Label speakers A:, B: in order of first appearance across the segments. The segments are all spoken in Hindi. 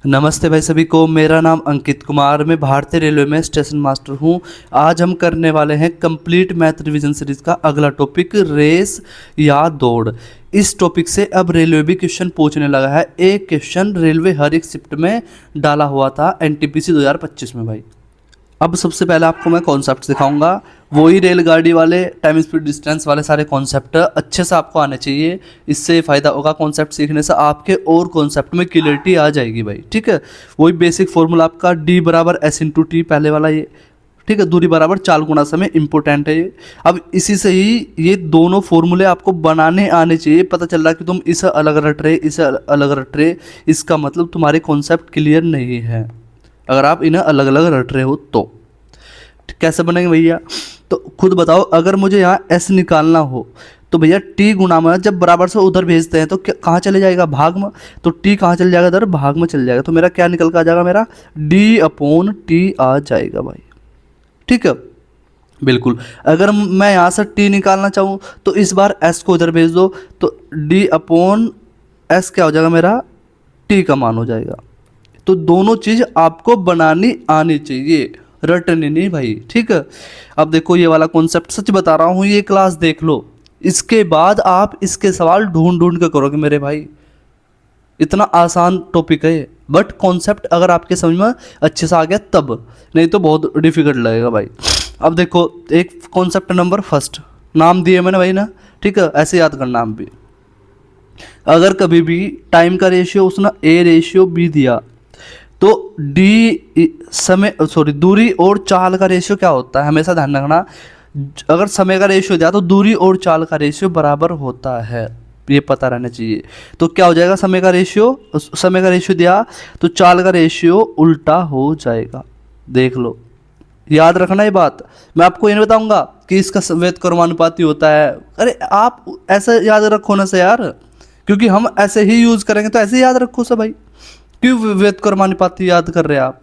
A: नमस्ते भाई सभी को। मेरा नाम अंकित कुमार, मैं भारतीय रेलवे में स्टेशन मास्टर हूं। आज हम करने वाले हैं कंप्लीट मैथ रिवीजन सीरीज का अगला टॉपिक, रेस या दौड़। इस टॉपिक से अब रेलवे भी क्वेश्चन पूछने लगा है। एक क्वेश्चन रेलवे हर एक शिफ्ट में डाला हुआ था एनटीपीसी 2025 में भाई। अब सबसे पहले आपको मैं कॉन्सेप्ट दिखाऊंगा, वही रेलगाड़ी वाले, टाइम स्पीड डिस्टेंस वाले सारे कॉन्सेप्ट अच्छे से आपको आने चाहिए। इससे फ़ायदा होगा, कॉन्सेप्ट सीखने से आपके और कॉन्सेप्ट में क्लियरिटी आ जाएगी भाई। ठीक है, वही बेसिक फॉर्मूला आपका D बराबर S इंटू टी, पहले वाला ये। ठीक है, दूरी बराबर चाल गुणा समय, इंपॉर्टेंट है ये। अब इसी से ही ये दोनों फॉर्मूले आपको बनाने आने चाहिए। पता चल रहा है कि तुम इसे अलग रट रहे, इसे अलग रट रहे, इसका मतलब तुम्हारे कॉन्सेप्ट क्लियर नहीं है। अगर आप इन्हें अलग अलग रट रहे हो तो कैसे बनेंगे भैया, तो खुद बताओ। अगर मुझे यहाँ S निकालना हो तो भैया T गुणा में जब बराबर से उधर भेजते हैं तो कहाँ चले जाएगा, भाग में। तो T कहाँ चल जाएगा, इधर भाग में चल जाएगा। तो मेरा क्या निकल कर आ जाएगा, मेरा D/T आ जाएगा भाई। ठीक है, बिल्कुल। अगर मैं यहाँ से T निकालना चाहूँ तो इस बार S को उधर भेज दो, तो D/S क्या हो जाएगा, मेरा T का मान हो जाएगा। तो दोनों चीज़ आपको बनानी आनी चाहिए, रटनी नहीं भाई। ठीक है, अब देखो ये वाला कॉन्सेप्ट सच बता रहा हूँ, ये क्लास देख लो, इसके बाद आप इसके सवाल ढूंढ ढूंढ के करोगे मेरे भाई। इतना आसान टॉपिक है, बट कॉन्सेप्ट अगर आपके समझ में अच्छे से आ गया तब, नहीं तो बहुत डिफिकल्ट लगेगा भाई। अब देखो, एक कॉन्सेप्ट नंबर फर्स्ट, नाम दिए मैंने भाई ना। ठीक है, ऐसे याद करना नाम भी। अगर कभी भी टाइम का रेशियो उसने A/B दिया तो दूरी और चाल का रेशियो क्या होता है, हमेशा ध्यान रखना। अगर समय का रेशियो दिया तो दूरी और चाल का रेशियो बराबर होता है, ये पता रहना चाहिए। तो क्या हो जाएगा, समय का रेशियो दिया तो चाल का रेशियो उल्टा हो जाएगा। देख लो, याद रखना ये बात। मैं आपको ये नहीं बताऊंगा कि इसका व्युत्क्रमानुपाती होता है। अरे आप ऐसे याद रखो ना से यार, क्योंकि हम ऐसे ही यूज करेंगे, तो ऐसे याद रखो सब भाई। क्यों व्युत्क्रमानुपाती याद कर रहे हैं आप,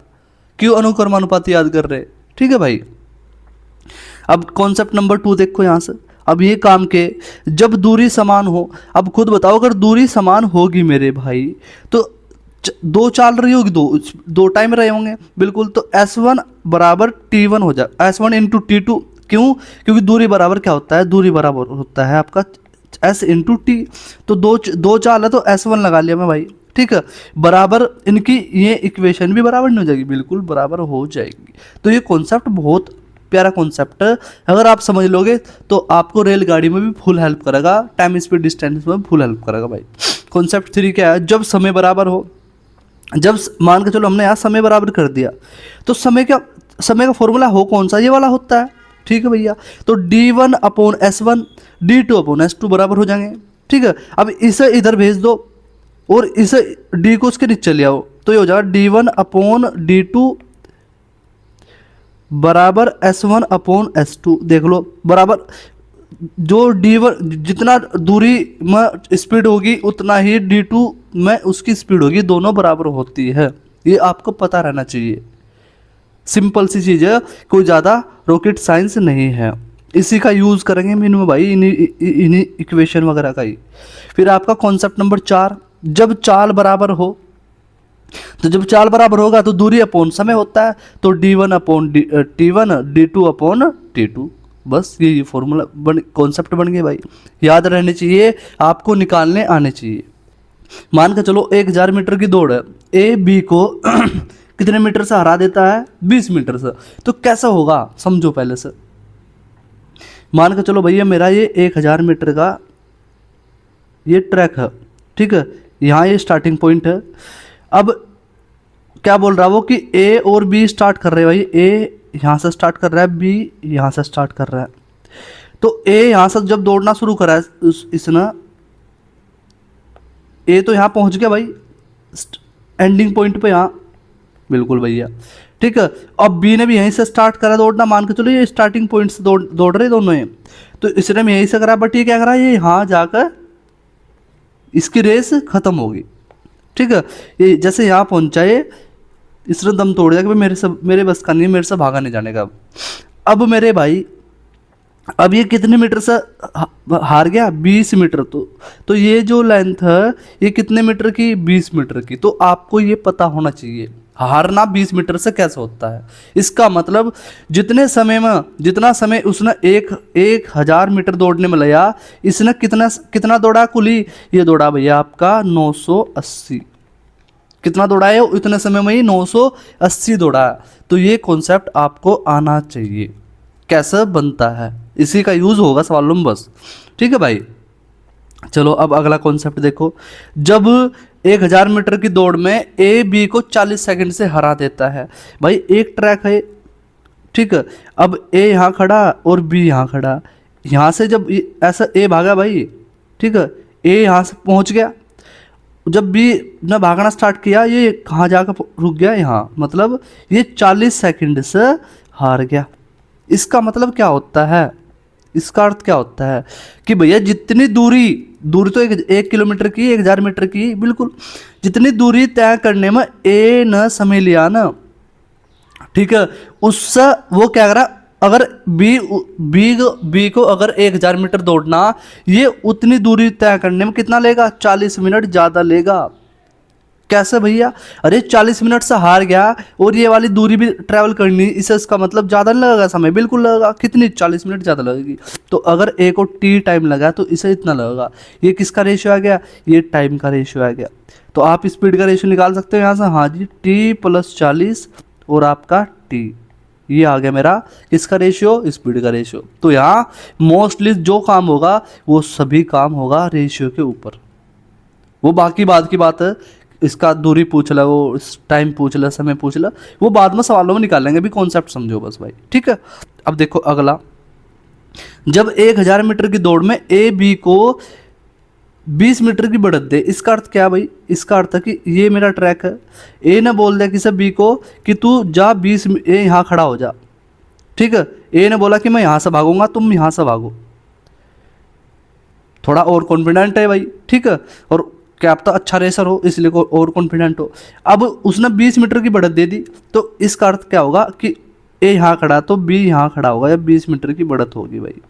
A: क्यों अनुक्रमानुपाती याद कर रहे हैं। ठीक है भाई। अब कॉन्सेप्ट नंबर 2 देखो यहाँ से। अब ये काम के, जब दूरी समान हो, अब खुद बताओ, अगर दूरी समान होगी मेरे भाई तो दो चाल रही होगी, दो टाइम रहे होंगे, बिल्कुल। तो S1 बराबर T1 हो जाए, S1 इंटू T2। क्यों, क्योंकि दूरी बराबर क्या होता है, दूरी बराबर होता है आपका S इंटू टी। तो दो चाल है तो S1 लगा लिया मैं भाई। ठीक है, बराबर इनकी ये इक्वेशन भी बराबर नहीं हो जाएगी, बिल्कुल बराबर हो जाएगी। तो ये कॉन्सेप्ट बहुत प्यारा कॉन्सेप्ट है, अगर आप समझ लोगे तो आपको रेलगाड़ी में भी फुल हेल्प करेगा, टाइम स्पीड डिस्टेंस में फुल हेल्प करेगा भाई। कॉन्सेप्ट 3 क्या है, जब समय बराबर हो, जब मान के चलो हमने यहाँ समय बराबर कर दिया, तो समय का फॉर्मूला हो कौन सा, ये वाला होता है। ठीक है भैया, तो D1/S1 D2/S2 बराबर हो जाएंगे। ठीक है, अब इसे इधर भेज दो और इसे D को उसके नीचे ले आओ, तो ये हो जाएगा D1/D2 बराबर S1/S2। देख लो, बराबर जो D1 जितना दूरी में स्पीड होगी उतना ही D2 में उसकी स्पीड होगी, दोनों बराबर होती है। ये आपको पता रहना चाहिए, सिंपल सी चीज़ है, कोई ज़्यादा रॉकेट साइंस नहीं है। इसी का यूज़ करेंगे मिनिमम भाई, इन्हीं इक्वेशन वगैरह का ही। फिर आपका कॉन्सेप्ट नंबर 4, जब चाल बराबर हो, तो जब चाल बराबर होगा तो दूरी अपॉन समय होता है, तो D1/T1 D2/T2। बस ये फॉर्मूला कॉन्सेप्ट बन गए भाई, याद रहने चाहिए, आपको निकालने आने चाहिए। मान के चलो 1000 मीटर की दौड़ है, A B को कितने मीटर से हरा देता है, 20 मीटर से। तो कैसा होगा समझो पहले से। मान के चलो भैया मेरा ये 1000 मीटर का ये ट्रैक है। ठीक है, यहाँ ये स्टार्टिंग पॉइंट है। अब क्या बोल रहा है वो कि A और B स्टार्ट कर रहे हैं भाई, A यहाँ से स्टार्ट कर रहा है, B यहाँ से स्टार्ट कर रहा है। तो A यहाँ से जब दौड़ना शुरू करा है इसने, A तो यहाँ पहुँच गया भाई एंडिंग पॉइंट पे यहाँ, बिल्कुल भैया। ठीक है, अब बी ने भी यहीं से स्टार्ट करा दौड़ना, मान के चलो ये स्टार्टिंग पॉइंट से दौड़ रहे दोनों ही। तो इसने भी यहीं से करा, बट ये क्या करा, ये यहाँ जाकर इसकी रेस खत्म होगी। ठीक है, ये जैसे यहाँ पहुंचा ये, इसने दम तोड़ दिया कि भाई मेरे बस का नहीं, मेरे से भागा नहीं जाने का। अब मेरे भाई अब ये कितने मीटर से हार गया? 20 मीटर। तो ये जो लेंथ है ये कितने मीटर की? 20 मीटर की। तो आपको ये पता होना चाहिए हारना 20 मीटर से कैसे होता है। इसका मतलब जितना समय उसने 1000 मीटर दौड़ने में लिया, इसने कितना कितना दौड़ा कुली? ये दौड़ा भैया आपका 980। कितना दौड़ा है? इतने समय में ही 980 दौड़ा है। तो ये कॉन्सेप्ट आपको आना चाहिए कैसे बनता है, इसी का यूज होगा सवालों में बस। ठीक है भाई, चलो अब अगला कॉन्सेप्ट देखो। जब 1000 मीटर की दौड़ में ए बी को 40 सेकंड से हरा देता है। भाई एक ट्रैक है, ठीक है। अब ए यहाँ खड़ा और बी यहाँ खड़ा। यहाँ से जब ऐसा ए भागा भाई, ठीक है, ए यहाँ से पहुँच गया। जब बी ने भागना स्टार्ट किया, ये कहाँ जाकर रुक गया? यहाँ। मतलब ये 40 सेकंड से हार गया। इसका मतलब क्या होता है? इसका अर्थ क्या होता है कि भैया जितनी दूरी दूरी तो 1 किलोमीटर की, 1000 मीटर की, बिल्कुल जितनी दूरी तय करने में ए न समय लिया ना, ठीक है, उससे वो क्या करा? अगर बी को अगर 1000 मीटर दौड़ना, ये उतनी दूरी तय करने में कितना लेगा? 40 मिनट ज़्यादा लेगा। कैसे भैया? अरे 40 मिनट से हार गया और ये वाली दूरी भी ट्रैवल करनी, इसे इसका मतलब ज़्यादा नहीं लगेगा समय? बिल्कुल लगेगा। कितनी? 40 मिनट ज़्यादा लगेगी। तो अगर ए को टी टाइम लगा तो इसे इतना लगेगा। ये किसका रेशियो आ गया? ये टाइम का रेशियो आ गया। तो आप स्पीड का रेशियो निकाल सकते हो यहाँ से। हाँ जी, टी प्लस 40 और आपका टी, ये आ गया मेरा किसका रेशियो? स्पीड का रेशियो। तो यहाँ मोस्टली जो काम होगा वो सभी काम होगा रेशियो के ऊपर। वो बाकी बात की बात है, इसका दूरी पूछ ला, वो टाइम पूछ ला, समय पूछ ला, वो बाद में सवालों में निकाल लेंगे। अभी कॉन्सेप्ट समझो बस भाई, ठीक है। अब देखो अगला, जब 1000 मीटर की दौड़ में ए बी को 20 मीटर की बढ़त दे। इसका अर्थ क्या भाई? इसका अर्थ है कि ये मेरा ट्रैक है, ए ने बोल दिया किसे? बी को कि तू जा 20, ए यहाँ खड़ा हो जा, ठीक है। ए ने बोला कि मैं यहाँ से भागूंगा, तुम यहाँ से भागो। थोड़ा और कॉन्फिडेंट है भाई, ठीक है, और क्या आप तो अच्छा रेसर हो इसलिए को और कॉन्फिडेंट हो। अब उसने 20 मीटर की बढ़त दे दी, तो इसका अर्थ क्या होगा कि ए यहाँ खड़ा तो बी यहाँ खड़ा होगा, या 20 मीटर की बढ़त होगी भाई।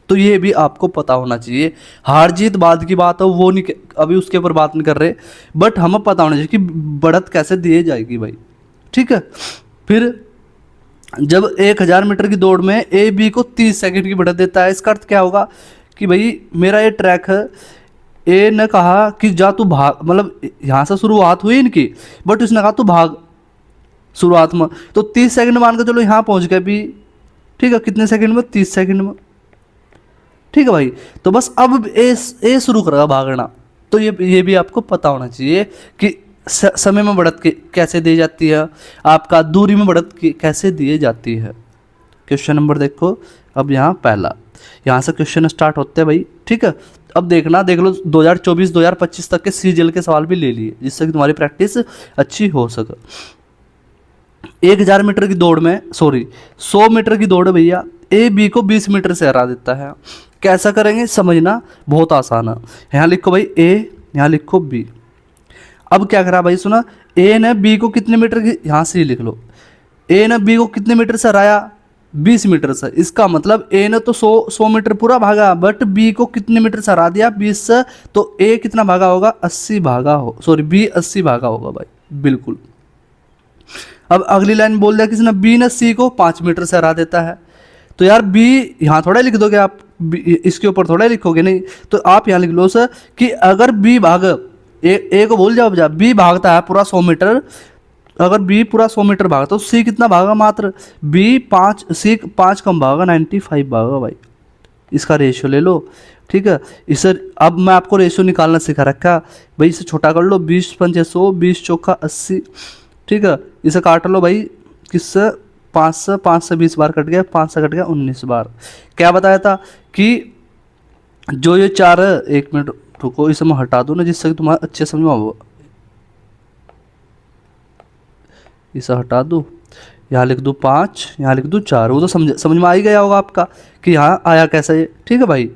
A: तो ये भी आपको पता होना चाहिए। हार जीत बाद की बात है, वो नहीं, अभी उसके ऊपर बात नहीं कर रहे, बट हमें पता होना चाहिए कि बढ़त कैसे दी जाएगी भाई, ठीक है। फिर जब 1000 मीटर की दौड़ में ए बी को 30 सेकंड की बढ़त देता है, इसका अर्थ क्या होगा कि भाई मेरा ये ट्रैक है, ए ने कहा कि जा तू भाग, मतलब यहाँ से शुरुआत हुई इनकी, बट उसने कहा तू भाग शुरुआत में, तो 30 सेकंड मान के चलो यहाँ पहुँच गए भी, ठीक है। कितने सेकंड में? 30 सेकंड में, ठीक है भाई। तो बस अब ए शुरू करेगा भागना। तो ये भी आपको पता होना चाहिए कि समय में बढ़त कैसे दी जाती है, आपका दूरी में बढ़त कैसे दी जाती है। क्वेश्चन नंबर देखो, अब यहाँ पहला, यहाँ से क्वेश्चन स्टार्ट होते हैं भाई, ठीक है। अब देख लो 2024-2025 तक के सीजीएल के सवाल भी ले लिए, जिससे कि तुम्हारी प्रैक्टिस अच्छी हो सके। 1000 मीटर की दौड़ में, 100 मीटर की दौड़ भैया, ए बी को 20 मीटर से हरा देता है। कैसा करेंगे समझना, बहुत आसान है। यहाँ लिखो भाई ए, यहाँ लिखो बी। अब क्या करा भाई, सुना, ए ने बी को कितने मीटर की, यहाँ से लिख लो, ए ने बी को कितने मीटर से हराया? 20 मीटर से। इसका मतलब ए ने तो 100 मीटर पूरा भागा, बट बी को कितने मीटर से हरा दिया? 20 से। तो ए कितना भागा होगा? 80 भागा हो, बी 80 भागा होगा भाई, बिल्कुल। अब अगली लाइन बोल दिया किसने? बी ने सी को 5 मीटर से हरा देता है। तो यार बी यहाँ थोड़ा लिख दोगे आप, इसके ऊपर थोड़ा लिखोगे, नहीं। तो आप यहाँ लिख लो सर कि अगर बी भाग, ए को भूल जाओ, जा बी भागता है पूरा 100 मीटर, अगर बी पूरा 100 मीटर भागा तो सी कितना भागा? मात्र बी 5, सी 5 कम भागा, 95 भागा भाई। इसका रेशियो ले लो, ठीक है। इसे अब मैं आपको रेशियो निकालना सिखा रखा भाई, इसे छोटा कर लो, 20 पंजे 100, 20 चौका 80, ठीक है। इसे काट लो भाई, किससे? 5 से 20 बार कट गया, 5 से कट गया 19 बार। क्या बताया था कि जो ये 4 है, 1 मिनट रुको, इसे मैं हटा दूँ ना, जिससे कि तुम्हारा अच्छे समझ में आओ। इसे हटा दूँ, यहाँ लिख दूँ 5, यहाँ लिख दूँ 4, वो तो समझ में आ ही गया होगा आपका कि यहाँ आया कैसे ये, ठीक है भाई,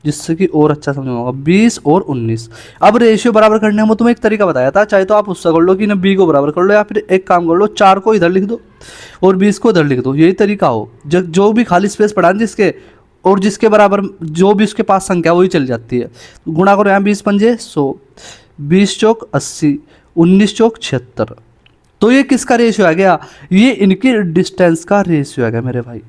A: जिससे कि और अच्छा समझ में होगा। 20 और 19। अब रेशियो बराबर करने में तुम्हें एक तरीका बताया था, चाहे तो आप उससे कर लो कि ना बी को बराबर कर लो, या फिर एक काम कर लो, 4 को इधर लिख दो और 20 को इधर लिख दो, यही तरीका हो। जो भी खाली स्पेस पड़ा जिसके, और जिसके बराबर जो भी उसके पास संख्या वही चल जाती है। तो गुणा करो यहाँ 20 पंजे 100, 20 चौक 80, 19 चौक 76। तो ये किसका रेशियो आ गया? ये इनकी डिस्टेंस का रेशियो आ गया मेरे भाई।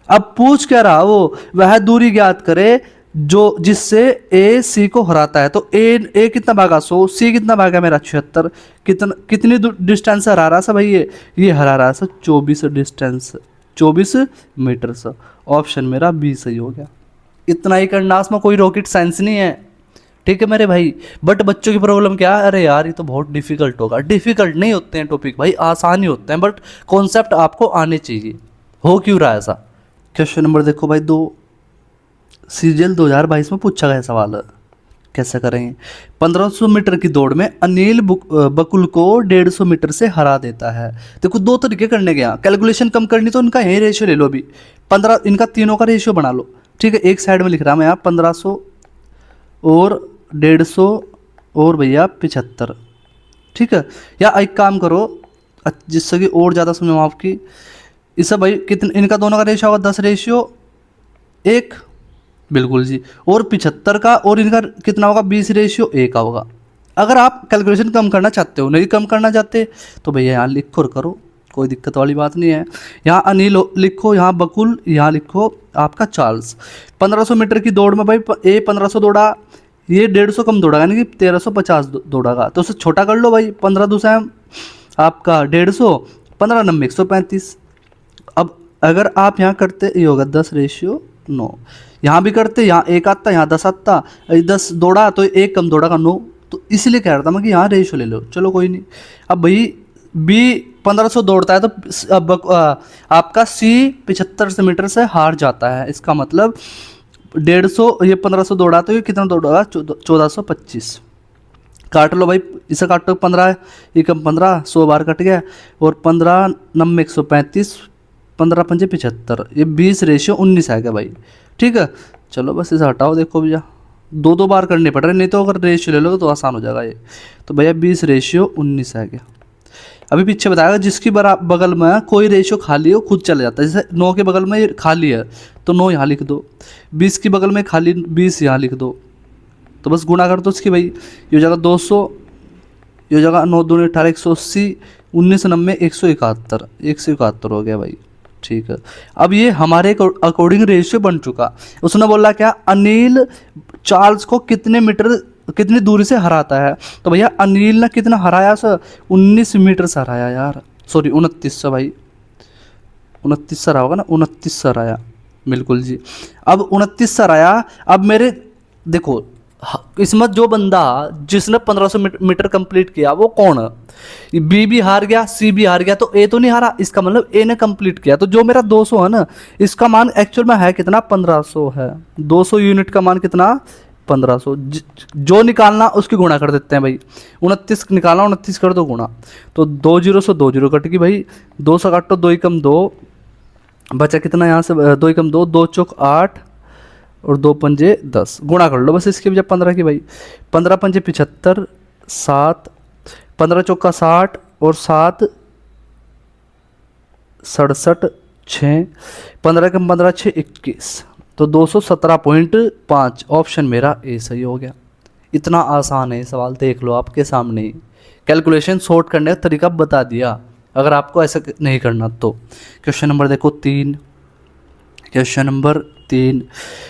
A: अब पूछ क्या रहा वो, वह दूरी ज्ञात करे जो जिससे ए सी को हराता है। तो ए कितना भागा 100, सी कितना भागा मेरा 76, कितनी डिस्टेंस हरा रहा सा भाई? ये हरा रहा सा 24 डिस्टेंस, 24 मीटर सा। ऑप्शन मेरा बी सही हो गया। इतना ही करना, उसमें कोई रॉकेट साइंस नहीं है, ठीक है मेरे भाई। बट बच्चों की प्रॉब्लम क्या है, अरे यार ये तो बहुत डिफिकल्ट होगा। डिफिकल्ट नहीं होते हैं टॉपिक भाई, आसान ही होते हैं, बट कॉन्सेप्ट आपको आने चाहिए। हो क्यों रहा है ऐसा? क्वेश्चन नंबर देखो भाई 2, सीरियल 2022 में पूछा गया सवाल है। कैसे करेंगे? 1500 मीटर की दौड़ में अनिल बकुल को 150 मीटर से हरा देता है। देखो दो तरीके करने के यहाँ, कैलकुलेशन कम करनी तो इनका यही रेशियो ले लो अभी, 15 इनका तीनों का रेशियो बना लो, ठीक है। एक साइड में लिख रहा मैं यहाँ 1500 और 150 और भैया 75, ठीक है। या एक काम करो जिससे कि और ज़्यादा समझो आपकी, इससे भाई कितने इनका दोनों का रेशियो होगा 10:1, बिल्कुल जी। और 75 का और इनका कितना होगा 20:1 का होगा। अगर आप कैलकुलेशन कम करना चाहते हो, नहीं कम करना चाहते तो भैया यहाँ लिखो और करो, कोई दिक्कत वाली बात नहीं है। यहाँ अनिल लिखो, यहाँ बकुल, यहाँ लिखो आपका चार्ल्स। 1500 मीटर की दौड़ में भाई ए 1500 दौड़ा, ये 150 कम दौड़ागा, यानी कि 1350 दौड़ागा। तो उसे छोटा कर लो भाई, 15 दूसरा आपका 150, 15 नंबर 135। अब अगर आप यहाँ करते ये होगा 10:9, यहाँ भी करते, यहाँ 1 आता, यहाँ 10 आता, 10 दौड़ा तो 1 कम दौड़ागा 9, तो इसलिए कह रहा था मैं कि यहाँ रेशियो ले लो। चलो कोई नहीं। अब भाई बी 1500 दौड़ता है तो अब आपका सी 75 मीटर से हार जाता है। इसका मतलब 150, ये 1500 दौड़ा तो ये कितना दौड़ागा 1425। काट लो भाई, इसे काटो 15 एकम 15, 100 बार कट गया, और 15 नम 135, 15 पंजे 75, ये 20:19 आ गया भाई, ठीक है। चलो बस इसे हटाओ, देखो भैया 2 बार करने पड़ रहे, नहीं तो अगर रेशियो ले लो तो आसान हो जाएगा ये। तो भैया 20:19 आ गया। अभी पीछे बताएगा जिसकी बगल में कोई रेशियो खाली हो खुद चला जाता है। जैसे 9 के बगल में खाली है तो 9 यहाँ लिख दो, 20 की बगल में खाली 20 यहाँ लिख दो, तो बस गुणा कर दो उसकी भाई। ये जगह 200, ये जगह 9 दूनी 18, 180, 19 नब्बे 171 हो गया भाई, ठीक है। अब ये हमारे अकॉर्डिंग रेशियो बन चुका। उसने बोला क्या, अनिल चार्ल्स को कितनी दूरी से हराता है। तो भैया अनिल ने कितना हराया सर, 19 मीटर से हराया यार, सॉरी 2900 भाई, 29 रहा होगा ना, 29 हराया, बिल्कुल जी। अब 29 हराया। अब मेरे देखो किस्मत, जो बंदा जिसने 1500 मीटर कंप्लीट किया वो कौन है? बी भी हार गया, सी भी हार गया, तो ए तो नहीं हारा, इसका मतलब ए ने कंप्लीट किया। तो जो मेरा 200 है ना, इसका मान एक्चुअल में है कितना, 1500 है। 200 यूनिट का मान कितना, 1500। जो निकालना उसकी गुणा कर देते हैं भाई, 29 निकालना, 29 कर दो गुणा, तो 2 0 से 2 0 कट गई भाई, 2 से काटो 2 एकम 2, बचा कितना यहाँ से 2 एकम 2, 2 चौक 8 और 2 पंजे 10, गुणा कर लो बस इसके जब 15 की भाई, 15 पंजे 75, 7, 15 चौका 60 और 7 67, 6, 15 कम 15 6 21, तो 217.5। ऑप्शन मेरा ए सही हो गया। इतना आसान है सवाल, देख लो आपके सामने ही, कैलकुलेशन शॉर्ट करने का तरीका बता दिया, अगर आपको ऐसा नहीं करना तो। क्वेश्चन नंबर देखो 3, क्वेश्चन नंबर 3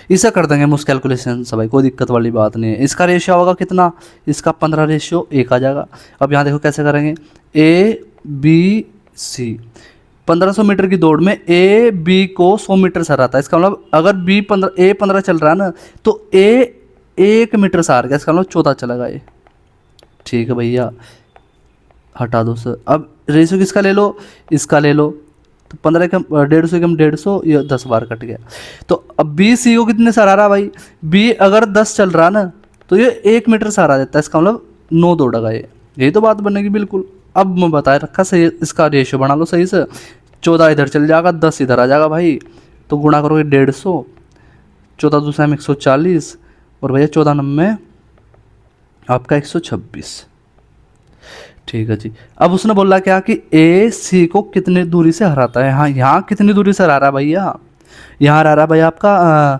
A: इसे कर देंगे मुझ कैलकुलेशन से भाई, कोई दिक्कत वाली बात नहीं है। इसका रेशियो होगा कितना, इसका 15:1 आ जाएगा। अब यहाँ देखो कैसे करेंगे, ए बी सी 1500 मीटर की दौड़ में ए बी को 100 मीटर से हराता है। इसका मतलब अगर बी 15 चल रहा है ना, तो ए 1 मीटर से हार गया, इसका मतलब 14 चलेगा ये, ठीक है भैया, हटा दो सर। अब रेशियो किसका ले लो, इसका ले लो, तो 15 कम 150 कम 150, ये 10 बार कट गया। तो अब बी सी को कितने से हरा रहा भाई, बी अगर 10 चल रहा ना तो ये 1 मीटर से हरा देता है, इसका मतलब 9 दौड़ेगा ये, यही तो बात बनेगी बिल्कुल। अब मैं बताया रखा सही, इसका रेशियो बना लो सही से, 14 इधर चल जाएगा, 10 इधर आ जाएगा भाई, तो गुणा करोगे 150, 14 दूसरा में 140, और भैया 14 नब्बे आपका 126, ठीक है जी। अब उसने बोला क्या कि ए सी को कितनी दूरी से हराता है। हाँ, यहाँ कितनी दूरी से हरा रहा है भैया, यहाँ रहा भाई आपका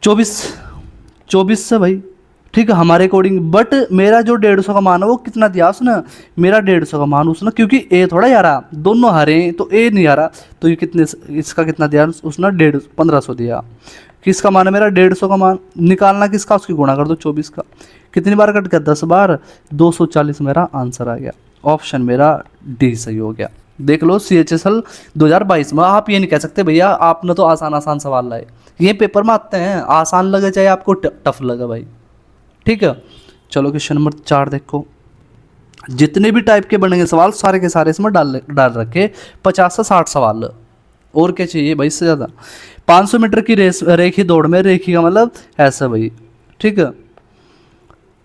A: 24 से भाई, ठीक है हमारे अकॉर्डिंग। बट मेरा जो 150 का मान है वो कितना दिया उसने, मेरा 150 का मान उसने, क्योंकि ए थोड़ा ही आ रहा, दोनों हारे हैं तो ए नहीं आ रहा, तो ये कितने, इसका कितना दिया उसने, 1500 दिया। किसका मान है मेरा 150 का मान, निकालना किसका, उसकी गुणा कर दो 24 का। कितनी बार कट गया, 10 बार, 240 मेरा आंसर आ गया। ऑप्शन मेरा डी सही हो गया। देख लो CHSL 2022 में आप ये नहीं कह सकते भैया आपने तो आसान आसान सवाल लाए, ये पेपर में आते हैं, आसान लगे चाहे आपको टफ लगे भाई, ठीक है। चलो क्वेश्चन नंबर 4 देखो। जितने भी टाइप के बनेंगे सवाल सारे के सारे इसमें डाल रखे, 50 से 60 सवाल, और क्या चाहिए भाई इससे ज़्यादा। 500 मीटर की रेस, रेखी दौड़ में, रेखी का मतलब ऐसा भाई, ठीक है।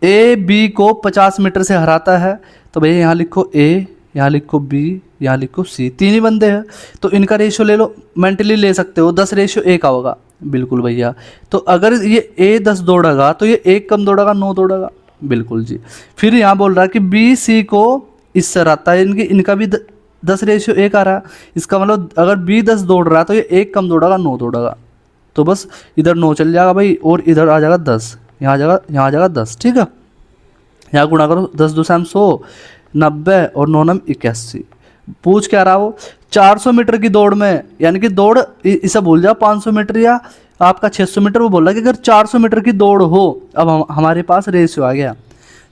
A: ए बी को 50 मीटर से हराता है, तो भैया यहाँ लिखो ए, यहाँ लिखो बी, यहाँ लिखो सी, तीन ही बंदे हैं, तो इनका रेशियो ले लो, मेंटली ले सकते हो, 10 रेशियो 1 का होगा, बिल्कुल भैया। तो अगर ये ए 10 दौड़ेगा तो ये 1 कम दौड़ेगा, 9 दौड़ेगा, बिल्कुल जी। फिर यहाँ बोल रहा है कि बी सी को इससे हराता है, इनका भी 10 रेशियो 1 आ रहा है, इसका मतलब अगर बी 10 दौड़ रहा है तो ये 1 कम दौड़ेगा, 9 दौड़ेगा, तो बस इधर 9 चल जाएगा भाई, और इधर आ जाएगा 10, यहाँ आ जाएगा 10, ठीक है। यहाँ गुणा करो, 10 2 100, 90 और 9 9 81। पूछ क्या रहा हो, 400 मीटर की दौड़ में, यानी कि दौड़ इसे भूल जाओ 500 मीटर या आपका 600 मीटर, वो बोल रहा है कि अगर 400 मीटर की दौड़ हो, अब हमारे पास रेशियो आ गया,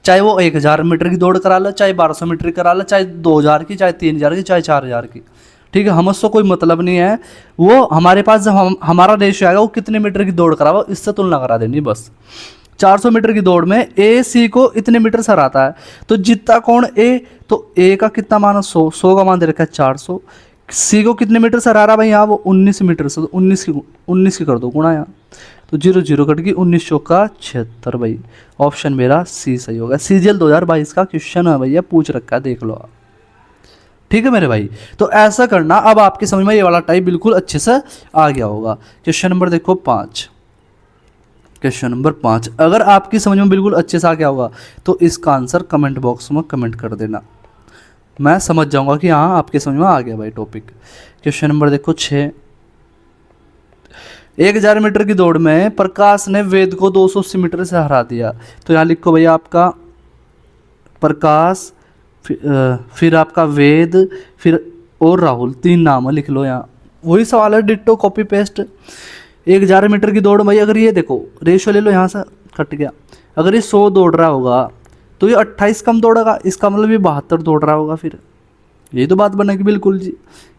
A: चाहे वो 1000 मीटर की दौड़ करा ले, चाहे 1200 मीटर की करा ले, चाहे 2000 की, चाहे 3000 की, चाहे 4000 की, ठीक है, हम उससे कोई मतलब नहीं है, वो हमारे पास जब हमारा रेशियो आएगा वो कितने मीटर की दौड़ कराओ इससे तुलना करा देनी बस। 400 मीटर की दौड़ में ए सी को इतने मीटर से हराता है, तो जीतता कौन, ए, तो ए का कितना मान है 100 का मान दे रखा है 400, सी को कितने मीटर से हरा रहा भाई यहाँ, वो 19 मीटर से, तो 19 की कर दो गुणा यहाँ, तो 0 0 कट गई, 19 चौका 76 भाई। ऑप्शन मेरा सी सही होगा। CGL 2022 का क्वेश्चन है भैया, पूछ रखा है, देख लो आप, ठीक है मेरे भाई। तो ऐसा करना, अब आपकी समझ में ये वाला टाइप बिल्कुल अच्छे से आ गया होगा। क्वेश्चन नंबर देखो 5, क्वेश्चन नंबर 5 अगर आपकी समझ में बिल्कुल अच्छे से आ गया होगा तो इसका आंसर कमेंट बॉक्स में कमेंट कर देना, मैं समझ जाऊंगा कि हाँ आपके समझ में आ गया भाई टॉपिक। क्वेश्चन नंबर देखो 6, 1000 मीटर की दौड़ में प्रकाश ने वेद को 280 मीटर से हरा दिया, तो यहाँ लिखो भैया आपका प्रकाश, फिर आपका वेद, फिर और राहुल, 3 नाम है, लिख लो यहाँ, वही सवाल है, डिट्टो कॉपी पेस्ट। 1000 मीटर की दौड़ भाई, अगर ये देखो रेशियो ले लो, यहाँ से कट गया, अगर ये 100 दौड़ रहा होगा तो ये 28 कम दौड़ेगा, इसका मतलब ये 72 दौड़ रहा होगा, फिर यही तो बात बनेगी बिल्कुल जी।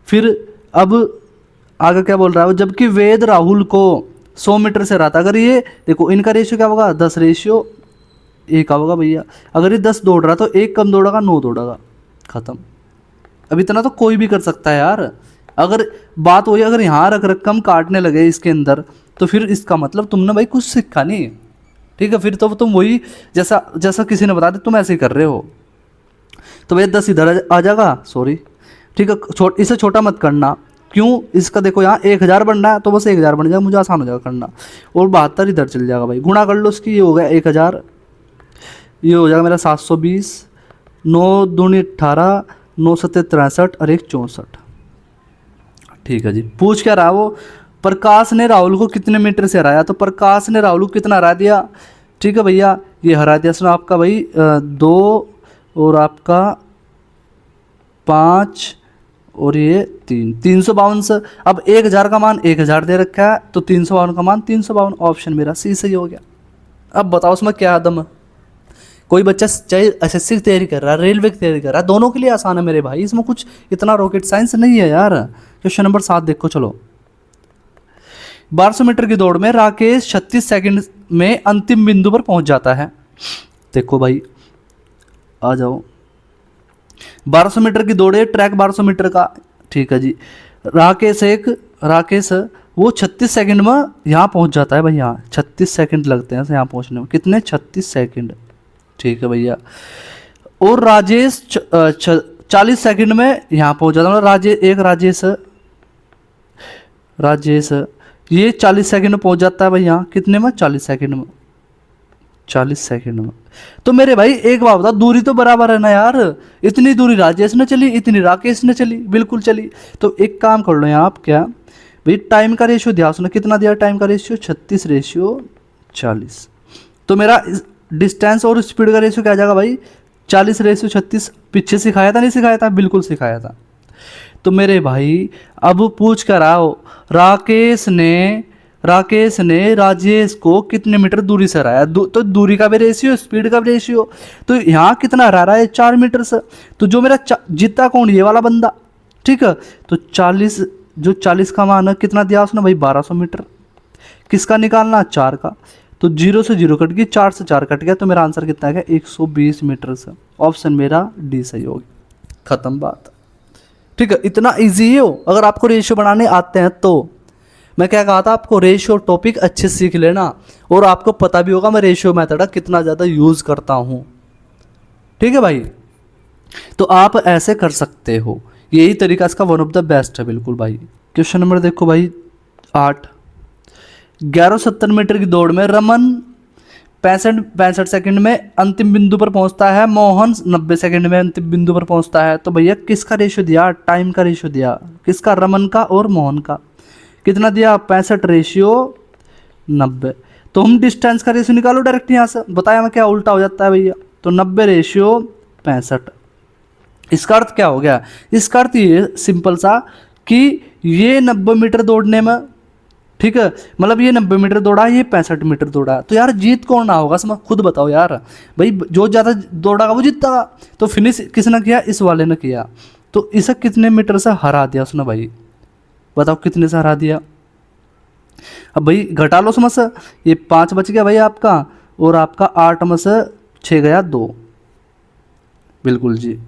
A: फिर अब आगे क्या बोल रहा है, जबकि वेद राहुल को 100 मीटर से रहा था, अगर ये देखो इनका रेशियो क्या होगा, 10 रेशियो 1 का होगा भैया, अगर ये 10 दौड़ रहा तो 1 कम दौड़ेगा, 9 दौड़ेगा, खत्म। अब इतना तो कोई भी कर सकता है यार, अगर बात वही, अगर यहाँ रकम काटने लगे इसके अंदर तो फिर इसका मतलब तुमने भाई कुछ सीखा नहीं, ठीक है, फिर तो तुम वही जैसा किसी ने बता दिया तुम ऐसे ही कर रहे हो। तो भैया 10 इधर आ जाएगा, सॉरी, ठीक है, इसे छोटा मत करना, क्यों, इसका देखो यहाँ 1000 बनना है तो बस 1000 बन जाएगा, मुझे आसान हो जाएगा करना, और 72 इधर चल जाएगा भाई, गुणा कर लो उसकी, ये हो गया 1000, ये हो जाएगा मेरा 720, 9 दूनी 18, 9 7 63 और 1 64, ठीक है जी। पूछ क्या रहा वो, प्रकाश ने राहुल को कितने मीटर से हराया, तो प्रकाश ने राहुल को कितना हरा दिया, ठीक है भैया, ये हरा दिया सुनो आपका भाई 2 और आपका 5 और ये 352 से। अब 1000 का मान 1000 दे रखा है, तो 352 का मान 352, ऑप्शन मेरा सी सही हो गया। अब बताओ उसमें क्या आदम है, कोई बच्चा चाहे SSC की तैयारी कर रहा है, रेलवे की तैयारी कर रहा है, दोनों के लिए आसान है मेरे भाई, इसमें कुछ इतना रॉकेट साइंस नहीं है यार। क्वेश्चन नंबर 7 देखो, चलो 1200 मीटर की दौड़ में राकेश 36 सेकंड में अंतिम बिंदु पर पहुंच जाता है। देखो भाई आ जाओ, 1200 मीटर की दौड़ है, ट्रैक 1200 मीटर का, ठीक है जी। राकेश वो 36 सेकंड में यहाँ पहुंच जाता है भाई, यहाँ 36 सेकंड लगते हैं यहाँ पहुंचने में, कितने 36 सेकंड, ठीक है भैया। और राजेश 40 सेकंड में यहाँ पहुंच जाता है, राजेश ये 40 सेकंड में पहुंच जाता है भाई, यहाँ कितने में 40 सेकंड में, 40 सेकंड में। तो मेरे भाई एक बात बता, दूरी तो बराबर है ना यार, इतनी दूरी राजेश ने चली, इतनी राकेश ने चली, बिल्कुल चली। तो एक काम कर लो यहाँ आप, क्या भाई टाइम का रेशियो दिया उसने, कितना दिया टाइम का रेशियो, 36/40। तो मेरा डिस्टेंस और स्पीड का रेशियो क्या आ जाएगा भाई, 40/36। पीछे सिखाया था नहीं सिखाया था, बिल्कुल सिखाया था। तो मेरे भाई अब पूछ कर आओ, राकेश ने राजेश को कितने मीटर दूरी से हराया। तो दूरी का भी रेशियो, स्पीड का भी रेशियो। तो यहाँ कितना हरा रहा है, 4 मीटर से। तो जो मेरा जीता कौन, ये वाला बंदा, ठीक है। तो 40, जो 40 का मान है कितना दिया उसने भाई, 1200 मीटर। किसका निकालना, 4 का। तो 0 से 0 कट गई, 4 से 4 कट गया, तो मेरा आंसर कितना है, 120 मीटर से। ऑप्शन मेरा डी सही होगी, खत्म बात। ठीक है, इतना इजी हो अगर आपको रेशियो बनाने आते हैं तो। मैं क्या कहा था आपको, रेशियो टॉपिक अच्छे से सीख लेना, और आपको पता भी होगा मैं रेशियो मेथड कितना ज़्यादा यूज़ करता हूँ। ठीक है भाई, तो आप ऐसे कर सकते हो, यही तरीका इसका वन ऑफ द बेस्ट है बिल्कुल भाई। क्वेश्चन नंबर देखो भाई 8। 1170 मीटर की दौड़ में रमन 65 सेकंड में अंतिम बिंदु पर पहुंचता है, मोहन 90 सेकंड में अंतिम बिंदु पर पहुंचता है। तो भैया किसका रेशियो दिया, टाइम का रेशियो दिया, किसका, रमन का और मोहन का। कितना दिया, 65/90। तो हम डिस्टेंस का रेशियो निकालो डायरेक्ट यहाँ से, बताया मैं क्या उल्टा हो जाता है भैया। तो 90/65। इसका अर्थ क्या हो गया, इसका अर्थ ये सिंपल सा कि ये 90 मीटर दौड़ने में, ठीक है, मतलब ये 90 मीटर दौड़ा, ये 65 मीटर दौड़ा, तो यार जीत कौन ना होगा, समझ खुद बताओ यार भाई, जो ज़्यादा दौड़ागा वो जीतेगा। तो फिनिश किसने किया, इस वाले ने किया। तो इसे कितने मीटर से हरा दिया उसने भाई, बताओ कितने से हरा दिया। अब भाई घटा लो समझ से, ये 5 बच गया भाई आपका, और आपका 8 में से 6 गया 2, बिल्कुल जी।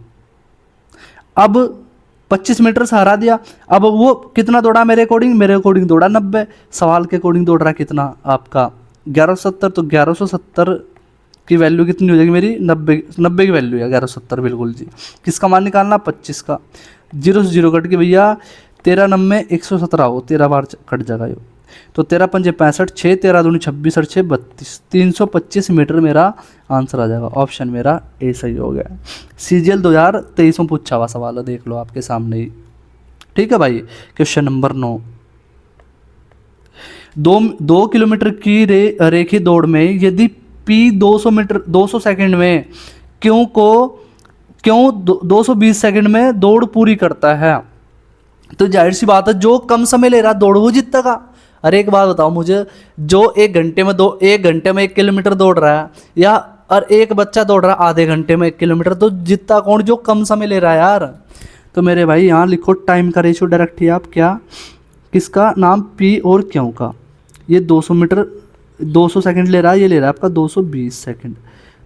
A: अब 25 मीटर से हरा दिया। अब वो कितना दौड़ा मेरे अकॉर्डिंग दौड़ा 90, सवाल के अकॉर्डिंग दौड़ रहा है कितना आपका 1170। तो 1170 की वैल्यू कितनी हो जाएगी मेरी, 90 की वैल्यू है 1170, बिल्कुल जी। किसका मान निकालना, 25 का। 0 से 0 कट के भैया 13 9 117 हो, 13 बार कट जाएगा ये। तो 13 पंजे 65, 6 13 दूनी 26 और 6 32, 325 मीटर मेरा आंसर आ जाएगा। ऑप्शन मेरा ए सही हो गया। CGL 2023 में पूछा हुआ सवाल है, देख लो आपके सामने ही। ठीक है भाई, क्वेश्चन नंबर 9। 2 किलोमीटर की रेखीय दौड़ में यदि P 200 सेकंड में क्यों 220 सेकंड में दौड़ पूरी करता है, तो जाहिर सी बात है जो कम समय ले रहा दौड़ वो जीतेगा। अरे एक बात बताओ मुझे, जो 1 घंटे में 1 किलोमीटर दौड़ रहा है, या और एक बच्चा दौड़ रहा है आधे घंटे में 1 किलोमीटर, तो जीतता कौन, जो कम समय ले रहा है यार। तो मेरे भाई यहाँ लिखो टाइम का रेशियो डायरेक्ट ही, आप क्या, किसका नाम, P और क्यों का। ये 200 सेकंड ले रहा है, ये ले रहा है आपका 220 सेकंड।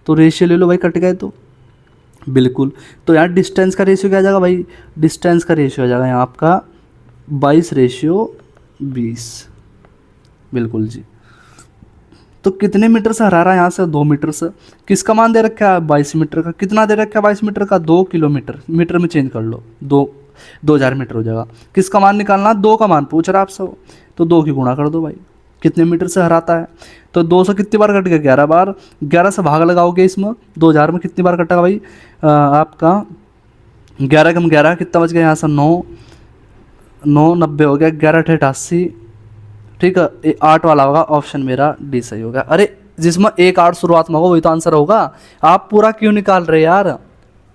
A: तो रेशियो ले लो भाई, कट गए तो बिल्कुल। तो यहाँ डिस्टेंस का रेशियो क्या आ जाएगा भाई, डिस्टेंस का रेशियो आ जाएगा यहाँ आपका 22/20, बिल्कुल जी। तो कितने मीटर से हरा रहा है यहाँ से, 2 मीटर से। किसका मान दे रखा है, 22 मीटर का। कितना दे रखा है 22 मीटर का, 2 किलोमीटर, मीटर में चेंज कर लो, 2000 मीटर हो जाएगा। किसका मान निकालना, 2 का मान पूछ रहा है आपसे, तो 2 की गुणा कर दो भाई, कितने मीटर से हराता है। तो 200 कितनी बार कट गया, 11 बार। 11 से भाग लगाओगे इसमें, 2000 में कितनी बार कटेगा भाई, आपका 11 कम 11 कितना बच गया यहाँ से, 9 90 हो गया, 11 8 88। ठीक है, 8 वाला होगा, ऑप्शन मेरा डी सही होगा। अरे जिसमें 1 8 शुरुआत में होगा वही तो आंसर होगा। आप पूरा क्यों निकाल रहे यार,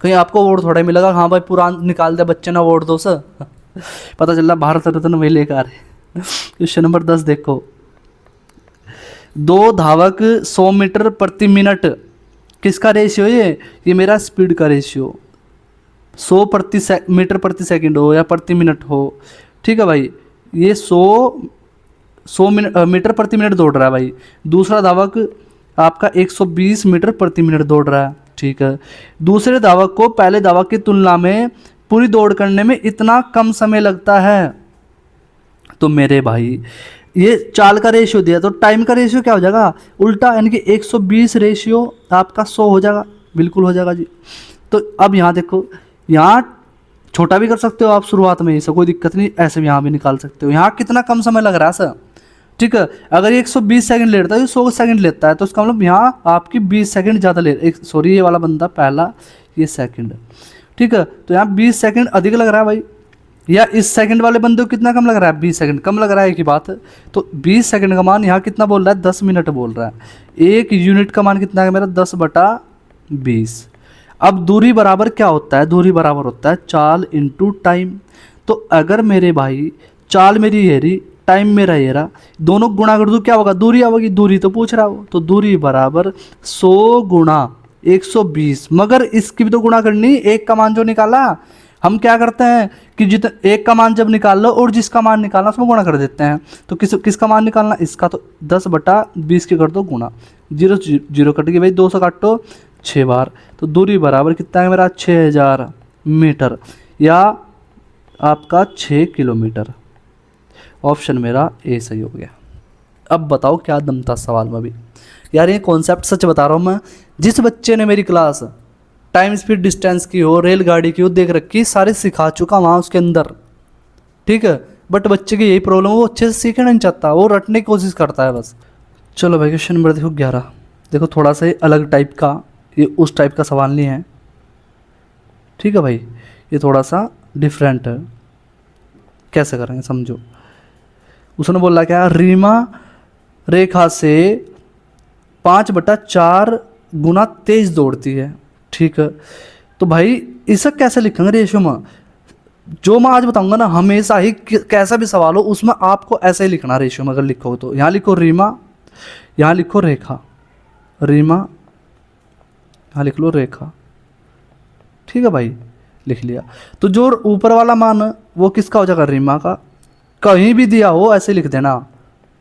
A: कहीं आपको अवार्ड थोड़ा ही मिलेगा, हाँ भाई पूरा निकाल दे बच्चे ने अवार्ड दो सर। पता चल रहा भारत रत्न वही लेकर आ रहे। क्वेश्चन नंबर 10 देखो, 2 धावक 100 मीटर प्रति मिनट, किसका रेशियो ये मेरा स्पीड का रेशियो, 100 मीटर प्रति सेकंड हो या प्रति मिनट हो। ठीक है भाई, ये 100 मीटर प्रति मिनट दौड़ रहा है भाई। दूसरा धावक आपका 120 मीटर प्रति मिनट दौड़ रहा है। ठीक है, दूसरे धावक को पहले धावक की तुलना में पूरी दौड़ करने में इतना कम समय लगता है। तो मेरे भाई ये चाल का रेशियो दिया, तो टाइम का रेशियो क्या हो जाएगा, उल्टा, यानी कि 120 रेशियो आपका 100 हो जाएगा, बिल्कुल हो जाएगा जी। तो अब यहाँ देखो, यहाँ छोटा भी कर सकते हो आप शुरुआत में, इससे कोई दिक्कत नहीं, ऐसे भी यहाँ भी निकाल सकते हो। यहाँ कितना कम समय लग रहा है सर, ठीक है, अगर ये 120 सेकंड लेता है, ये 100 सेकंड लेता है, तो उसका मतलब यहाँ आपकी 20 सेकंड ज़्यादा सॉरी ये वाला बंदा पहला, ये सेकंड, ठीक है, तो यहाँ 20 सेकंड अधिक लग रहा है भाई, या इस सेकंड वाले बंदे को कितना कम लग रहा है, 20 सेकंड कम लग रहा है, की बात है। तो 20 सेकंड का मान यहाँ कितना बोल रहा है, 10 मिनट बोल रहा है। 1 यूनिट का मान कितना है मेरा, 10/20। अब दूरी बराबर क्या होता है, दूरी बराबर होता है चाल इंटू टाइम। तो अगर मेरे भाई चाल मेरी ये रही, टाइम मेरा ये रहा, दोनों गुणा कर दूँ क्या होगा, दूरी आएगी, दूरी तो पूछ रहा हो। तो दूरी बराबर 100 गुणा 120। मगर इसकी भी तो गुणा करनी, एक का मान जो निकाला हम क्या करते हैं कि जितना एक का मान जब निकाल लो और जिसका मान निकालना उसमें गुणा कर देते हैं। तो किसका मान निकालना, इसका। तो 10/20 के कर दो गुणा, 0 0 कट गई भाई, 2 से काटो 6 बार। तो दूरी बराबर कितना है मेरा, 6000 मीटर या आपका 6 किलोमीटर। ऑप्शन मेरा ए सही हो गया। अब बताओ क्या दम था सवाल में भी यार, ये कॉन्सेप्ट सच बता रहा हूँ मैं। जिस बच्चे ने मेरी क्लास टाइम स्पीड डिस्टेंस की हो, रेलगाड़ी की हो, देख रखी, सारे सिखा चुका वहाँ उसके अंदर, ठीक है। बट बच्चे की यही प्रॉब्लम है, वो अच्छे से सीखना नहीं चाहता, वो रटने की कोशिश करता है बस। चलो भाई क्वेश्चन नंबर देखो 11। देखो थोड़ा सा अलग टाइप का, ये उस टाइप का सवाल नहीं है, ठीक है भाई, ये थोड़ा सा डिफरेंट है। कैसे करेंगे समझो। उसने बोला क्या, रीमा रेखा से 5/4 गुना तेज दौड़ती है, ठीक है। तो भाई इसे कैसे लिखेंगे रेशियो में, जो मैं आज बताऊंगा ना, हमेशा ही कैसा भी सवाल हो उसमें आपको ऐसे ही लिखना रेशियो में। अगर लिखो तो यहाँ लिखो रीमा, यहाँ लिखो रेखा, रीमा यहाँ लिख लो रेखा, ठीक है भाई, लिख लिया। तो जो ऊपर वाला मान वो किसका हो जाएगा, रीमा का। कहीं भी दिया हो ऐसे लिख देना,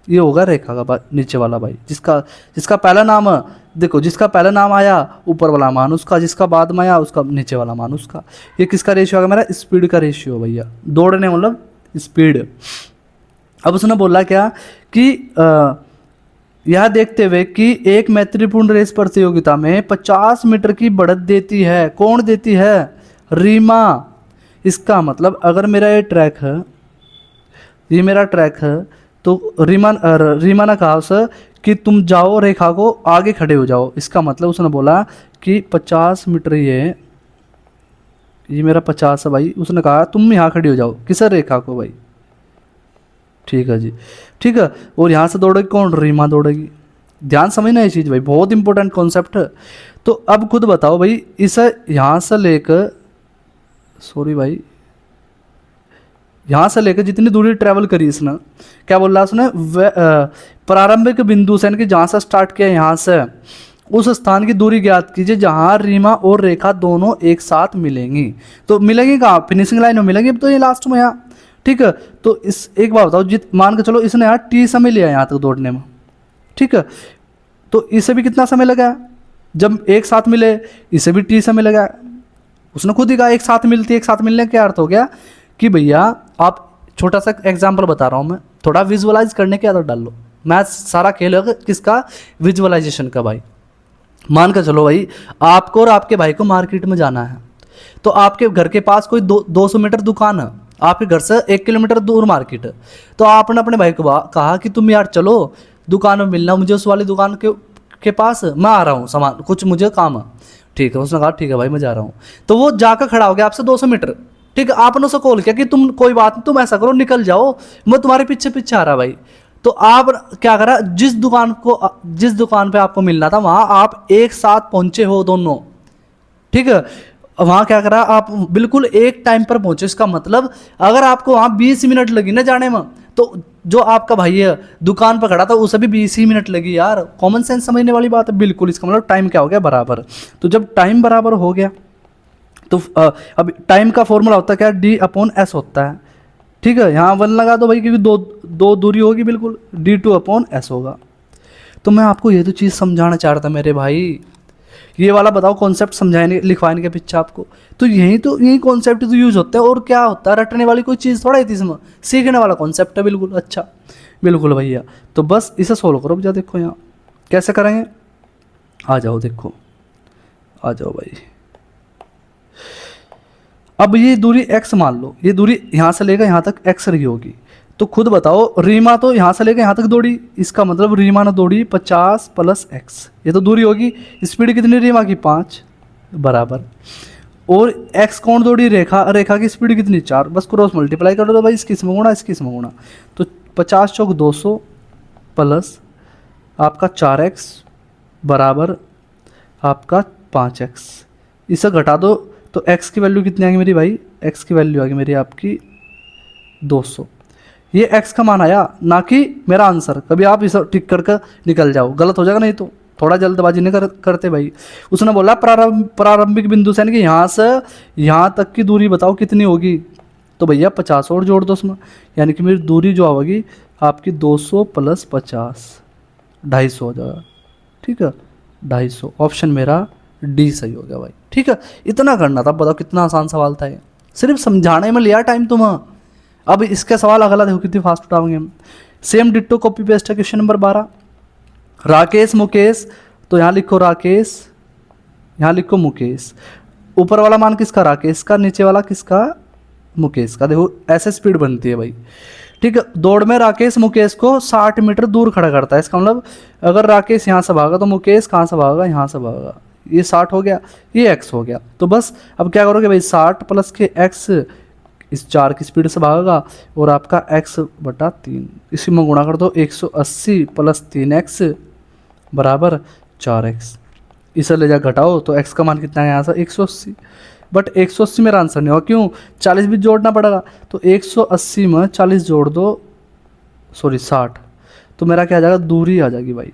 A: ये होगा रेखा का नीचे वाला भाई, जिसका पहला नाम देखो, जिसका पहला नाम आया ऊपर वाला मान उसका, जिसका बाद में आया उसका नीचे वाला मान उसका। ये किसका रेशियो होगा, मेरा स्पीड का रेशियो भैया, दौड़ने मतलब स्पीड। अब उसने बोला क्या कि यह देखते हुए कि एक मैत्रीपूर्ण रेस प्रतियोगिता में 50 मीटर की बढ़त देती है, कौन देती है, रीमा। इसका मतलब अगर मेरा ये ट्रैक है, ये मेरा ट्रैक है, तो रीमा ने कहा उसे कि तुम जाओ रेखा को आगे खड़े हो जाओ। इसका मतलब उसने बोला कि 50 मीटर ये मेरा 50 है भाई, उसने कहा तुम यहाँ खड़े हो जाओ, किस रेखा को भाई, ठीक है जी, ठीक है। और यहाँ से दौड़ेगी कौन, रीमा दौड़ेगी। ध्यान समझना ये चीज़ भाई, बहुत इंपॉर्टेंट कॉन्सेप्ट है। तो अब खुद बताओ भाई, इसे यहाँ से लेकर, सॉरी भाई, यहाँ से लेकर जितनी दूरी ट्रैवल करी इसने, क्या बोल रहा है उसने, प्रारंभिक बिंदु से, यानी कि जहाँ से स्टार्ट किया यहाँ से, उस स्थान की दूरी ज्ञात कीजिए जहाँ रीमा और रेखा दोनों एक साथ मिलेंगी। तो मिलेंगी कहाँ, फिनिशिंग लाइन में मिलेंगी, तो ये लास्ट में यहाँ, ठीक है। तो इस एक बात बताओ, मान के चलो इसने यहाँ टी समय लिया यहाँ तक दौड़ने में, ठीक है। तो इसे भी कितना समय लगा, जब एक साथ मिले इसे भी टी समय लगा। उसने खुद ही कहा एक साथ मिलती है, एक साथ मिलने का क्या अर्थ हो गया कि भैया आप, छोटा सा एग्जाम्पल बता रहा हूँ मैं, थोड़ा विजुअलाइज करने की आदत डाल लो। मैथ सारा खेल है किसका, विजुअलाइजेशन का भाई। मान कर चलो भाई, आपको और आपके भाई को मार्केट में जाना है, तो आपके घर के पास कोई 200 मीटर दुकान है, आपके घर से 1 किलोमीटर दूर मार्केट है। तो आपने अपने भाई को कहा कि तुम यार चलो दुकान में मिलना मुझे, उस वाली दुकान के पास मैं आ रहा हूँ, सामान कुछ मुझे काम है, ठीक है। उसने कहा ठीक है भाई मैं जा रहा हूँ। तो वो जाकर खड़ा हो गया आपसे 200 मीटर, ठीक है। आपने उसे कॉल किया कि तुम कोई बात नहीं, तुम ऐसा करो निकल जाओ, मैं तुम्हारे पीछे पीछे आ रहा भाई। तो आप क्या करा, जिस दुकान पे आपको मिलना था वहां आप एक साथ पहुंचे हो दोनों, ठीक है। वहां क्या करा, आप बिल्कुल एक टाइम पर पहुंचे। इसका मतलब अगर आपको वहां 20 मिनट लगी ना जाने में, तो जो आपका भाई है दुकान पर खड़ा था उसे भी 20 ही मिनट लगी यार। कॉमन सेंस समझने वाली बात है बिल्कुल। इसका मतलब टाइम क्या हो गया, बराबर। तो जब टाइम बराबर हो गया तो अब टाइम का फॉर्मूला होता है क्या, D/S होता है, ठीक है। यहाँ 1 लगा दो भाई, क्योंकि दो दूरी होगी बिल्कुल, D2/S होगा। तो मैं आपको ये तो चीज़ समझाना चाह रहा था मेरे भाई, ये वाला बताओ कॉन्सेप्ट समझाने लिखवाने के पीछे आपको। तो यही कॉन्सेप्ट तो यूज होता है, और क्या होता है, रटने वाली कोई चीज़ थोड़ा ही थी इसमें, सीखने वाला कॉन्सेप्ट है बिल्कुल। अच्छा बिल्कुल भैया, तो बस इसे सोल्व करो भैया। देखो यहाँ कैसे करेंगे, आ जाओ देखो, आ जाओ भाई। अब ये दूरी x मान लो, ये दूरी यहाँ से लेकर यहाँ तक x रही होगी। तो खुद बताओ, रीमा तो यहाँ से लेकर यहाँ तक दौड़ी, इसका मतलब रीमा ने दौड़ी 50 + x, ये तो दूरी होगी। स्पीड कितनी रीमा की, 5, बराबर। और एक्स कौन दौड़ी, रेखा, रेखा की स्पीड कितनी 4, बस क्रॉस मल्टीप्लाई कर दो भाई, इसकी इसमें गुणा, इसकी इसमें गुणा। तो 50 चौक 200 प्लस आपका 4x बराबर आपका 5x। इसे घटा दो तो x की वैल्यू कितनी आ गई मेरी भाई, x की वैल्यू आ गई मेरी आपकी 200। ये x का मान आया, ना कि मेरा आंसर। कभी आप इसे टिक करके निकल जाओ, गलत हो जाएगा, नहीं तो थोड़ा जल्दबाजी नहीं करते भाई। उसने बोला प्रारंभिक बिंदु से यानी कि यहाँ से यहाँ तक की दूरी बताओ कितनी होगी, तो भैया 50 और जोड़ दो उसमें, यानी कि मेरी दूरी जो होगी आपकी 200 प्लस 50, 250 हो जाएगा। ठीक है, 250। ऑप्शन मेरा डी सही हो गया भाई। ठीक है, इतना करना था, बताओ कितना आसान सवाल था ये, सिर्फ समझाने में लिया टाइम तुम्हें। अब इसका सवाल अगला देखो कितनी फास्ट उठाओगे हम। सेम डिट्टो कॉपी पेस्ट है। क्वेश्चन नंबर 12, राकेश मुकेश, तो यहाँ लिखो राकेश, यहाँ लिखो मुकेश। ऊपर वाला मान किसका, राकेश का, नीचे वाला किसका, मुकेश का। देखो ऐसे स्पीड बनती है भाई। ठीक है, दौड़ में राकेश मुकेश को 60 मीटर दूर खड़ा करता है। इसका मतलब अगर राकेश यहाँ से भागा तो मुकेश कहाँ से भागा, यहाँ से भागा। ये 60 हो गया, ये x हो गया। तो बस अब क्या करोगे भाई, 60 प्लस के x, इस 4 की स्पीड से भागेगा और आपका x बटा 3, इसी में गुणा कर दो। 180 प्लस 3x बराबर 4x। इसे ले जा घटाओ तो x का मान कितना है यहाँ से 180, बट 180 मेरा आंसर नहीं होगा, क्यों, 40 भी जोड़ना पड़ेगा। तो 180 में 40 जोड़ दो, सॉरी 60, तो मेरा क्या आ जाएगा, दूरी आ जाएगी भाई,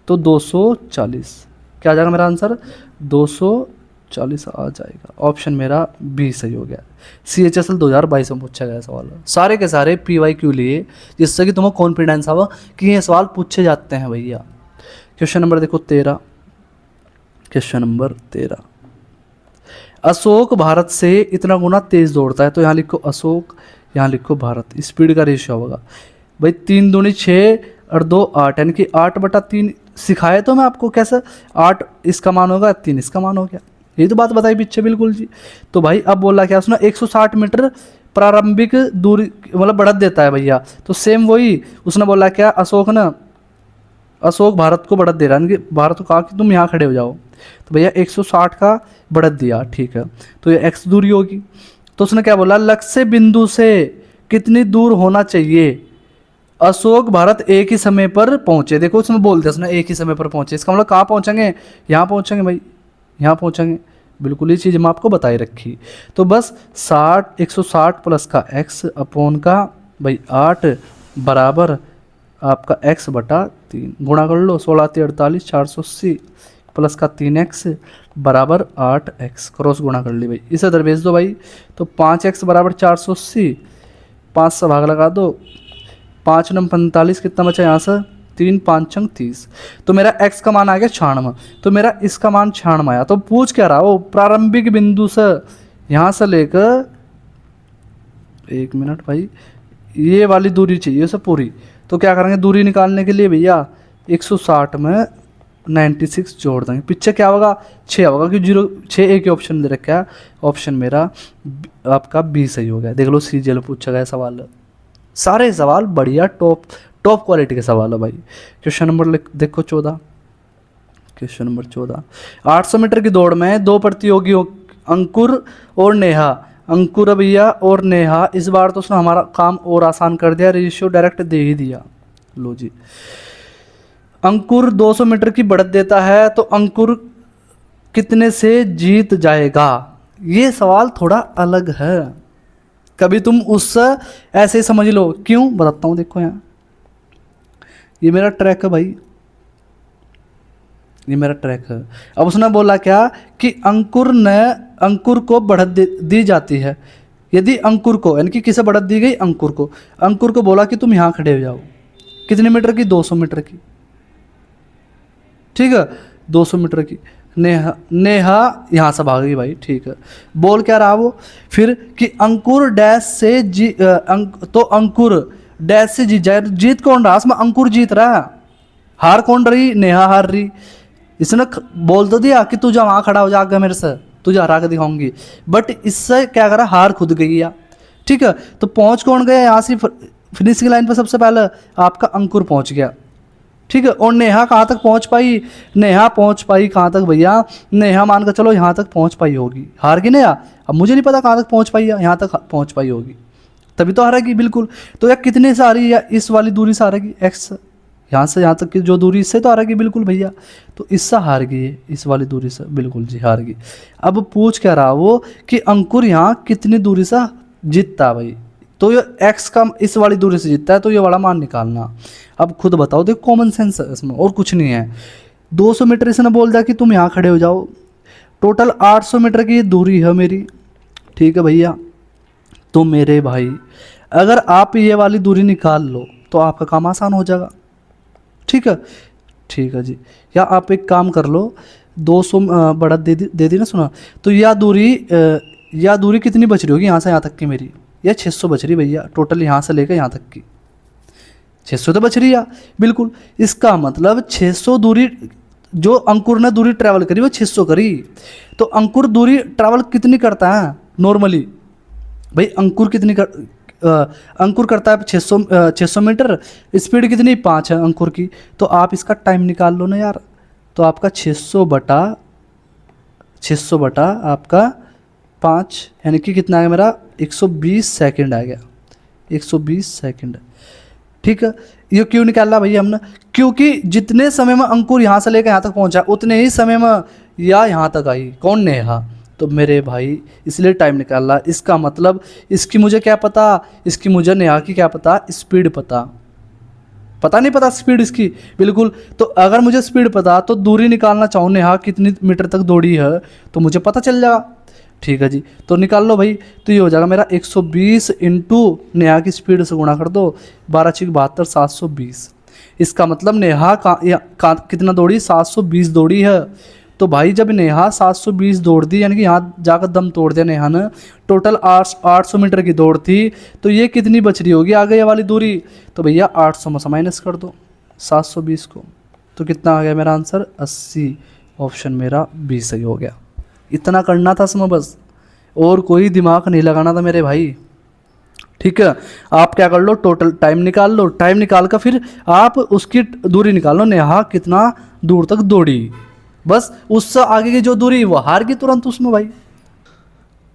A: तो 240। क्या आ जाएगा मेरा आंसर, 240 आ जाएगा। ऑप्शन मेरा बी सही हो गया। CHSL 2022 में पूछा गया सवाल है, सारे के सारे PYQ लिए, जिससे कि तुम्हें कॉन्फिडेंस आवा कि ये सवाल पूछे जाते हैं भैया। क्वेश्चन नंबर देखो 13, क्वेश्चन नंबर 13, अशोक भारत से इतना गुना तेज दौड़ता है, तो यहाँ लिखो अशोक, यहाँ लिखो भारत। स्पीड का रेशियो होगा भाई 3 दूनी 6 और 2 8, यानी कि 8/3 सिखाया तो मैं आपको कैसे, 8 इसका मान होगा, 3 इसका मान हो गया। यही तो बात बताई पीछे बिल्कुल जी। तो भाई अब बोला क्या उसने, 160 मीटर प्रारंभिक दूरी मतलब बढ़त देता है भैया। तो सेम वही उसने बोला क्या, अशोक ना, अशोक भारत को बढ़त दे रहा है, भारत को कहा कि तुम यहाँ खड़े हो जाओ, तो भैया 160 का बढ़त दिया। ठीक है, तो ये x दूरी होगी। तो उसने क्या बोला, लक्ष्य बिंदु से कितनी दूर होना चाहिए अशोक भारत एक ही समय पर पहुंचे। देखो उसमें बोलते उसने एक ही समय पर पहुंचे, इसका मतलब कहाँ पहुंचेंगे, यहाँ पहुंचेंगे भाई, यहाँ पहुंचेंगे। बिल्कुल ये चीज़ मैं आपको बताई रखी। तो बस 160 प्लस का x अपॉन का भाई 8 बराबर आपका x बटा 3, गुणा कर लो, 16 48 480 प्लस का 3x बराबर 8x, क्रॉस गुणा कर ली भाई, इसे इधर भेज दो भाई। तो 5x बराबर 480, 5 से भाग लगा दो, 5 9 45, कितना बचा यहाँ से, 3 5 6 30। तो मेरा x का मान आ गया 96, तो मेरा इसका मान 96 आया। तो पूछ क्या रहा वो, प्रारंभिक बिंदु से यहाँ से लेकर, 1 मिनट भाई, ये वाली दूरी चाहिए सब पूरी। तो क्या करेंगे दूरी निकालने के लिए भैया, 160 में 96 जोड़ देंगे, पीछे क्या होगा 6 होगा, क्योंकि 6 एक ही ऑप्शन दे रखा है। ऑप्शन मेरा आपका बी सही हो गया। देख लो CGL पूछा गया सवाल, सारे सवाल बढ़िया टॉप क्वालिटी के सवाल है भाई। क्वेश्चन नंबर देखो 14, क्वेश्चन नंबर 14, 800 मीटर की दौड़ में 2 प्रतियोगियों अंकुर और नेहा, अंकुर भैया और नेहा, इस बार तो उसने हमारा काम और आसान कर दिया, रेशियो डायरेक्ट दे ही दिया। लो जी, अंकुर 200 मीटर की बढ़त देता है, तो अंकुर कितने से जीत जाएगा। ये सवाल थोड़ा अलग है, कभी तुम उससे ऐसे ही समझ लो, क्यों बताता हूँ। देखो यहाँ ये मेरा ट्रैक है भाई, ये मेरा ट्रैक है। अब उसने बोला क्या कि अंकुर को बढ़त दी जाती है। यदि अंकुर को, यानी कि किसे बढ़त दी गई, अंकुर को, अंकुर को बोला कि तुम यहाँ खड़े हो जाओ, कितने मीटर की, 200 मीटर की। ठीक है, 200 मीटर की। नेहा यहाँ से भागेगी भाई। ठीक है, बोल क्या रहा वो फिर कि अंकुर डैश से तो अंकुर डैश से जीत जाए। जीत कौन रहा इसमें, अंकुर जीत रहा है, हार कौन रही, नेहा हार रही। इसने बोल तो दिया कि तू जा वहाँ खड़ा हो जाएगा मेरे से, तुझे हरा के दिखाऊंगी, बट इससे क्या करा, हार खुद गई या। ठीक है, तो पहुँच कौन गया यहाँ से, फिनिशिंग लाइन पर सबसे पहले आपका अंकुर पहुँच गया। ठीक है। और नेहा कहाँ तक पहुँच पाई, नेहा पहुँच पाई कहाँ तक भैया, नेहा मान कर चलो यहाँ तक पहुँच पाई होगी, हार गई नेहा। अब मुझे नहीं पता कहाँ तक पहुँच पाई, यहाँ तक पहुँच पाई होगी तभी तो हारेगी बिल्कुल। तो यार कितने से आ रही है, या इस वाली दूरी से हारेगी, एक्स, यहाँ से यहाँ तक की जो दूरी, इससे तो हारेगी बिल्कुल भैया। तो इससे हार गई है, इस वाली दूरी से बिल्कुल जी हार गई। अब पूछ क्या रहा वो कि अंकुर यहाँ कितनी दूरी से जीतता भाई, तो ये एक्स का इस वाली दूरी से जीतता है, तो ये वाला मान निकालना। अब खुद बताओ, देखो कॉमन सेंस है इसमें और कुछ नहीं है। 200 मीटर इसने बोल दिया कि तुम यहाँ खड़े हो जाओ, टोटल 800 मीटर की दूरी है मेरी, ठीक है भैया। तो मेरे भाई अगर आप ये वाली दूरी निकाल लो तो आपका काम आसान हो जाएगा, ठीक है। ठीक है जी, या आप एक काम कर लो, 200 बढ़त दे दी ना, सुना। तो या दूरी कितनी बच रही होगी यहाँ से यहाँ तक की मेरी, या 600 बच रही भैया टोटल, यहाँ से लेकर यहाँ तक की 600 तो बच रही है बिल्कुल। इसका मतलब 600 दूरी, जो अंकुर ने दूरी ट्रैवल करी वो 600 करी। तो अंकुर दूरी ट्रैवल कितनी करता है नॉर्मली भाई, अंकुर करता है 600 मीटर, स्पीड कितनी 5 है अंकुर की। तो आप इसका टाइम निकाल लो ना यार, तो आपका 600 बटा आपका 5 यानी कि कितना आ गया मेरा, 120 सेकंड आ गया, 120 सेकंड, ठीक है। ये क्यों निकाला भैया हमने, क्योंकि जितने समय में अंकुर यहाँ से लेकर यहाँ तक पहुँचा उतने ही समय में या यहाँ तक आई, कौन, नेहा। तो मेरे भाई इसलिए टाइम निकाला। इसका मतलब इसकी मुझे क्या पता, इसकी मुझे नेहा की क्या पता, स्पीड पता नहीं पता स्पीड इसकी बिल्कुल। तो अगर मुझे स्पीड पता तो दूरी निकालना चाहूँ नेहा कितनी मीटर तक दौड़ी है तो मुझे पता चल जाएगा, ठीक है जी। तो निकाल लो भाई, तो ये हो जाएगा मेरा 120 इंटू नेहा की स्पीड से गुणा कर दो, 12 6 72 720। इसका मतलब नेहा कितना दौड़ी, 720 दौड़ी है। तो भाई जब नेहा 720 दौड़ दी, यानी कि यहाँ जाकर दम तोड़ दिया नेहा ने, टोटल 800 मीटर की दौड़ थी, तो ये कितनी बच रही होगी आगे ये वाली दूरी। तो भैया 800 में से माइनस कर दो 720 को, तो कितना आ गया मेरा आंसर 80। ऑप्शन मेरा बी सही हो गया। इतना करना था इसमें बस, और कोई दिमाग नहीं लगाना था मेरे भाई, ठीक है। आप क्या कर लो, टोटल टाइम निकाल लो, टाइम निकाल कर फिर आप उसकी दूरी निकाल लो, नेहा कितना दूर तक दौड़ी, बस उससे आगे की जो दूरी वो हार गई तुरंत उसमें भाई।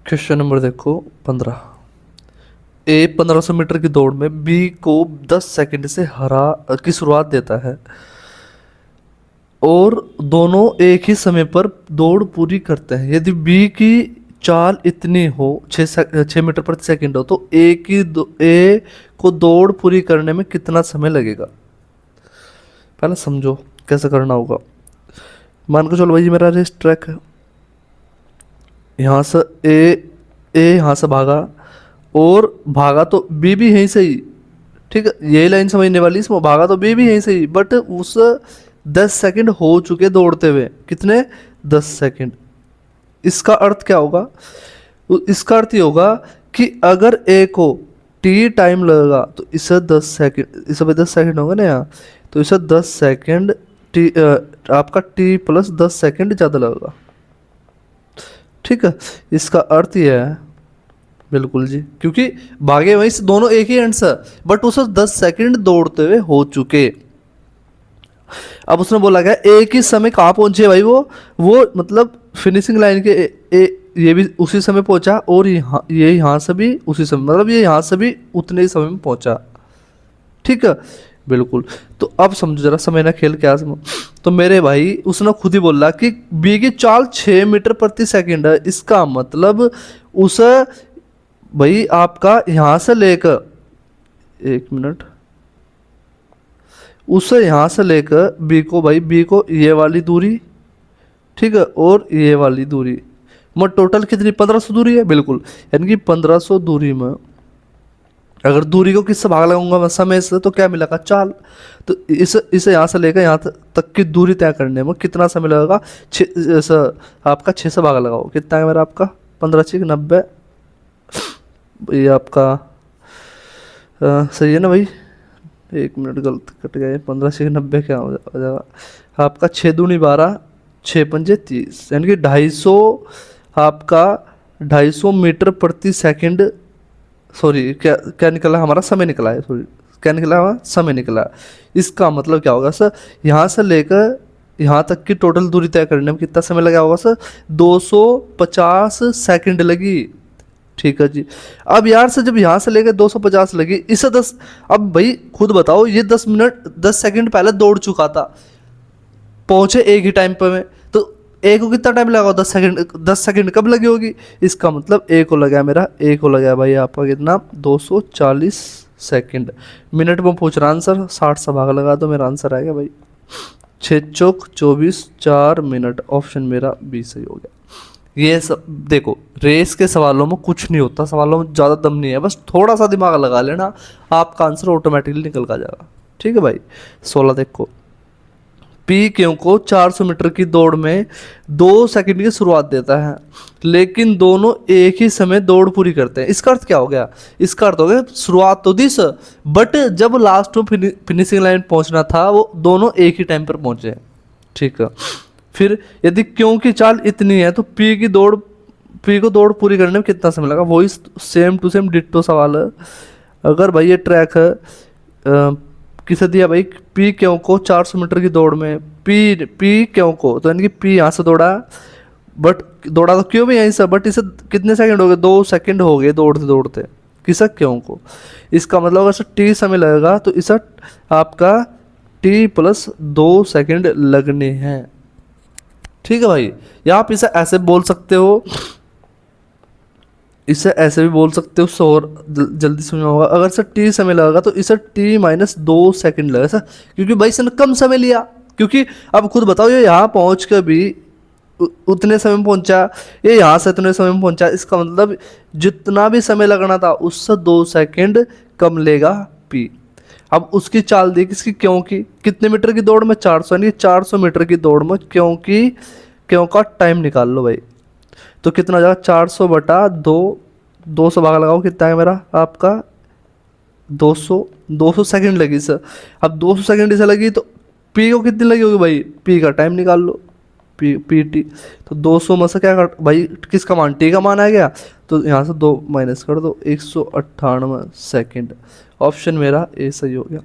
A: क्वेश्चन नंबर देखो 15। ए 1500 मीटर की दौड़ में बी को 10 सेकंड से हरा की शुरुआत देता है और दोनों एक ही समय पर दौड़ पूरी करते हैं। यदि बी की चाल इतनी हो 6 मीटर प्रति सेकंड हो तो ए को दौड़ पूरी करने में कितना समय लगेगा। पहले समझो कैसे करना होगा। मान के चलो भाई मेरा रेस ट्रैक है, यहाँ से ए यहाँ से भागा और भागा तो बी भी यहीं से ही, ठीक है, यही लाइन समझने वाली, इसमें भागा तो बी भी यहीं से ही, बट उस 10 सेकंड हो चुके दौड़ते हुए, कितने 10 सेकंड। इसका अर्थ क्या होगा, इसका अर्थ ये होगा कि अगर ए को टी टाइम लगेगा तो इसे 10 सेकंड, इसे भी 10 सेकंड होगा ना यहाँ, तो इसे 10 सेकंड टी आपका टी प्लस 10 सेकंड ज़्यादा लगेगा, ठीक है। इसका अर्थ यह है बिल्कुल जी, क्योंकि भागे वहीं से दोनों एक ही एंड से, बट उसे 10 सेकंड दौड़ते हुए हो चुके। अब उसने बोला क्या, एक ही समय कहाँ पहुंचे भाई, वो मतलब फिनिशिंग लाइन के ये भी उसी समय पहुंचा और ये यहाँ से भी उसी समय, मतलब ये यहाँ से भी उतने ही समय में पहुंचा, ठीक है बिल्कुल। तो अब समझो जरा समय ना खेल क्या समझ। तो मेरे भाई उसने खुद ही बोला कि बी की चाल 6 मीटर प्रति सेकंड है, इसका मतलब उसे भाई आपका यहाँ से लेकर, एक मिनट, उसे यहाँ से लेकर बी को, भाई बी को ये वाली दूरी, ठीक है, और ये वाली दूरी, मतलब टोटल कितनी 1500 दूरी है बिल्कुल। यानी कि 1500 दूरी में अगर दूरी को किससे भाग लगाऊंगा मैं, समय से, तो क्या मिलेगा चाल। तो इसे यहाँ से लेकर यहाँ तक की दूरी तय करने में कितना समय लगेगा, आपका 6 से भाग लगाओ, कितना है मेरा आपका 15 6 90, ये आपका सही है ना भाई, एक मिनट गलत कट गया, 15 6 90 क्या हो जाएगा आपका 6 दूनी 12 6 पंजे 30, यानी कि 250 आपका 250 मीटर प्रति सेकंड, सॉरी क्या क्या निकला हमारा समय निकला है, सॉरी क्या निकला हुआ, समय निकला। इसका मतलब क्या होगा सर, यहाँ से लेकर यहाँ तक की टोटल दूरी तय करने में कितना समय लगा होगा सर, 250 सेकंड लगी। ठीक है जी। अब यार से जब यहाँ से लेकर 250 लगी, इसे 10, अब भाई खुद बताओ, ये 10 सेकंड पहले दौड़ चुका था, पहुंचे एक ही टाइम पे में, तो ए को कितना टाइम लगा, 10 सेकंड कब लगी होगी। इसका मतलब ए को लगा मेरा, ए को लगा भाई आपका कितना, 240 सेकंड। मिनट में पूछ रहा आंसर, 60 से भाग लगा दो, मेरा आंसर आएगा भाई 6 चौक 24, 4 मिनट। ऑप्शन मेरा बी सही हो गया। ये सब देखो, रेस के सवालों में कुछ नहीं होता, सवालों में ज़्यादा दम नहीं है, बस थोड़ा सा दिमाग लगा लेना, आपका आंसर ऑटोमेटिकली निकल का जाएगा। ठीक है भाई। 16 देखो, पी क्यों को 400 मीटर की दौड़ में 2 सेकंड की शुरुआत देता है, लेकिन दोनों एक ही समय दौड़ पूरी करते हैं। इसका अर्थ क्या हो गया, इसका अर्थ हो गया शुरुआत तो दिस, बट जब लास्ट में फिनिशिंग लाइन पहुंचना था वो दोनों एक ही टाइम पर पहुंचे। ठीक है। फिर यदि क्यों की चाल इतनी है तो पी को दौड़ पूरी करने में कितना समय लगा, वही सेम टू सेम डिट्टो सवाल है। अगर भाई ये ट्रैक है, किसे दिया भाई, पी क्यों को 400 मीटर की दौड़ में, पी क्यों को, तो यानी कि पी यहाँ से दौड़ा, बट दौड़ा तो क्यों भी यहीं से, बट इसे कितने सेकंड हो गए, 2 सेकंड हो गए दौड़ते दौड़ते, किसा क्यों को। इसका मतलब अगर टी समय लगेगा तो इसे आपका टी प्लस 2 सेकंड लगने हैं। ठीक है भाई। या आप इसे ऐसे बोल सकते हो, इसे ऐसे भी बोल सकते हो, उससे और जल्दी समझ में होगा। अगर सर टी समय लगेगा तो इसे टी माइनस 2 सेकंड लगेगा सर, क्योंकि भाई इसने कम समय लिया। क्योंकि अब खुद बताओ, ये यहाँ पहुँच कर भी उतने समय में पहुँचा, ये यहाँ से इतने समय में पहुँचा, इसका मतलब जितना भी समय लगना था उससे 2 सेकंड कम लेगा पी। अब उसकी चाल दी किसकी, क्यों की, कितने मीटर की दौड़ में, 400, यानी 400 मीटर की दौड़ में क्यों का टाइम निकाल लो भाई। तो कितना हो जाएगा, 400 बटा 200 भाग लगाओ, कितना है मेरा आपका 200 सेकंड लगी सर। अब 200 सेकंड इसे लगी तो पी को कितनी लगी होगी भाई, पी का टाइम निकाल लो, पी टी। तो 200 में से क्या कर भाई, किसका मान, टी का मान आ गया, तो यहाँ से 2 माइनस कर दो, 198 सेकंड। ऑप्शन मेरा ए सही हो गया।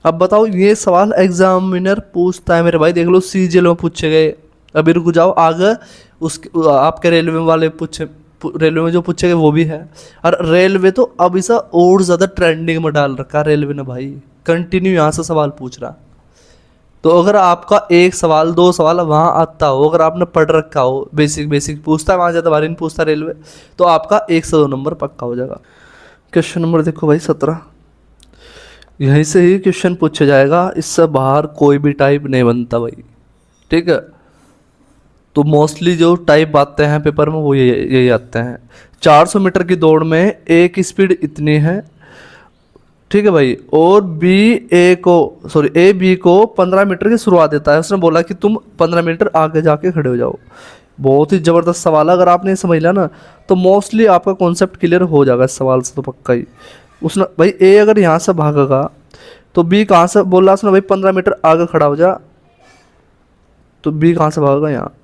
A: अब बताओ, ये सवाल एग्जामिनर पूछता है मेरे भाई, देख लो सीजीएल में पूछे गए। अभी रुक जाओ, आगे उसके आपके रेलवे वाले रेलवे में जो पूछे गए वो भी है। और रेलवे तो अब इसे और ज़्यादा ट्रेंडिंग में डाल रखा है रेलवे ने भाई, कंटिन्यू यहाँ से सवाल पूछ रहा। तो अगर आपका 1 सवाल 2 सवाल वहाँ आता हो, अगर आपने पढ़ रखा हो, बेसिक पूछता है, वहाँ ज़्यादा बारी नहीं पूछता रेलवे, तो आपका 1 से 2 नंबर पक्का हो जाएगा। क्वेश्चन नंबर देखो भाई 17, यहीं से ही क्वेश्चन पूछा जाएगा, इससे बाहर कोई भी टाइप नहीं बनता भाई। ठीक है। तो मोस्टली जो टाइप आते हैं पेपर में वो यही आते हैं। 400 मीटर की दौड़ में ए की स्पीड इतनी है, ठीक है भाई, और ए बी को 15 मीटर की शुरुआत देता है। उसने बोला कि तुम 15 मीटर आगे जाके खड़े हो जाओ। बहुत ही ज़बरदस्त सवाल है, अगर आपने समझ लिया ना तो मोस्टली आपका कॉन्सेप्ट क्लियर हो जाएगा इस सवाल से तो पक्का ही। उसने भाई ए अगर यहाँ से भागेगा तो बी कहाँ से बोल रहा, उसने भाई 15 मीटर आगे खड़ा हो जा, तो बी कहाँ से भागेगा, यहाँ।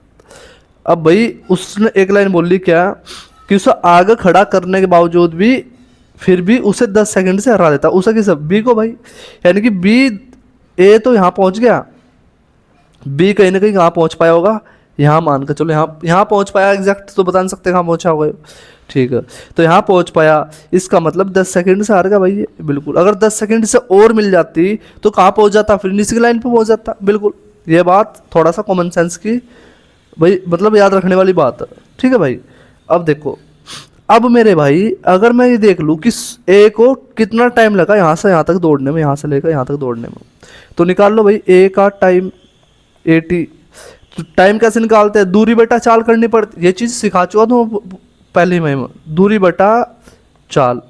A: अब भाई उसने एक लाइन बोल ली क्या, कि उसे आगे खड़ा करने के बावजूद भी फिर भी उसे 10 सेकंड से हरा देता, उसे किस, बी को भाई। यानी कि बी, ए तो यहाँ पहुँच गया, बी कहीं ना कहीं कहाँ पहुँच पाया होगा, यहाँ मान कर चलो, यहाँ पहुँच पाया, एग्जैक्ट तो बता नहीं सकते कहाँ पहुँचा होगा। ठीक है, तो यहाँ पहुँच पाया, इसका मतलब 10 सेकंड से हार गया भाई ये, बिल्कुल। अगर 10 सेकंड से और मिल जाती तो कहाँ पहुँच जाता, फिर नीचे की लाइन पर पहुँच जाता, बिल्कुल। ये बात थोड़ा सा कॉमन सेंस की भाई, मतलब याद रखने वाली बात है। ठीक है भाई। अब देखो, अब मेरे भाई अगर मैं ये देख लूँ कि ए को कितना टाइम लगा यहाँ से यहाँ तक दौड़ने में, यहाँ से लेकर यहाँ तक दौड़ने में, तो निकाल लो भाई ए का टाइम 80। तो टाइम कैसे निकालते हैं, दूरी बटा चाल करनी पड़ती, ये चीज़ सिखा चुका तो पहले में, दूरी बटा चाल,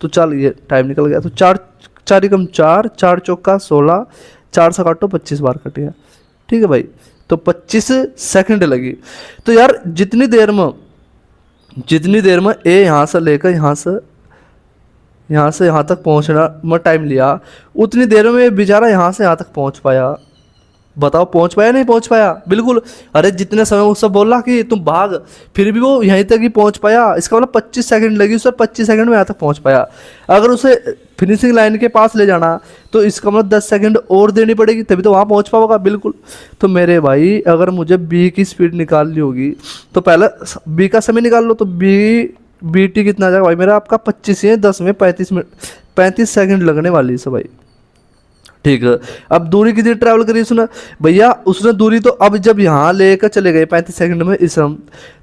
A: तो चाल ये टाइम निकल गया। तो 4 एकम 4, 4 चौका 16, 4 से काटो 25 बार कट गया। ठीक है भाई, तो 25 सेकंड लगी। तो यार जितनी देर में ए यहाँ से लेकर यहाँ से यहाँ तक पहुँचना में टाइम लिया, उतनी देर में बेचारा यहाँ से यहाँ तक पहुँच पाया। बताओ पहुंच पाया नहीं पहुंच पाया? बिल्कुल। अरे जितने समय उससे बोला कि तुम भाग, फिर भी वो यहीं तक ही पहुंच पाया। इसका मतलब 25 सेकंड लगी उसे, 25 सेकंड में यहाँ तक पहुंच पाया। अगर उसे फिनिशिंग लाइन के पास ले जाना तो इसका मतलब 10 सेकंड और देनी पड़ेगी, तभी तो वहाँ पहुँच पाओगा। बिल्कुल। तो मेरे भाई अगर मुझे बी की स्पीड निकालनी होगी तो पहले बी का समय निकाल लो। तो बी टी कितना आ जाएगा भाई मेरा? आपका 25 है 10 में 35 मिनट, 35 सेकंड लगने वाली है भाई। ठीक है। अब दूरी कितनी ट्रैवल करी उसने? भैया उसने दूरी तो अब जब यहाँ लेकर चले गए 35 सेकंड में इस हम,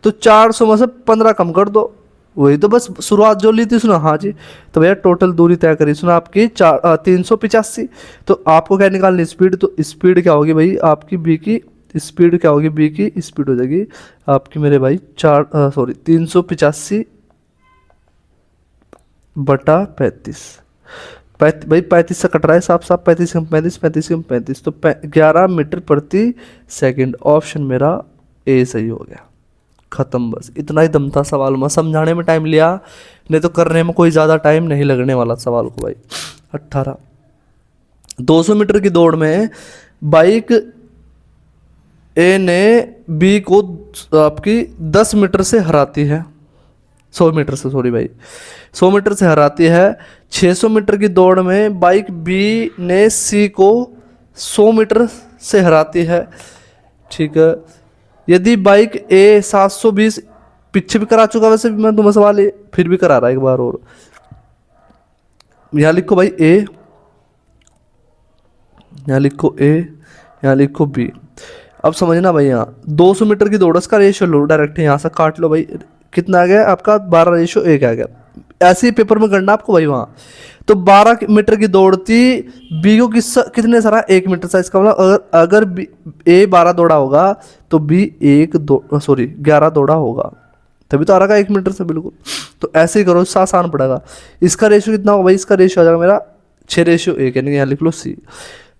A: तो 400 में से 15 कम कर दो। वही तो बस शुरुआत जो ली थी उसने। हाँ जी। तो भैया टोटल दूरी तय करी उसने आपकी 385। तो आपको क्या निकालनी स्पीड? तो स्पीड क्या होगी भाई आपकी बी की स्पीड? क्या होगी बी की स्पीड? हो जाएगी आपकी मेरे भाई 385 बटा 35। भाई 35 से कट रहा है साफ साफ। 35 कम 35, 35 कम 35, तो 11 मीटर प्रति सेकंड। ऑप्शन मेरा ए सही हो गया। खत्म। बस इतना ही दम था सवाल में। समझाने में टाइम लिया, नहीं तो करने में कोई ज़्यादा टाइम नहीं लगने वाला सवाल को भाई। 18। 200 मीटर की दौड़ में बाइक ए ने बी को आपकी 10 मीटर से हराती है, 100 मीटर से, सॉरी भाई 100 मीटर से हराती है। 600 मीटर की दौड़ में बाइक बी ने सी को 100 मीटर से हराती है। ठीक है। यदि बाइक ए 720, पीछे भी करा चुका वैसे भी मैं तुम्हें सवाल, फिर भी करा रहा एक बार और। यहाँ लिखो भाई ए, यहाँ लिखो ए, यहाँ लिखो बी। अब समझना भाई, यहाँ 200 मीटर की दौड़, इसका रेशियो लो डायरेक्ट, यहाँ से काट लो भाई। कितना आ गया आपका? 12:1 आ गया। ऐसे ही पेपर में करना आपको भाई वहाँ। तो 12 मीटर की दौड़ थी, बी को कितने सारा? 1 मीटर सा। इसका मतलब अगर ए 12 दौड़ा होगा तो बी 11 दौड़ा होगा, तभी तो आ रहा है 1 मीटर से। बिल्कुल। तो ऐसे ही करो, आसान पड़ेगा। इसका रेशियो कितना होगा भाई? इसका रेशियो आ जाएगा मेरा 6:1, यानी यहाँ लिख लो सी।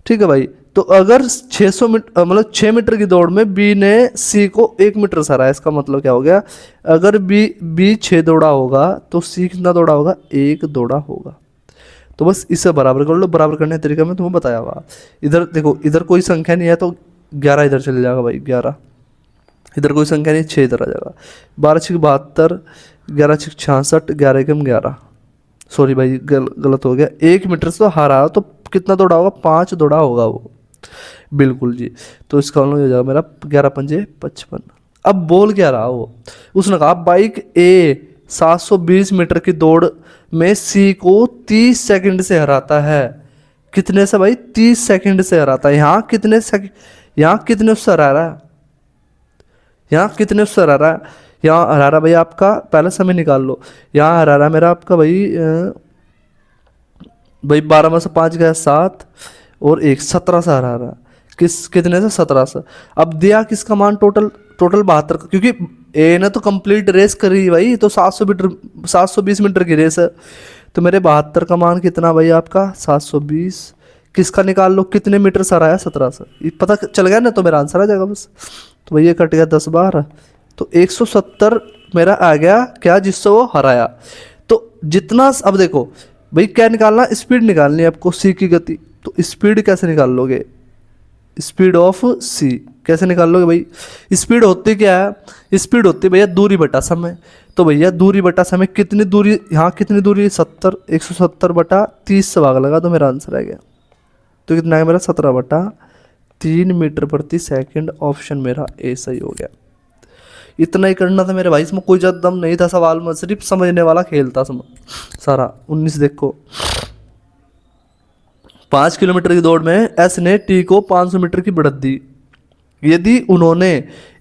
A: ठीक है भाई। तो अगर 600 मीटर मतलब 6 मीटर की दौड़ में बी ने सी को 1 मीटर सरा है, इसका मतलब क्या हो गया? अगर बी 6 दौड़ा होगा तो सी कितना दौड़ा होगा? 1 दौड़ा होगा। तो बस इसे बराबर कर लो। बराबर करने का तरीका मैं तुम्हें बताया हुआ। इधर देखो, इधर कोई संख्या नहीं है तो 11 इधर चले जाएगा भाई, 11। इधर कोई संख्या नहीं, 6 इधर आ जाएगा। 12×6 72, 11×6 66, 11×11, सॉरी भाई गलत हो गया। 1 मीटर से तो हारा, तो कितना दौड़ा होगा? 5 दौड़ा होगा वो। बिल्कुल जी। तो इसका मतलब हो जाएगा मेरा 11×5 55। अब बोल क्या रहा वो? उसने कहा बाइक ए 720 मीटर की दौड़ में सी को 30 सेकंड से हराता है। कितने से भाई? 30 सेकंड से हराता है। यहाँ कितने सेकंड, यहाँ कितने उससे हरा रहा है? यहाँ कितने उससे हरा रहा है? यहाँ हरा रहा भाई आपका, पहले समय निकाल लो। यहाँ हरा रहा मेरा आपका भाई 12 में से 5 गया 7 और 1, 17 से हरा रहा। कितने से? 17 से। अब दिया किसका मान? टोटल 72 का, क्योंकि ए ने तो कंप्लीट रेस करी भाई, तो 720 मीटर की रेस है। तो मेरे 72 का मान कितना भाई आपका? 720। किसका निकाल लो? कितने मीटर से हराया? 17 से। ये पता चल गया ना, तो मेरा आंसर आ जाएगा बस। तो भैया कट गया 10 बार, तो 170 मेरा आ गया क्या, जिससे वो हराया। तो जितना, अब देखो भाई क्या निकालना? स्पीड निकालनी है आपको, सी की गति। तो स्पीड कैसे निकाल लोगे? स्पीड ऑफ सी कैसे निकाल लोगे भाई? स्पीड होती क्या है? स्पीड होती है भैया दूरी बटा समय। तो भैया दूरी बटा समय, कितनी दूरी, यहाँ कितनी दूरी? 70, 170 बटा 30 से भाग लगा, तो मेरा आंसर आ गया। तो कितना है मेरा? 17/3 मीटर प्रति सेकंड। ऑप्शन मेरा ए सही हो गया। इतना ही करना था मेरे भाई, इसमें कोई ज़्यादा दम नहीं था सवाल में, सिर्फ समझने वाला खेल था सारा। 19 देखो, 5 किलोमीटर की दौड़ में एस ने टी को 500 मीटर की बढ़त दी। यदि उन्होंने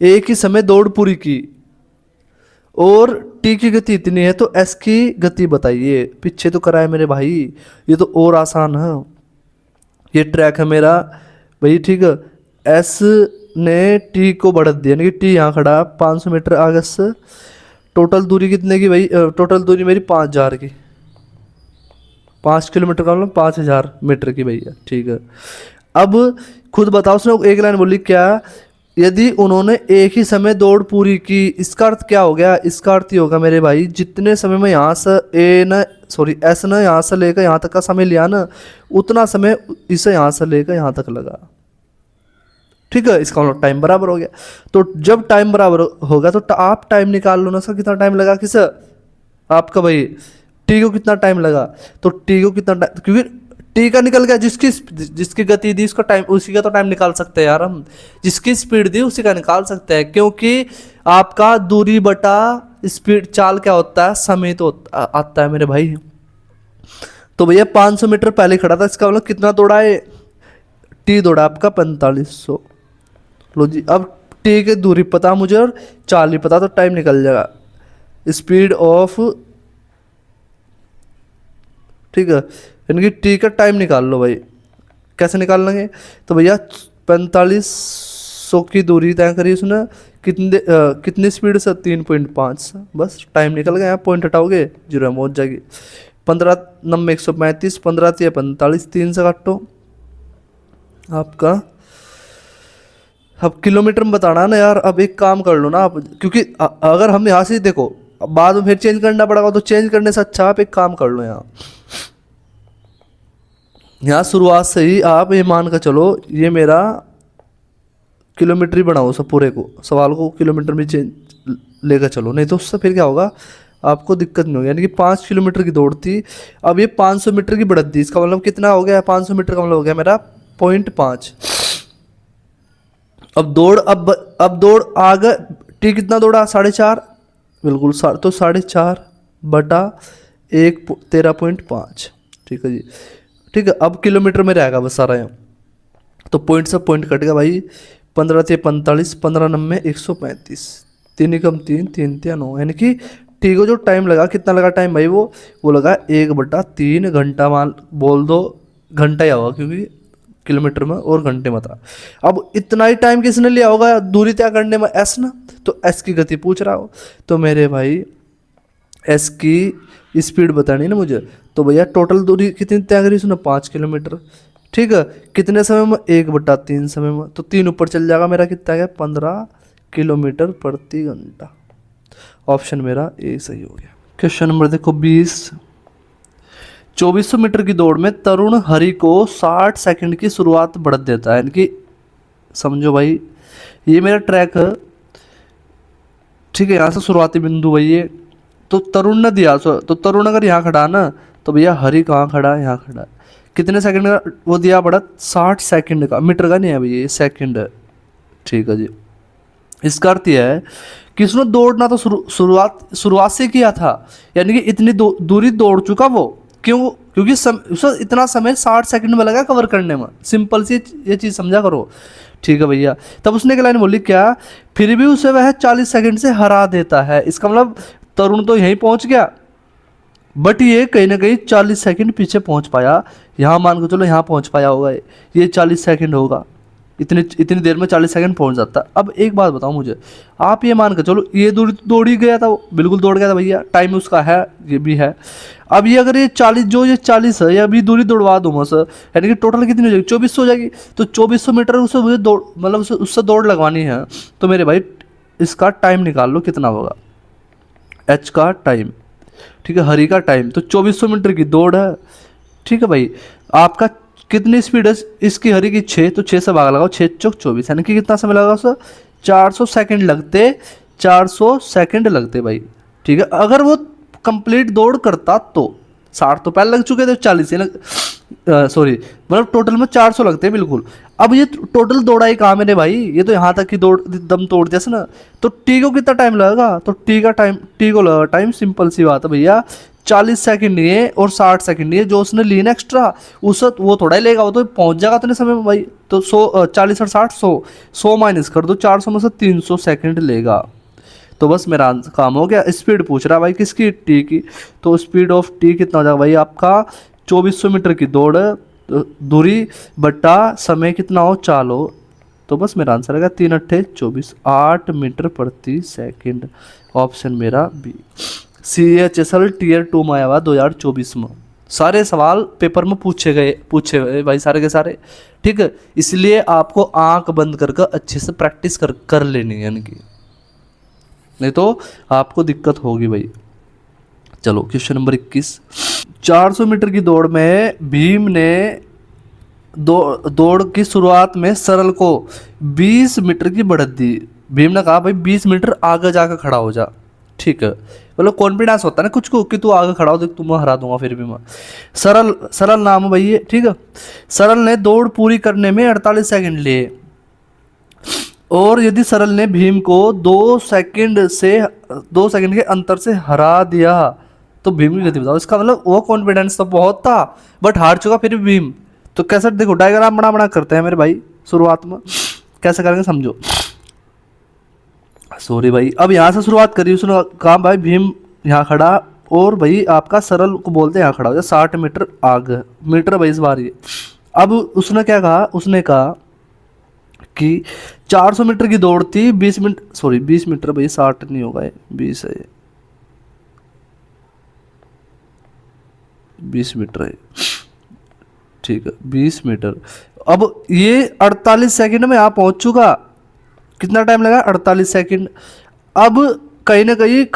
A: एक ही समय दौड़ पूरी की और टी की गति इतनी है तो एस की गति बताइए। पीछे तो कराए मेरे भाई, ये तो और आसान है। ये ट्रैक है मेरा भाई, ठीक है। एस ने टी को बढ़त दी, यानी कि टी यहाँ खड़ा 500 मीटर आगे से। टोटल दूरी कितने की भाई? टोटल दूरी मेरी 5000 की। 5 किलोमीटर का मतलब 5000 मीटर की भैया, ठीक है। अब खुद बताओ, उसने एक लाइन बोली क्या? यदि उन्होंने एक ही समय दौड़ पूरी की। इसका अर्थ क्या हो गया? इसका अर्थ ये होगा मेरे भाई, जितने समय में यहाँ से एस ने यहाँ से लेकर यहाँ तक का समय लिया ना, उतना समय इसे यहाँ से लेकर यहाँ तक लगा। ठीक है, इसका मतलब टाइम बराबर हो गया। तो जब टाइम बराबर होगा तो आप टाइम निकाल लो ना सर, कितना टाइम लगा किस आपका भाई, टी को कितना टाइम लगा, तो टी को कितना टाइम, क्योंकि टी का निकल गया, जिसकी जिसकी गति दी उसका टाइम, उसी का तो टाइम निकाल सकते हैं यार हम, जिसकी स्पीड दी उसी का निकाल सकते हैं, क्योंकि आपका दूरी बटा स्पीड चाल क्या होता है, समय तो आता है मेरे भाई। तो भैया 500 मीटर पहले खड़ा था, इसका मतलब कितना दौड़ा है, टी दौड़ा आपका 4500। लो जी, अब टी की दूरी पता मुझे और चाल भी पता, तो टाइम निकल जाएगा। स्पीड ऑफ, ठीक है, यानी कि टी का टाइम निकाल लो भाई, कैसे निकाल लेंगे, तो भैया 4500 की दूरी तय करी उसने, कितनी स्पीड से, 3.5, बस टाइम निकल गया। पॉइंट हटाओगे जीरो पहुंच जाएगी। 15 नंबर 135, 15 3 45, 3 से काटो आपका। अब किलोमीटर में बताना ना यार, अब एक काम कर लो ना आप, क्योंकि अगर हम यहाँ से देखो बाद में फिर चेंज करना पड़ेगा, तो चेंज करने से अच्छा आप एक काम कर लो, यहाँ शुरुआत से ही आप ये मान कर चलो, ये मेरा किलोमीटर ही बनाओ सब पूरे को, सवाल को किलोमीटर में चेंज लेकर चलो, नहीं तो उससे फिर क्या होगा, आपको दिक्कत नहीं होगी। यानी कि 5 किलोमीटर की दौड़ थी, अब ये 500 मीटर की बढ़त थी, इसका मतलब कितना हो गया, 500 मीटर का मतलब हो गया मेरा 0.5। अब दौड़, अब दौड़ आगे, टी कितना दौड़ा, 4.5, बिल्कुल तो 4.5 बटा 13.5, ठीक है जी, ठीक है। अब किलोमीटर में रहेगा बस सारा यहाँ, तो पॉइंट से पॉइंट कट गया भाई, 15 3 45, 15 नंबे 135, 3 कम 3 3 3 9, यानी कि टी को जो टाइम लगा, कितना लगा टाइम भाई, वो लगा 1/3 घंटा, मान बोल दो घंटा ही होगा, क्योंकि किलोमीटर में और घंटे में था। अब इतना ही टाइम किसने लिया होगा दूरी तय करने में, एस ना, तो एस की गति पूछ रहा हो, तो मेरे भाई एस की स्पीड बतानी ना मुझे, तो भैया टोटल दूरी कितनी तय करी उसने, 5 किलोमीटर, ठीक है, कितने समय में, 1/3 समय में, तो 3 ऊपर चल जाएगा, मेरा कितना गया, 15 किलोमीटर प्रति घंटा। ऑप्शन मेरा ए सही हो गया। क्वेश्चन नंबर देखो 20, 2400 मीटर की दौड़ में तरुण हरि को 60 सेकंड की शुरुआत बढ़त देता है, यानी कि समझो भाई ये मेरा ट्रैक है, ठीक है, यहाँ से शुरुआती बिंदु भाई ये, तो तरुण ने दिया, तो तरुण अगर यहाँ खड़ा ना, तो भैया हरि कहाँ खड़ा है, यहाँ खड़ा है, कितने सेकंड का वो दिया बढ़त, 60 सेकंड का, मीटर का नहीं है भैया, ये सेकंड है, ठीक है जी। इसका अर्थ यह है कि उसने दौड़ना तो शुरुआत से किया था, यानी कि इतनी दूरी दौड़ चुका वो, क्यों, क्योंकि उसे इतना समय 60 सेकंड में लगा कवर करने में, सिंपल सी ये चीज़ समझा करो, ठीक है भैया। तब उसने क्या लाइन बोली, क्या फिर भी उसे वह 40 सेकंड से हरा देता है, इसका मतलब तरुण तो यहीं पहुंच गया, बट ये कहीं ना कहीं 40 सेकंड पीछे पहुंच पाया, यहाँ मान के चलो यहाँ पहुंच पाया होगा, ये 40 सेकंड होगा, इतनी देर में 40 सेकंड पहुंच जाता। अब एक बात बताओ मुझे, आप ये मान के चलो ये दूरी दौड़ ही गया था वो, बिल्कुल दौड़ गया था भैया, टाइम उसका है, ये भी है। अब ये अगर ये 40 ये 40 है, या अभी दूरी दौड़वा दूँ सर, यानी कि टोटल कितनी हो जाएगी, 2400 हो जाएगी, तो 2400 मीटर उसे मुझे दौड़, मतलब उससे दौड़ लगवानी है, तो मेरे भाई इसका टाइम निकाल लो कितना होगा, एच का टाइम, ठीक है, हरी का टाइम, तो 2400 मीटर की दौड़ है, ठीक है भाई। आपका कितनी स्पीड है इसकी, हरी की 6, तो 6 से भाग लगाओ, 6 चौक 24, यानी कि कितना समय लगा सर, 400 सेकंड लगते, 400 सेकंड लगते भाई, ठीक है। अगर वो कंप्लीट दौड़ करता तो 60 तो पहले लग चुके थे, 40 सॉरी, मतलब टोटल में 400 लगते हैं बिल्कुल। अब ये टोटल दौड़ाई कहाँ मेरे भाई, ये तो यहाँ तक की दौड़ दम तोड़ दिया ना, तो टी को कितना टाइम लगेगा, तो टी को लगा टाइम, सिंपल सी बात है भैया, 40 सेकंड नहीं है और 60 सेकंड नहीं है, जो उसने ली ना एक्स्ट्रा, उस वो थोड़ा ही लेगा, वो तो पहुंच जाएगा उतने समय में भाई, तो 40 और 60, 100 माइनस कर दो, 400 में से 300 सेकंड लेगा, तो बस मेरा काम हो गया। स्पीड पूछ रहा है भाई किसकी, टी की, तो स्पीड ऑफ टी कितना हो जाएगा भाई आपका, 2400 मीटर की दौड़, दूरी बटा समय कितना हो, चाल हो, तो बस मेरा आंसर आएगा 3 अट्ठे 24, 8 मीटर प्रति सेकंड। ऑप्शन मेरा बी। CHSL टीयर 2 में आया हुआ 2024 में, सारे सवाल पेपर में पूछे गए भाई, सारे के सारे, ठीक है, इसलिए आपको आंख बंद करके अच्छे से प्रैक्टिस कर लेनी है, यानी कि नहीं तो आपको दिक्कत होगी भाई। चलो क्वेश्चन नंबर 21, 400 मीटर की दौड़ में भीम ने दौड़ की शुरुआत में सरल को 20 मीटर की बढ़त दी। भीम ने कहा भाई 20 मीटर आगे जाकर खड़ा हो जा, ठीक है, मतलब कॉन्फिडेंस होता है ना कुछ को कि तू आगे खड़ा हो, देख तुम्हें हरा दूंगा फिर भी मैं। सरल सरल नाम है भाई ये, ठीक है। सरल ने दौड़ पूरी करने में 48 सेकंड लिए, और यदि सरल ने भीम को 2 सेकंड के अंतर से हरा दिया तो भीम की गति बताओ। इसका मतलब वो कॉन्फिडेंस तो बहुत था बट हार चुका फिर भी भीम। तो कैसे देखो डायग्राम बना बना करते हैं मेरे भाई शुरुआत में, कैसे करेंगे समझो। सॉरी भाई, अब यहाँ से शुरुआत करी, उसने कहा भाई भीम यहाँ खड़ा, और भाई आपका सरल को बोलते हैं यहाँ खड़ा हो जाए 60 मीटर आगे, मीटर भाई इस बार ये। अब उसने क्या कहा, उसने कहा कि 400 मीटर की दौड़ थी, 20 मीटर भाई 60 नहीं होगा ये, 20 है, 20 मीटर है, ठीक है 20 मीटर। अब ये 48 सेकंड में यहाँ पहुंच चुका, कितना टाइम लगा 48 सेकंड। अब कहीं ना कहीं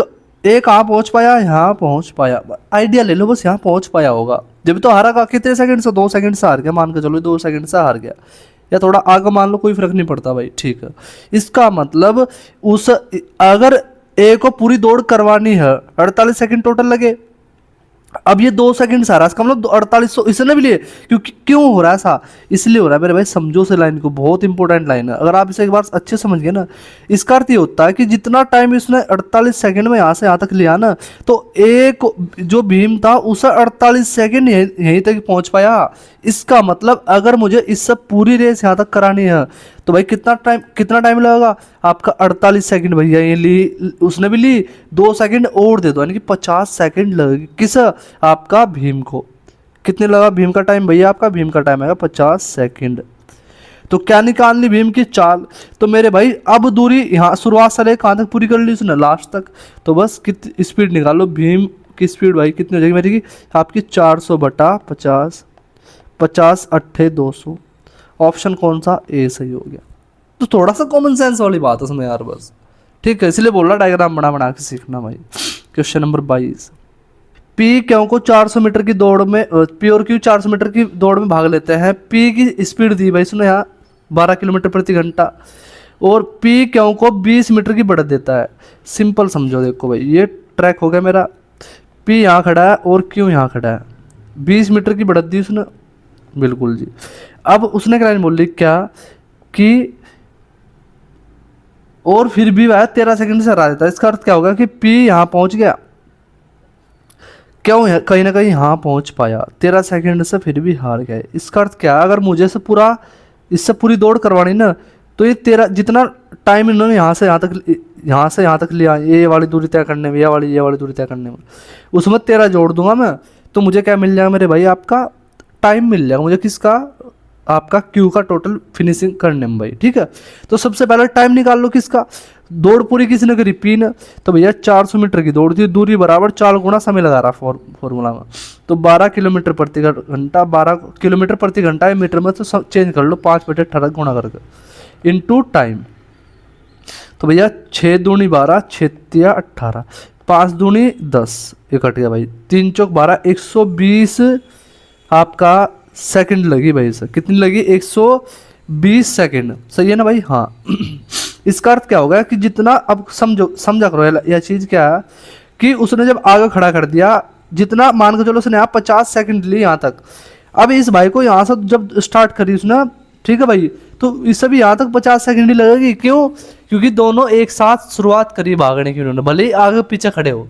A: ये कहाँ पहुंच पाया, यहाँ पहुंच पाया, आइडिया ले लो बस, यहाँ पहुंच पाया होगा। जब तो हारा का कितने सेकंड से, 2 सेकंड से हार गया, मान के चलो 2 सेकंड से हार गया, या थोड़ा आगे मान लो, कोई फर्क नहीं पड़ता भाई, ठीक है। इसका मतलब उस अगर ए को पूरी दौड़ करवानी है 48 सेकंड टोटल लगे। अब ये 2 सेकंड सारा इसका मतलब 4800 इसने भी लिए, क्योंकि क्यों हो रहा है ऐसा, इसलिए हो रहा है मेरे भाई, समझो से लाइन को, बहुत इंपॉर्टेंट लाइन है, अगर आप इसे एक बार अच्छे समझ गए ना। इसका अर्थ ये होता है कि जितना टाइम इसने 48 सेकंड में यहाँ से यहाँ तक लिया ना, तो एक जो भीम था उसे 48 सेकंड यहीं तक पहुँच पाया। इसका मतलब अगर मुझे इससे पूरी रेस यहाँ तक करानी है तो भाई कितना टाइम लगेगा आपका, 48 सेकंड भैया ये ली, उसने भी ली, 2 सेकंड और दे दो, यानी कि 50 सेकंड लगेगी। किस आपका भीम को, कितने लगा भीम का टाइम भैया, आपका भीम का टाइम आएगा 50 सेकंड। तो क्या निकालनी भीम की चाल, तो मेरे भाई अब दूरी यहाँ शुरुआत से लेकर कहाँ तक पूरी कर ली उसने, लास्ट तक। तो बस कितनी स्पीड निकालो, भीम की स्पीड भाई कितनी हो जाएगी मेरी की, आपकी 400/50, 50 8 200, ऑप्शन कौन सा, ए सही हो गया। तो थोड़ा सा कॉमन सेंस वाली बात है उसमें यार बस, ठीक है, इसलिए बोल रहा डायग्राम बना बना के सीखना भाई। क्वेश्चन नंबर 22, पी क्यों को 400 मीटर की दौड़ में, पी और क्यू 400 मीटर की दौड़ में भाग लेते हैं। पी की स्पीड दी भाई इसने यहाँ 12 किलोमीटर प्रति घंटा, और पी क्यों को 20 मीटर की बढ़त देता है। सिंपल समझो, देखो भाई ये ट्रैक हो गया मेरा, पी यहाँ खड़ा है और क्यू यहाँ खड़ा है, 20 मीटर की बढ़त दी उसने, बिल्कुल जी। अब उसने क्या बोल ली, क्या कि और फिर भी वह 13 सेकंड से हरा देता है। इसका अर्थ क्या होगा कि पी यहाँ पहुँच गया, क्यों कहीं ना कहीं यहाँ पहुँच पाया, 13 सेकंड से फिर भी हार गए। इसका अर्थ क्या, अगर मुझे से इससे पूरी दौड़ करवानी ना, तो ये 13 जितना टाइम इन्होंने यहाँ से यहाँ तक लिया, ये वाली दूरी तय करने में, ये वाली दूरी तय करने में, उसमें 13 जोड़ दूंगा मैं, तो मुझे क्या मिल जाएगा मेरे भाई, आपका टाइम मिल जाएगा मुझे, किसका, आपका क्यू का टोटल फिनिशिंग करने में भाई, ठीक है। तो सबसे पहले टाइम निकाल लो किसका, दौड़ पूरी किसने करी, पी ने। तो भैया 400 मीटर की दौड़ थी, दूरी बराबर 4 गुना समय लगा रहा फॉर्मूला में, तो 12 किलोमीटर प्रति घंटा, 12 किलोमीटर प्रति घंटा है मीटर में, तो चेंज कर लो, 5/18 गुणा करके इनटू टाइम। तो भैया 6 दूनी 12, 6 तिया 18, 5 दूनी 10, ये कट गया भाई, 3 चौक 12, 120 आपका सेकंड लगी भाई, सर कितनी लगी, 120 सेकंड, सही है ना भाई, हाँ। इसका अर्थ क्या होगा कि जितना, अब समझा करो यह चीज़ क्या है, कि उसने जब आगे खड़ा कर दिया, जितना मान के चलो उसने यहाँ 50 सेकंड ली यहाँ तक, अब इस भाई को यहाँ से जब स्टार्ट करी उसने, ठीक है भाई, तो इससे भी यहाँ तक 50 सेकंड ही लगेगी। क्यों, क्योंकि दोनों एक साथ शुरुआत करी भागने की उन्होंने, भले ही आगे पीछे खड़े हो।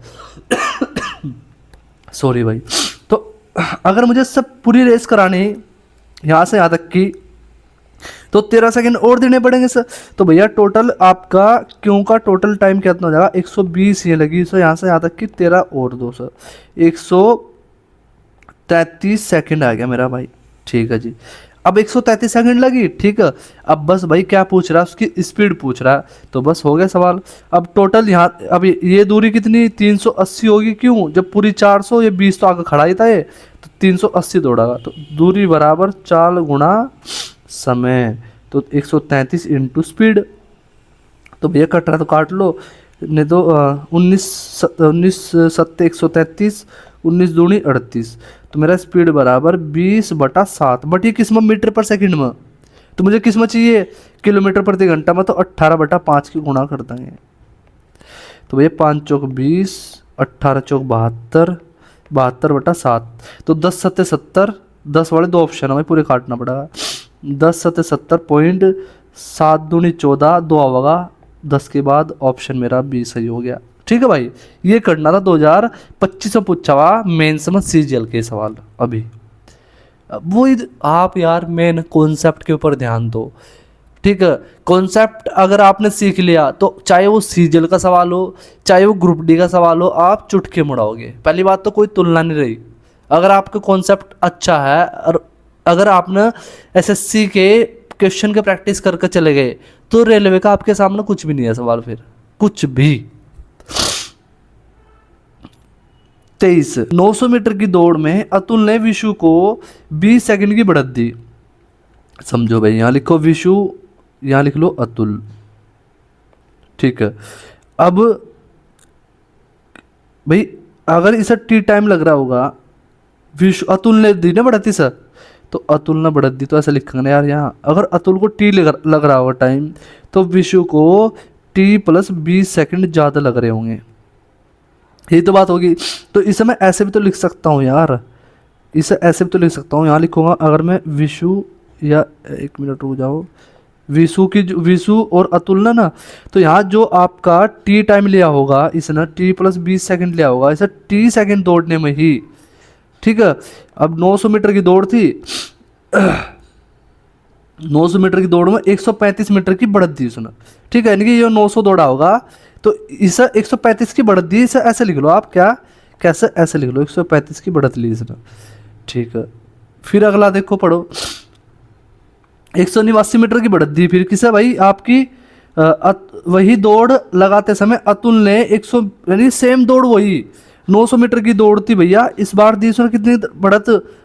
A: सॉरी भाई। तो अगर मुझे सब पूरी रेस करानी यहाँ से यहाँ तक की, तो 13 सेकंड और देने पड़ेंगे सर। तो भैया टोटल आपका क्यों का टोटल टाइम कितना हो जाएगा, 120 ये लगी सर, यहाँ से यहाँ तक की 13 और 2 सर, 133 सेकंड आ गया मेरा भाई, ठीक है जी। अब 133 सेकंड लगी, ठीक है। अब बस भाई क्या पूछ रहा है, उसकी स्पीड पूछ रहा है, तो बस हो गया सवाल। अब टोटल यहाँ, अब ये दूरी कितनी 380 होगी, क्यों, जब पूरी 400, ये 20 तो आगे खड़ा ही था ये, तो 380 दौड़ागा, तो दूरी बराबर 4 गुना समय, तो 133 इंटू स्पीड। तो भैया कट रहा तो काट लो, नहीं तो 19 7 133 19 दूनी 38, तो मेरा स्पीड बराबर 20/7, बट ये किस में, मीटर पर सेकंड में, तो मुझे किस में चाहिए, किलोमीटर प्रति घंटा में, तो 18/5 की गुणा कर देंगे। तो भैया 5 चौक 20, 18 चौक 72, 72/7, तो 10 सत्ते 70, 10 वाले दो ऑप्शन हमें पूरे काटना पड़ेगा, 10 सत्ते 70.7 दूनी 14, दो आवेगा 10 के बाद, ऑप्शन मेरा बी सही हो गया। ठीक है भाई, ये करना था 2025 में पूछा हुआ मेंस में सीजीएल के सवाल। अभी वो आप यार मेन कॉन्सेप्ट के ऊपर ध्यान दो। ठीक है, कॉन्सेप्ट अगर आपने सीख लिया तो चाहे वो सीजीएल का सवाल हो, चाहे वो ग्रुप डी का सवाल हो, आप चुटके मुड़ाओगे। पहली बात तो कोई तुलना नहीं रही। अगर आपका कॉन्सेप्ट अच्छा है और अगर आपने एसएससी के क्वेश्चन के प्रैक्टिस करके चले गए तो रेलवे का आपके सामने कुछ भी नहीं है सवाल, फिर कुछ भी। 23, 900 मीटर की दौड़ में अतुल ने विशु को 20 सेकंड की बढ़त दी। समझो भाई, यहां लिखो विशु, यहां लिख लो अतुल। ठीक है, अब भाई अगर इसे टी टाइम लग रहा होगा, विशु अतुल ने दी ना बढ़ती सर, तो अतुल ने बढ़त दी, तो ऐसा लिखेंगे यार यहाँ, अगर अतुल को टी लग रहा होगा टाइम, तो विशु को टी प्लस 20 सेकंड ज़्यादा लग रहे होंगे। यही तो बात होगी। तो इसे मैं ऐसे भी तो लिख सकता हूँ यार, इसे ऐसे भी तो लिख सकता हूँ। यहाँ लिखूंगा अगर मैं विशु, या एक मिनट रुक जाओ, विशु और अतुल ना, तो यहाँ जो आपका टी टाइम लिया होगा इसने टी प्लस 20 सेकंड लिया होगा, इसे टी सेकंड दौड़ने में ही। ठीक है, अब 900 मीटर की दौड़ थी, 900 मीटर की दौड़ में 135 मीटर की बढ़त दी उसने। ठीक है, यानी कि ये 900 दौड़ा होगा तो इसे 135 की बढ़त दी, इसे ऐसे लिख लो आप, क्या कैसे, ऐसे लिख लो 135 की बढ़त ली इसने। ठीक है, फिर अगला देखो पढ़ो, 189 मीटर की बढ़त दी, फिर किसे भाई आपकी वही दौड़ लगाते समय अतुल ने 100, यानी सेम दौड़ वही 900 मीटर की दौड़ थी भैया, इस बार दी उसने कितनी बढ़त,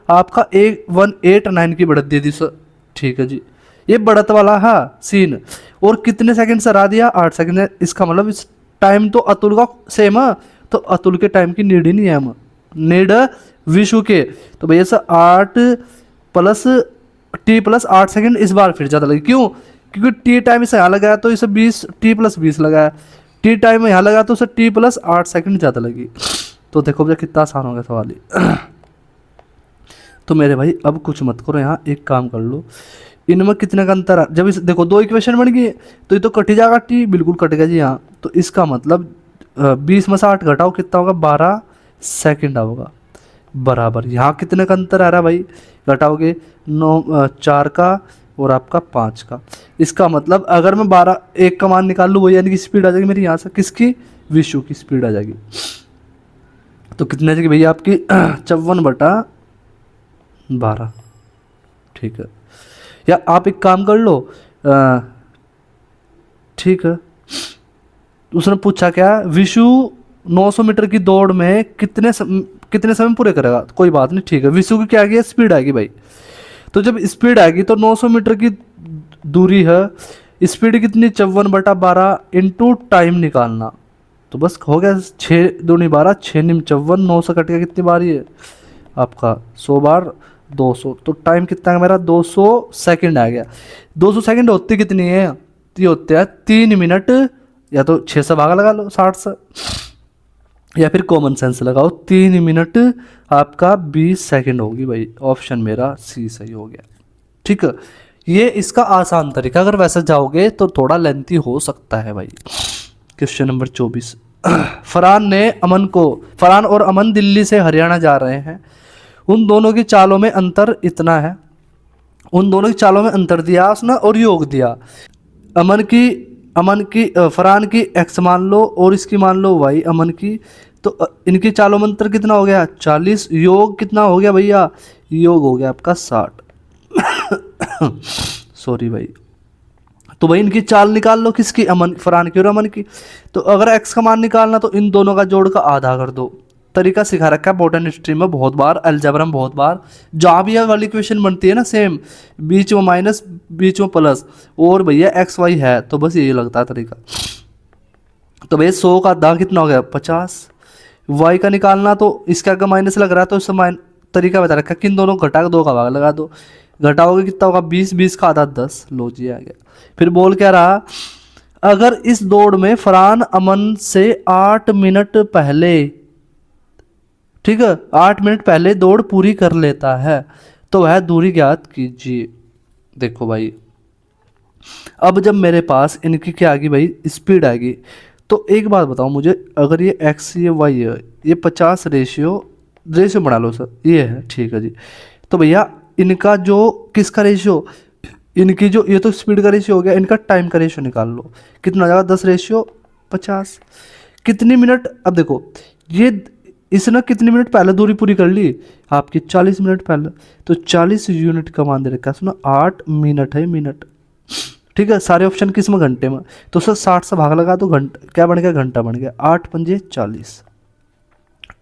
A: आपका 189 की बढ़त दे दी सर। ठीक है जी, ये बढ़त वाला है सीन। और कितने सेकंड से हरा दिया, 8 सेकंड। इसका मतलब इस टाइम तो अतुल का सेम है, तो अतुल के टाइम की नीड ही नहीं है, हम नीड विशु के। तो भैया sir 8 plus T plus 8 second इस बार फिर ज़्यादा लगी, क्यों, क्योंकि टी टाइम इसे यहाँ लगाया तो इसे 20, टी प्लस 20 लगाया, टी टाइम यहाँ लगाया तो उसे टी प्लस 8 सेकंड ज़्यादा लगी। तो देखो भैया कितना आसान हो गया सवाल ही। तो मेरे भाई अब कुछ मत करो, यहाँ एक काम कर लो, इनमें कितने का अंतर है, जब इस देखो दो इक्वेशन बन गई तो ये तो कट ही जाएगा, टी बिल्कुल कट गया जी यहाँ। तो इसका मतलब 20 में से 8 घटाओ कितना होगा, 12 सेकंड होगा, बराबर। यहाँ कितने का अंतर आ रहा है भाई, घटाओगे 9 4 का और आपका 5 का। इसका मतलब अगर मैं 12 1 का मान निकाल लूँ, वही यानी कि स्पीड आ जाएगी मेरी यहाँ से, किसकी, विशु की स्पीड आ जाएगी। तो कितने आ जाएगी भैया आपकी 54/12। ठीक है, या आप एक काम कर लो, ठीक है, उसने पूछा क्या, विशु 900 मीटर की दौड़ में कितने समय पूरे करेगा, तो कोई बात नहीं, ठीक है, विशु की क्या आएगी, स्पीड आएगी भाई। तो जब स्पीड आएगी तो 900 मीटर की दूरी है, स्पीड कितनी, 54/12 इंटू टाइम निकालना, तो बस हो गया, 6 दूनी 12, 6 निम 54, 9 से कट गया कितनी बार, ये आपका 100 बार 200, तो टाइम कितना है मेरा, 200 सेकंड आ गया। 200 सेकंड होती कितनी है, ये होते हैं 3 मिनट, या तो 6 से भागा लगा लो 60 से, या फिर कॉमन सेंस लगाओ, 3 मिनट आपका 20 सेकंड होगी भाई, ऑप्शन मेरा सी सही हो गया। ठीक है, ये इसका आसान तरीका, अगर वैसे जाओगे तो थोड़ा लेंथी हो सकता है भाई। क्वेश्चन नंबर 24, फरहान और अमन दिल्ली से हरियाणा जा रहे हैं, उन दोनों की चालों में अंतर इतना है, उन दोनों की चालों में अंतर दिया उसने और योग दिया, फरहान की एक्स मान लो और इसकी मान लो वाई अमन की, तो इनकी चालों में अंतर कितना हो गया, 40, योग कितना हो गया भैया, योग हो गया आपका 60। सॉरी भाई, तो भाई इनकी चाल निकाल लो, किसकी, फरहान की और अमन की। तो अगर एक्स का मान निकालना तो इन दोनों का जोड़ का आधा कर दो, तरीका सिखा रखा है बॉटनी स्ट्रीम में बहुत बार, अलजेब्रा में बहुत बार, जहाँ भी ये वाली इक्वेशन बनती है ना सेम, बीच में माइनस बीच में प्लस और भैया एक्स वाई है, तो बस यही लगता है तरीका। तो भैया 100 का आधा कितना हो गया, 50, वाई का निकालना तो इसका अगर माइनस लग रहा है तो इसका तरीका बता रखा है, किन दोनों घटा के 2 का भाग लगा दो, घटाओगे कितना होगा 20, 20 का आधा 10, लो जी आ गया। फिर बोल क्या रहा, अगर इस दौड़ में फरहान अमन से 8 मिनट पहले, ठीक है 8 मिनट पहले दौड़ पूरी कर लेता है तो वह दूरी ज्ञात कीजिए। देखो भाई, अब जब मेरे पास इनकी क्या आ गई भाई, स्पीड आ गई, तो एक बात बताओ मुझे, अगर ये x ये y है, ये 50 रेशियो बना लो सर, ये है ठीक है जी। तो भैया इनका जो किसका रेशियो, इनकी जो, ये तो स्पीड का रेशियो हो गया, इनका टाइम का रेशियो निकाल लो, कितना आ जाएगा 10 रेशियो 50। कितनी मिनट, अब देखो ये इसने कितनी मिनट पहले दूरी पूरी कर ली आपकी, 40 मिनट पहले, तो 40 यूनिट का मान दे रखा है, सुनो 8 मिनट है मिनट, ठीक है। सारे ऑप्शन किस में, घंटे में, तो सर 60 से भाग लगा तो घंटा क्या बन गया, घंटा बन गया, 8 पंजे 40,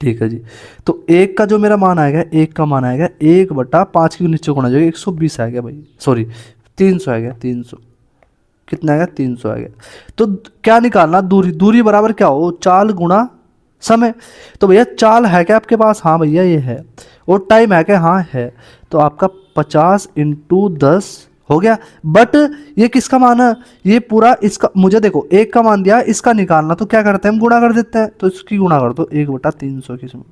A: ठीक है जी। तो एक का जो मेरा मान आएगा, एक का मान आएगा 1/5 के नीचे गुणा जाएगा, 120 आ गया भाई, सॉरी 300 आ गया, 300 कितना आएगा 300 आ गया। तो क्या निकालना, दूरी, दूरी बराबर क्या हो, चाल गुणा समय। तो भैया चाल है क्या आपके पास, हाँ भैया ये है, और टाइम है क्या, हाँ है, तो आपका 50 × 10 हो गया। बट ये किसका मान है, ये पूरा इसका, मुझे देखो एक का मान दिया, इसका निकालना तो क्या करते हैं हम, गुणा कर देते हैं, तो इसकी गुणा कर दो 1/300 किसमें,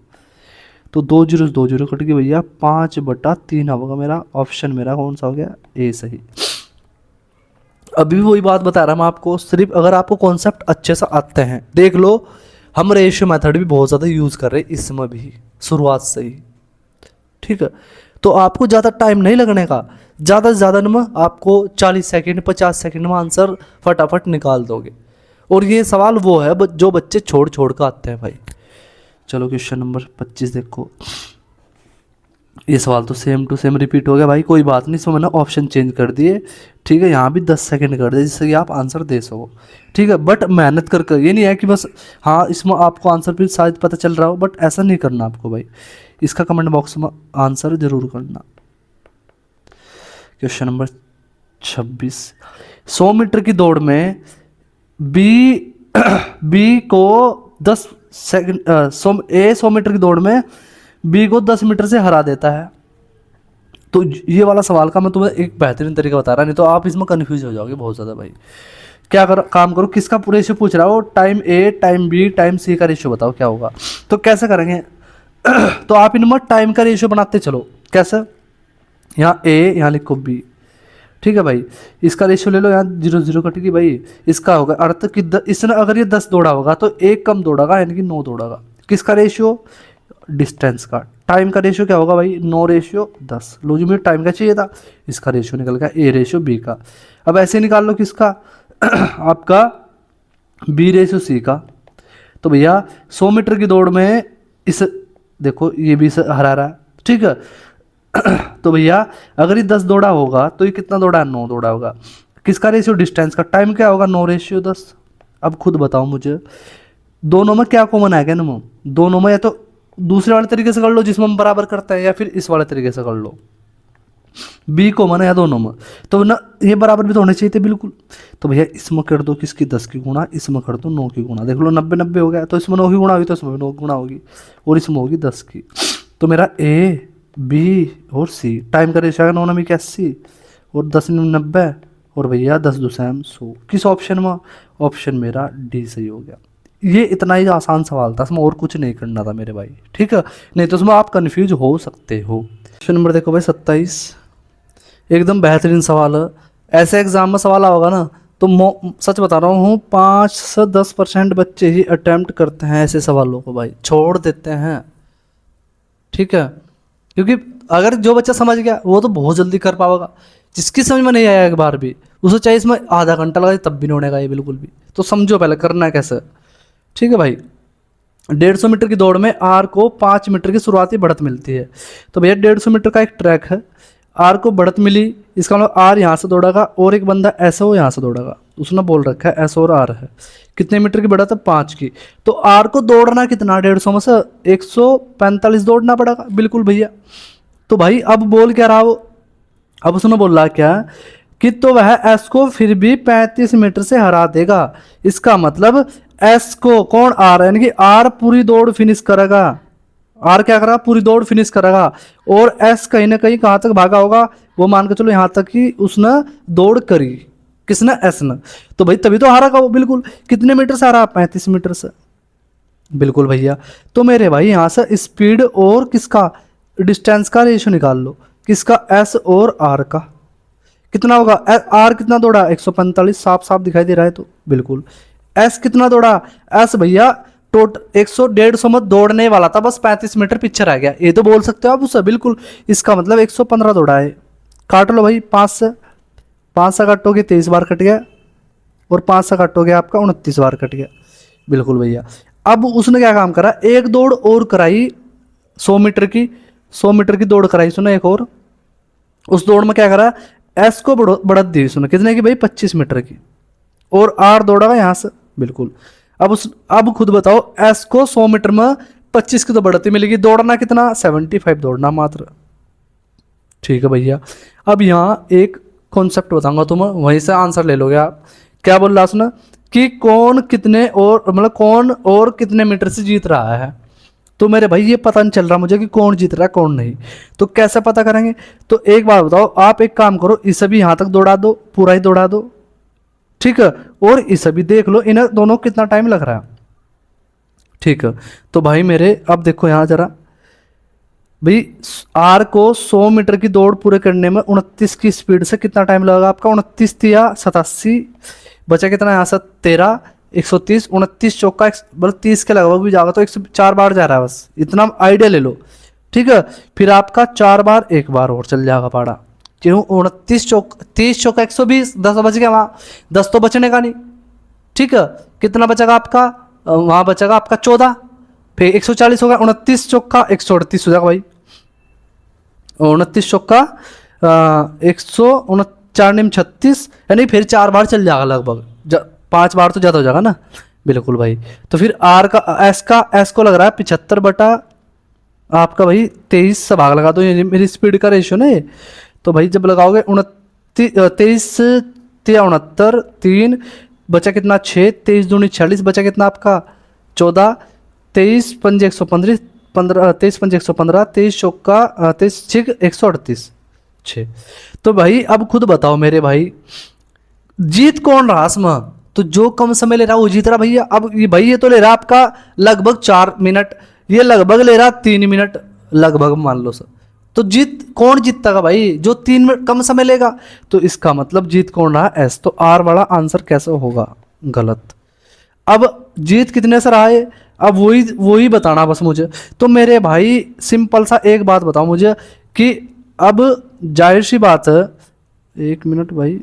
A: तो 2 जीरो 2 जीरो कट गई भैया, 5/3 होगा मेरा ऑप्शन, मेरा कौन सा हो गया, ए सही। अभी भी वही बात बता रहा मैं आपको, सिर्फ अगर आपको कॉन्सेप्ट अच्छे से आते हैं, देख लो हम रेशियो मेथड भी बहुत ज़्यादा यूज़ कर रहे हैं इसमें भी शुरुआत से ही, ठीक है। तो आपको ज़्यादा टाइम नहीं लगने का, ज़्यादा से ज़्यादा में आपको 40 सेकंड 50 सेकंड में आंसर फटाफट निकाल दोगे। और ये सवाल वो है जो बच्चे छोड़ छोड़ कर आते हैं भाई। चलो क्वेश्चन नंबर 25 देखो, ये सवाल तो सेम टू सेम रिपीट हो गया भाई, कोई बात नहीं, इसमें मैंने ऑप्शन चेंज कर दिए, ठीक है। यहाँ भी 10 सेकंड कर दिए जिससे कि आप आंसर दे सको, ठीक है। बट मेहनत कर ये नहीं है कि बस हाँ इसमें आपको आंसर भी शायद पता चल रहा हो, बट ऐसा नहीं करना आपको भाई, इसका कमेंट बॉक्स में आंसर जरूर करना। क्वेश्चन नंबर 26, 100 मीटर की दौड़ में बी को 10 सेकंड, 100 मीटर की दौड़ में बी को 10 मीटर से हरा देता है। तो ये वाला सवाल का मैं तुम्हें एक बेहतरीन तरीका बता रहा, नहीं तो आप इसमें कंफ्यूज हो जाओगे बहुत ज़्यादा भाई। क्या करो, काम करो, किसका रेशियो पूछ रहा हो, टाइम ए, टाइम बी, टाइम सी का रेशियो बताओ क्या होगा। तो कैसे करेंगे तो आप इनमें टाइम का रेशियो बनाते चलो, कैसे, यहाँ ए यहाँ लिखो बी, ठीक है भाई, इसका रेशियो ले लो, यहाँ 0 0 कटेगी भाई, इसका होगा अर्थ कि इसने अगर ये 10 दौड़ा होगा तो एक कम दौड़ागा, यानी कि 9 दौड़ागा। किसका रेशियो, डिस्टेंस का। टाइम का रेशियो क्या होगा भाई, 9 रेशियो 10, लो जी मुझे टाइम का चाहिए था, इसका रेशियो निकल गया ए रेशियो बी का। अब ऐसे निकाल लो किसका आपका बी रेशियो सी का। तो भैया 100 मीटर की दौड़ में इस, देखो ये भी हरा रहा है, ठीक है तो भैया अगर ये 10 दौड़ा होगा तो ये कितना दौड़ा है, 9 दौड़ा होगा। किसका रेशियो, डिस्टेंस का। टाइम क्या होगा, 9 रेशियो 10। अब खुद बताओ मुझे, दोनों में क्या कॉमन आएगा ना, दोनों में या तो दूसरे वाले तरीके से कर लो जिसमें हम बराबर करते हैं, या फिर इस वाले तरीके से कर लो, बी कॉमन है या दोनों में, तो ना ये बराबर भी तो होने चाहिए थे बिल्कुल। तो भैया इसमें कर दो किसकी 10 की गुणा, इसमें कर दो 9 की गुणा, देख लो 90 90 हो गया, तो इसमें 9 की गुणा होगी तो इसमें 9 गुणा होगी, और इसमें होगी 10 की। तो मेरा ए बी और सी, टाइम का रेशियो 9 9 81 और 10 90, और भैया 10 2 100। किस ऑप्शन में, ऑप्शन मेरा डी सही हो गया। ये इतना ही आसान सवाल था, इसमें और कुछ नहीं करना था मेरे भाई, ठीक है, नहीं तो इसमें आप कंफ्यूज हो सकते हो। क्वेश्चन नंबर देखो भाई 27, एकदम बेहतरीन सवाल है, ऐसे एग्जाम में सवाल होगा ना तो सच बता रहा हूँ 5 से 10% बच्चे ही अटेम्प्ट करते हैं ऐसे सवालों को भाई, छोड़ देते हैं, ठीक है। क्योंकि अगर जो बच्चा समझ गया वो तो बहुत जल्दी कर पाएगा, जिसकी समझ में नहीं आया एक बार भी उसे चाहिए इसमें आधा घंटा लगा तब भी नहीं होने का ये बिल्कुल भी। तो समझो पहले करना है कैसे, ठीक है भाई। 150 मीटर की दौड़ में आर को 5 मीटर की शुरुआती बढ़त मिलती है। तो भैया 150 मीटर का एक ट्रैक है, आर को बढ़त मिली, इसका मतलब आर यहाँ से दौड़ागा और एक बंदा ऐसा हो यहाँ से दौड़ागा, उसने बोल रखा है एस और आर है, कितने मीटर की बढ़त है 5 की। तो आर को दौड़ना कितना, 150 में से 145 दौड़ना पड़ेगा बिल्कुल भैया। तो भाई अब बोल क्या रहा वो, अब उसने बोल रहा क्या कि तो वह एस को फिर भी 35 मीटर से हरा देगा। इसका मतलब एस को कौन आर, यानी कि आर पूरी दौड़ फिनिश करेगा, आर क्या करेगा पूरी दौड़ फिनिश करेगा, और एस कहीं ना कहीं कहाँ तक भागा होगा, वो मान के चलो यहाँ तक कि उसने दौड़ करी, किसने, एस ने। तो भाई तभी तो हारा वो, बिल्कुल। कितने मीटर से हारा, 35 मीटर से, बिल्कुल भैया। तो मेरे भाई यहाँ से स्पीड और किसका, डिस्टेंस का रेशियो निकाल लो, किसका, एस और आर का। कितना होगा, आर कितना दौड़ा, 145, साफ साफ दिखाई दे रहा है तो बिल्कुल। एस कितना दौड़ा, एस भैया टोटल 100-150 मत दौड़ने वाला था, बस 35 मीटर पीछे रह गया, ये तो बोल सकते हो आप उससे, बिल्कुल। इसका मतलब 115 दौड़ा है। काट लो भाई 5 से काटोगे 23 बार कट गया, और 5 से काटोगे आपका 29 बार कट गया, बिल्कुल भैया। अब उसने क्या काम करा, एक दौड़ और कराई 100 मीटर की, 100 मीटर की दौड़ कराई उसने एक और। उस दौड़ में क्या करा, एस को बढ़त दी उसने, कितने की भाई, 25 मीटर की, और आर दौड़ा हुआ यहाँ से, बिल्कुल। अब खुद बताओ, एस को 100 मीटर में 25 की तो बढ़ती मिलेगी, दौड़ना कितना, 75 दौड़ना मात्र। ठीक है भैया। अब यहाँ एक कॉन्सेप्ट बताऊंगा तुम्हें, वहीं से आंसर ले लोगे आप। क्या बोल रहा उसने, कि कौन कितने और मतलब कौन और कितने मीटर से जीत रहा है। तो मेरे भाई ये पता नहीं चल रहा मुझे कि कौन जीत रहा है कौन नहीं, तो कैसे पता करेंगे। तो एक बात बताओ, आप एक काम करो, इसे भी यहाँ तक दौड़ा दो, पूरा ही दौड़ा दो, ठीक है, और इसे भी देख लो, इन्हें दोनों कितना टाइम लग रहा है। ठीक है, तो भाई मेरे अब देखो यहाँ जरा, भाई आर को 100 मीटर की दौड़ पूरे करने में 29 की स्पीड से कितना टाइम लगेगा आपका, 29 या 87, बचा कितना यहाँ से 13, 130, 29 चौका मतलब 30 के लगभग भी जाएगा, तो 104 बार जा रहा है, बस इतना आइडिया ले लो। ठीक है, फिर आपका 4 बार एक बार और चल जाएगा पाड़ा, क्यों, 29 चौक 30 चौका 120, 10 बच गया वहाँ, 10 तो बचने का नहीं। ठीक है, कितना बचेगा आपका, वहाँ बचेगा आपका 14, फिर 140 होगा, 29 चौका 138 हो जाएगा भाई, 29 चौका 139, यानी फिर 4 बार चल जाएगा लगभग, 5 बार तो ज़्यादा हो जाएगा ना, बिल्कुल भाई। तो फिर आर का एस को लग रहा है 75 बटा आपका भाई 23 से भाग लगा दो, ये मेरी स्पीड का रेशियो ना ये। तो भाई जब लगाओगे 23 69 3 बचा कितना 6, 23 दूनी 46, बचा कितना आपका 14, 23 पंजे 115, 23 पंजे 115, 23 चौका 23 6 138 6। तो भाई अब खुद बताओ मेरे भाई, जीत कौन रहा इसमें, तो जो कम समय ले रहा वो जीत रहा भैया। अब ये भाई ये तो ले रहा आपका लगभग 4 मिनट, ये लगभग ले रहा 3 मिनट लगभग मान लो सर, तो जीत कौन जीतता का भाई, जो 3 मिनट कम समय लेगा। तो इसका मतलब जीत कौन रहा, एस। तो आर वाला आंसर कैसे होगा, गलत। अब जीत कितने से रहा है, अब वही बताना बस मुझे। तो मेरे भाई सिंपल सा एक बात बताओ मुझे, कि अब जाहिर सी बात है, 1 मिनट भाई,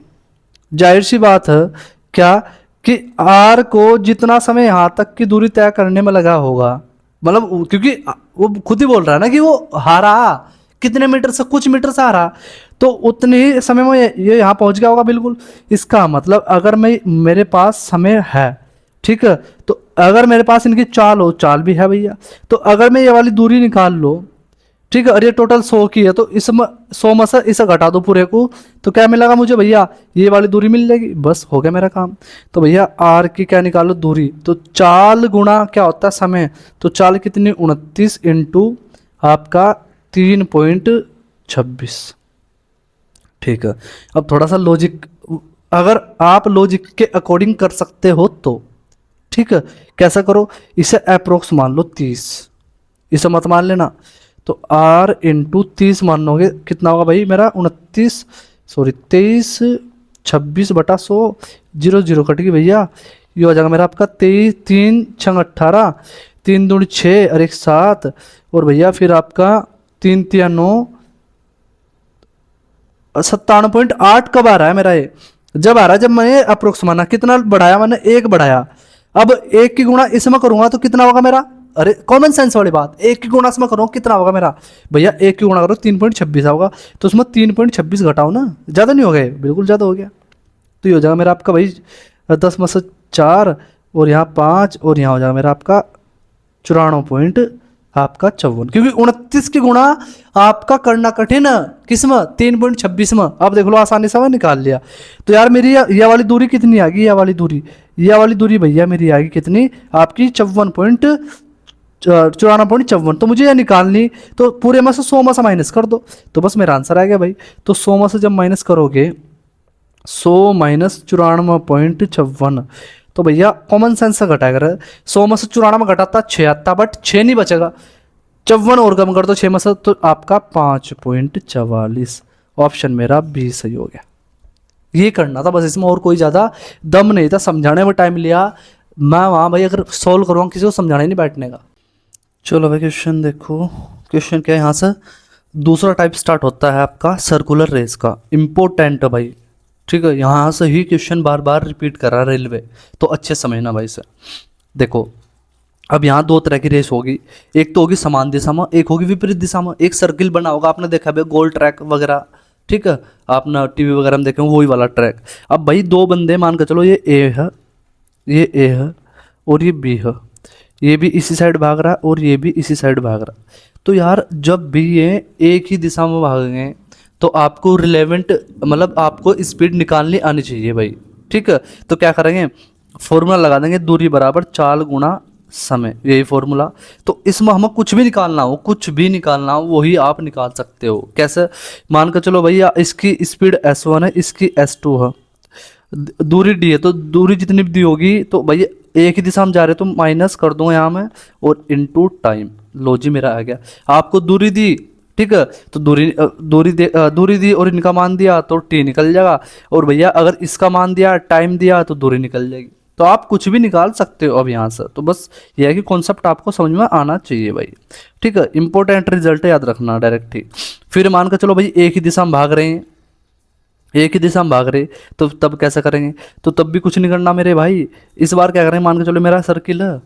A: जाहिर सी बात है क्या, कि आर को जितना समय यहाँ तक की दूरी तय करने में लगा होगा, मतलब क्योंकि वो खुद ही बोल रहा है ना कि वो हारा कितने मीटर से, कुछ मीटर से हारा, तो उतने ही समय में ये यहाँ पहुँच गया होगा, बिल्कुल। इसका मतलब अगर मेरे पास समय है, ठीक है, तो अगर मेरे पास इनकी चाल हो, चाल भी है भैया, तो अगर मैं ये वाली दूरी निकाल लो, ठीक है, और ये टोटल 100 की है, तो इसमें 100 में से इसे घटा दो पूरे को, तो क्या मिलेगा मुझे भैया, ये वाली दूरी मिल जाएगी, बस हो गया मेरा काम। तो भैया आर की क्या निकालो दूरी, तो चाल गुणा क्या होता है समय, तो चाल कितनी 29 इंटू आपका 3.26। ठीक है, अब थोड़ा सा लॉजिक, अगर आप लॉजिक के अकॉर्डिंग कर सकते हो तो ठीक है, कैसा करो, इसे अप्रोक्स मान लो 30, इसे मत मान लेना। तो R इंटू 30 मान लोगे, कितना होगा भाई मेरा 23 26 बटा 100, 0 0 कट गई भैया, ये हो जाएगा मेरा आपका 23 3 6 18, 3 दूनी 6 और 1 7, और भैया फिर आपका 3 3 9, 97.8 कब आ रहा है मेरा, ये जब आ रहा है जब मैंने अप्रोक्स माना, कितना बढ़ाया मैंने, 1 बढ़ाया। अब 1 की गुणा इसमें करूंगा तो कितना होगा मेरा, अरे कॉमन सेंस वाली बात, 1 की गुणा इसमें करो कितना होगा मेरा भैया, 1 की गुणा करो 3.26 होगा, तो उसमें 3.26 घटाओ ना, ज़्यादा नहीं हो गया, बिल्कुल ज़्यादा हो गया। तो ये हो जाएगा मेरा आपका भाई 10 में से 4, और यहाँ 5, और यहाँ हो जाएगा मेरा आपका 94.54, क्योंकि 29 की गुणा आपका करना कठिन है, किस में, 3.26 में। अब देख लो आसानी से मैं निकाल लिया। तो यार मेरी यह वाली दूरी कितनी आ गई, यह वाली दूरी, यह वाली दूरी भैया मेरी आएगी कितनी, आपकी 54.54। तो मुझे यह निकालनी, तो पूरे में से 100 में से माइनस कर दो, तो बस मेरा आंसर आ गया भाई। तो 100 में से जब माइनस करोगे 100 माइनस 94.54, तो भैया कॉमन सेंस से घटाया कर 100 में से 94 घटाता 6 आता, बट 6 नहीं बचेगा, 54 और कम कर दो 6 में से, तो आपका 5.44। ऑप्शन मेरा बी सही हो गया। ये करना था बस, इसमें और कोई ज़्यादा दम नहीं था, समझाने में टाइम लिया मैं वहाँ भाई, अगर सॉल्व करूँगा किसी को समझाने नहीं बैठने का। चलो भाई क्वेश्चन देखो, क्वेश्चन क्या है यहाँ से, दूसरा टाइप स्टार्ट होता है आपका सर्कुलर रेस का, इम्पोर्टेंट है भाई, ठीक है। यहाँ से ही क्वेश्चन बार बार रिपीट कर रहा है रेलवे, तो अच्छे समझना भाई से। देखो अब यहाँ दो तरह की रेस होगी, एक तो होगी समान दिशा में, एक होगी विपरीत दिशा में। एक सर्किल बना होगा, आपने देखा भाई गोल ट्रैक वगैरह, ठीक है, आपने टीवी वगैरह में देखे वही वाला ट्रैक। अब भाई दो बंदे मान कर चलो, ये ए है, ये ए है और ये बी है, ये भी इसी साइड भाग रहा है और ये भी इसी साइड भाग रहा है। तो यार जब भी ये एक ही दिशा में भागेंगे तो आपको रिलेवेंट मतलब आपको स्पीड निकालनी आनी चाहिए भाई, ठीक है। तो क्या करेंगे, फॉर्मूला लगा देंगे, दूरी बराबर चाल गुणा समय, यही फॉर्मूला। तो इसमें हमें कुछ भी निकालना हो, कुछ भी निकालना हो वही आप निकाल सकते हो। कैसे, मान कर चलो भैया इसकी स्पीड s1 है, इसकी s2 है, दूरी d है, तो दूरी जितनी भी दी होगी तो भैया एक ही दिशा में जा रहे तो माइनस कर दूंगा यहाँ में, और इनटू टाइम, लो जी मेरा आ गया। आपको दूरी दी, ठीक है, तो दूरी दी और इनका मान दिया तो t निकल जाएगा, और भैया अगर इसका मान दिया टाइम दिया तो दूरी निकल जाएगी। तो आप कुछ भी निकाल सकते हो अब यहाँ से। तो बस यह है कि कॉन्सेप्ट आपको समझ में आना चाहिए भाई, ठीक है। इंपॉर्टेंट रिजल्ट याद रखना डायरेक्ट ही। फिर मान कर चलो भाई एक ही दिशा में भाग रहे हैं, एक ही दिशा में भाग रहे, तो तब कैसे करेंगे, तो तब भी कुछ नहीं करना मेरे भाई। इस बार क्या करेंगे, मान के चलो मेरा सर्किल है,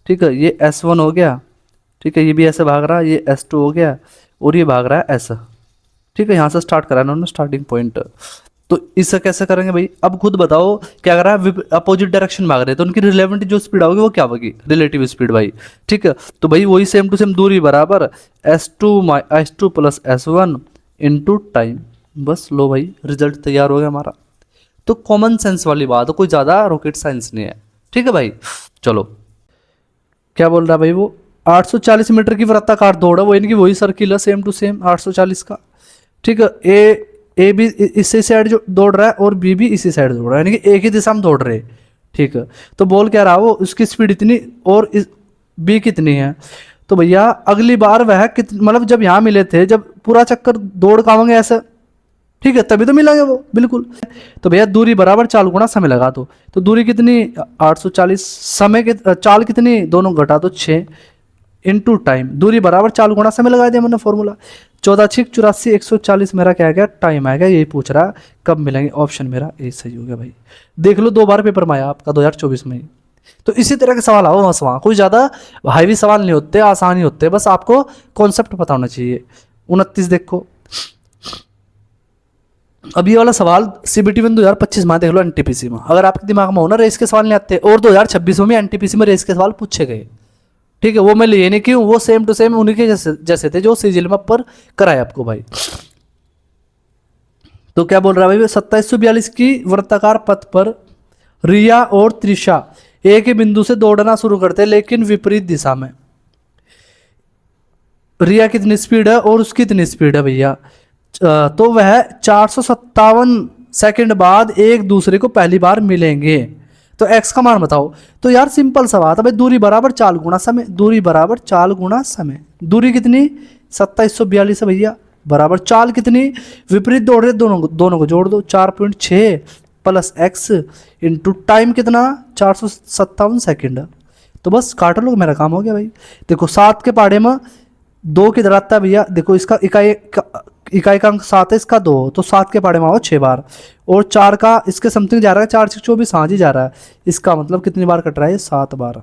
A: ठीक है, ये S1 हो गया, ठीक है, ये भी ऐसे भाग रहा है, ये S2 हो गया और ये भाग रहा है ऐसा, ठीक है। यहाँ से स्टार्ट करा इन्होंने स्टार्टिंग पॉइंट। तो इससे कैसे करेंगे भाई, अब खुद बताओ क्या कर रहा है, अपोजिट डायरेक्शन भाग रहे हैं, तो उनकी रिलेवेंट जो स्पीड होगी वो क्या होगी, रिलेटिव स्पीड भाई, ठीक है। तो भाई वही सेम टू सेम दूरी बराबर S2 plus S1 into time, बस लो भाई रिजल्ट तैयार हो गया हमारा। तो कॉमन सेंस वाली बात है, कोई ज़्यादा रॉकेट साइंस नहीं है, ठीक है भाई। चलो क्या बोल रहा है भाई, वो 840 मीटर की वृत्ताकार दौड़ है, वो इनकी वही सर्किल है सेम टू सेम 840 का, ठीक है। ए भी इसी साइड जो दौड़ रहा है और बी भी इसी साइड दौड़ रहा है, यानी कि एक ही दिशा में दौड़ रहे, ठीक है। तो बोल क्या रहा वो, उसकी स्पीड इतनी और बी कितनी है, तो भैया अगली बार वह मतलब जब यहाँ मिले थे, जब पूरा चक्कर दौड़ कावेंगे ऐसे, ठीक है, तभी तो मिलेंगे वो बिल्कुल। तो भैया दूरी बराबर चाल गुणा समय लगा दो, तो दूरी कितनी 840, समय चाल कितनी दोनों घटा दो 6 इनटू टाइम, दूरी बराबर चाल गुणा समय लगा दिया मैंने फॉर्मूला। 14 6 84 140 मेरा क्या आ गया, टाइम आ गया। यही पूछ रहा कब मिलेंगे, ऑप्शन मेरा ए सही हो गया भाई। देख लो 2 बार पेपर में आया आपका 2024 में ही। तो इसी तरह के सवाल आओ बस, वहाँ कोई ज़्यादा हाईवी सवाल नहीं होते, आसान ही होते, बस आपको कॉन्सेप्ट पता होना चाहिए। 29 देखो, अब ये वाला सवाल सीबीटी में 2025 में देख लो, एनटीपीसी में अगर आपके दिमाग में हो ना रेस के सवाल नहीं आते, और 2026 में एनटीपीसी में रेस के सवाल पूछे गए, ठीक है। वो मैं लिए नहीं क्यों, वो सेम टू सेम उन्हीं के जैसे थे जो सीजीएल में पर कराए आपको भाई। तो क्या बोल रहा है भाई, 2742 की वृत्ताकार पथ पर रिया और त्रिशा एक ही बिंदु से दौड़ना शुरू करते हैं लेकिन विपरीत दिशा में। रिया कितनी स्पीड है और उसकी कितनी स्पीड है भैया, तो वह 457 सेकंड बाद एक दूसरे को पहली बार मिलेंगे। तो x का मान बताओ। तो यार सिंपल सा बात है भाई, दूरी बराबर चाल गुणा समय, दूरी बराबर चाल गुणा समय। दूरी कितनी 2742 है भैया, बराबर चाल कितनी, विपरीत दौड़ रहे दोनों को जोड़ दो, 4.6 प्लस x इंटू टाइम कितना 457 सेकेंड। तो बस काट लो, मेरा काम हो गया भाई। देखो 7 के पहाड़े में 2 किधर आता है भैया, देखो इसका इकाई का अंक 7 है, इसका 2, तो 7 के पहाड़े में आओ 6 बार, और 4 का इसके समथिंग जा रहा है, 4 6 24 हाँ जी जा रहा है। इसका मतलब कितनी बार कट रहा है, 7 बार,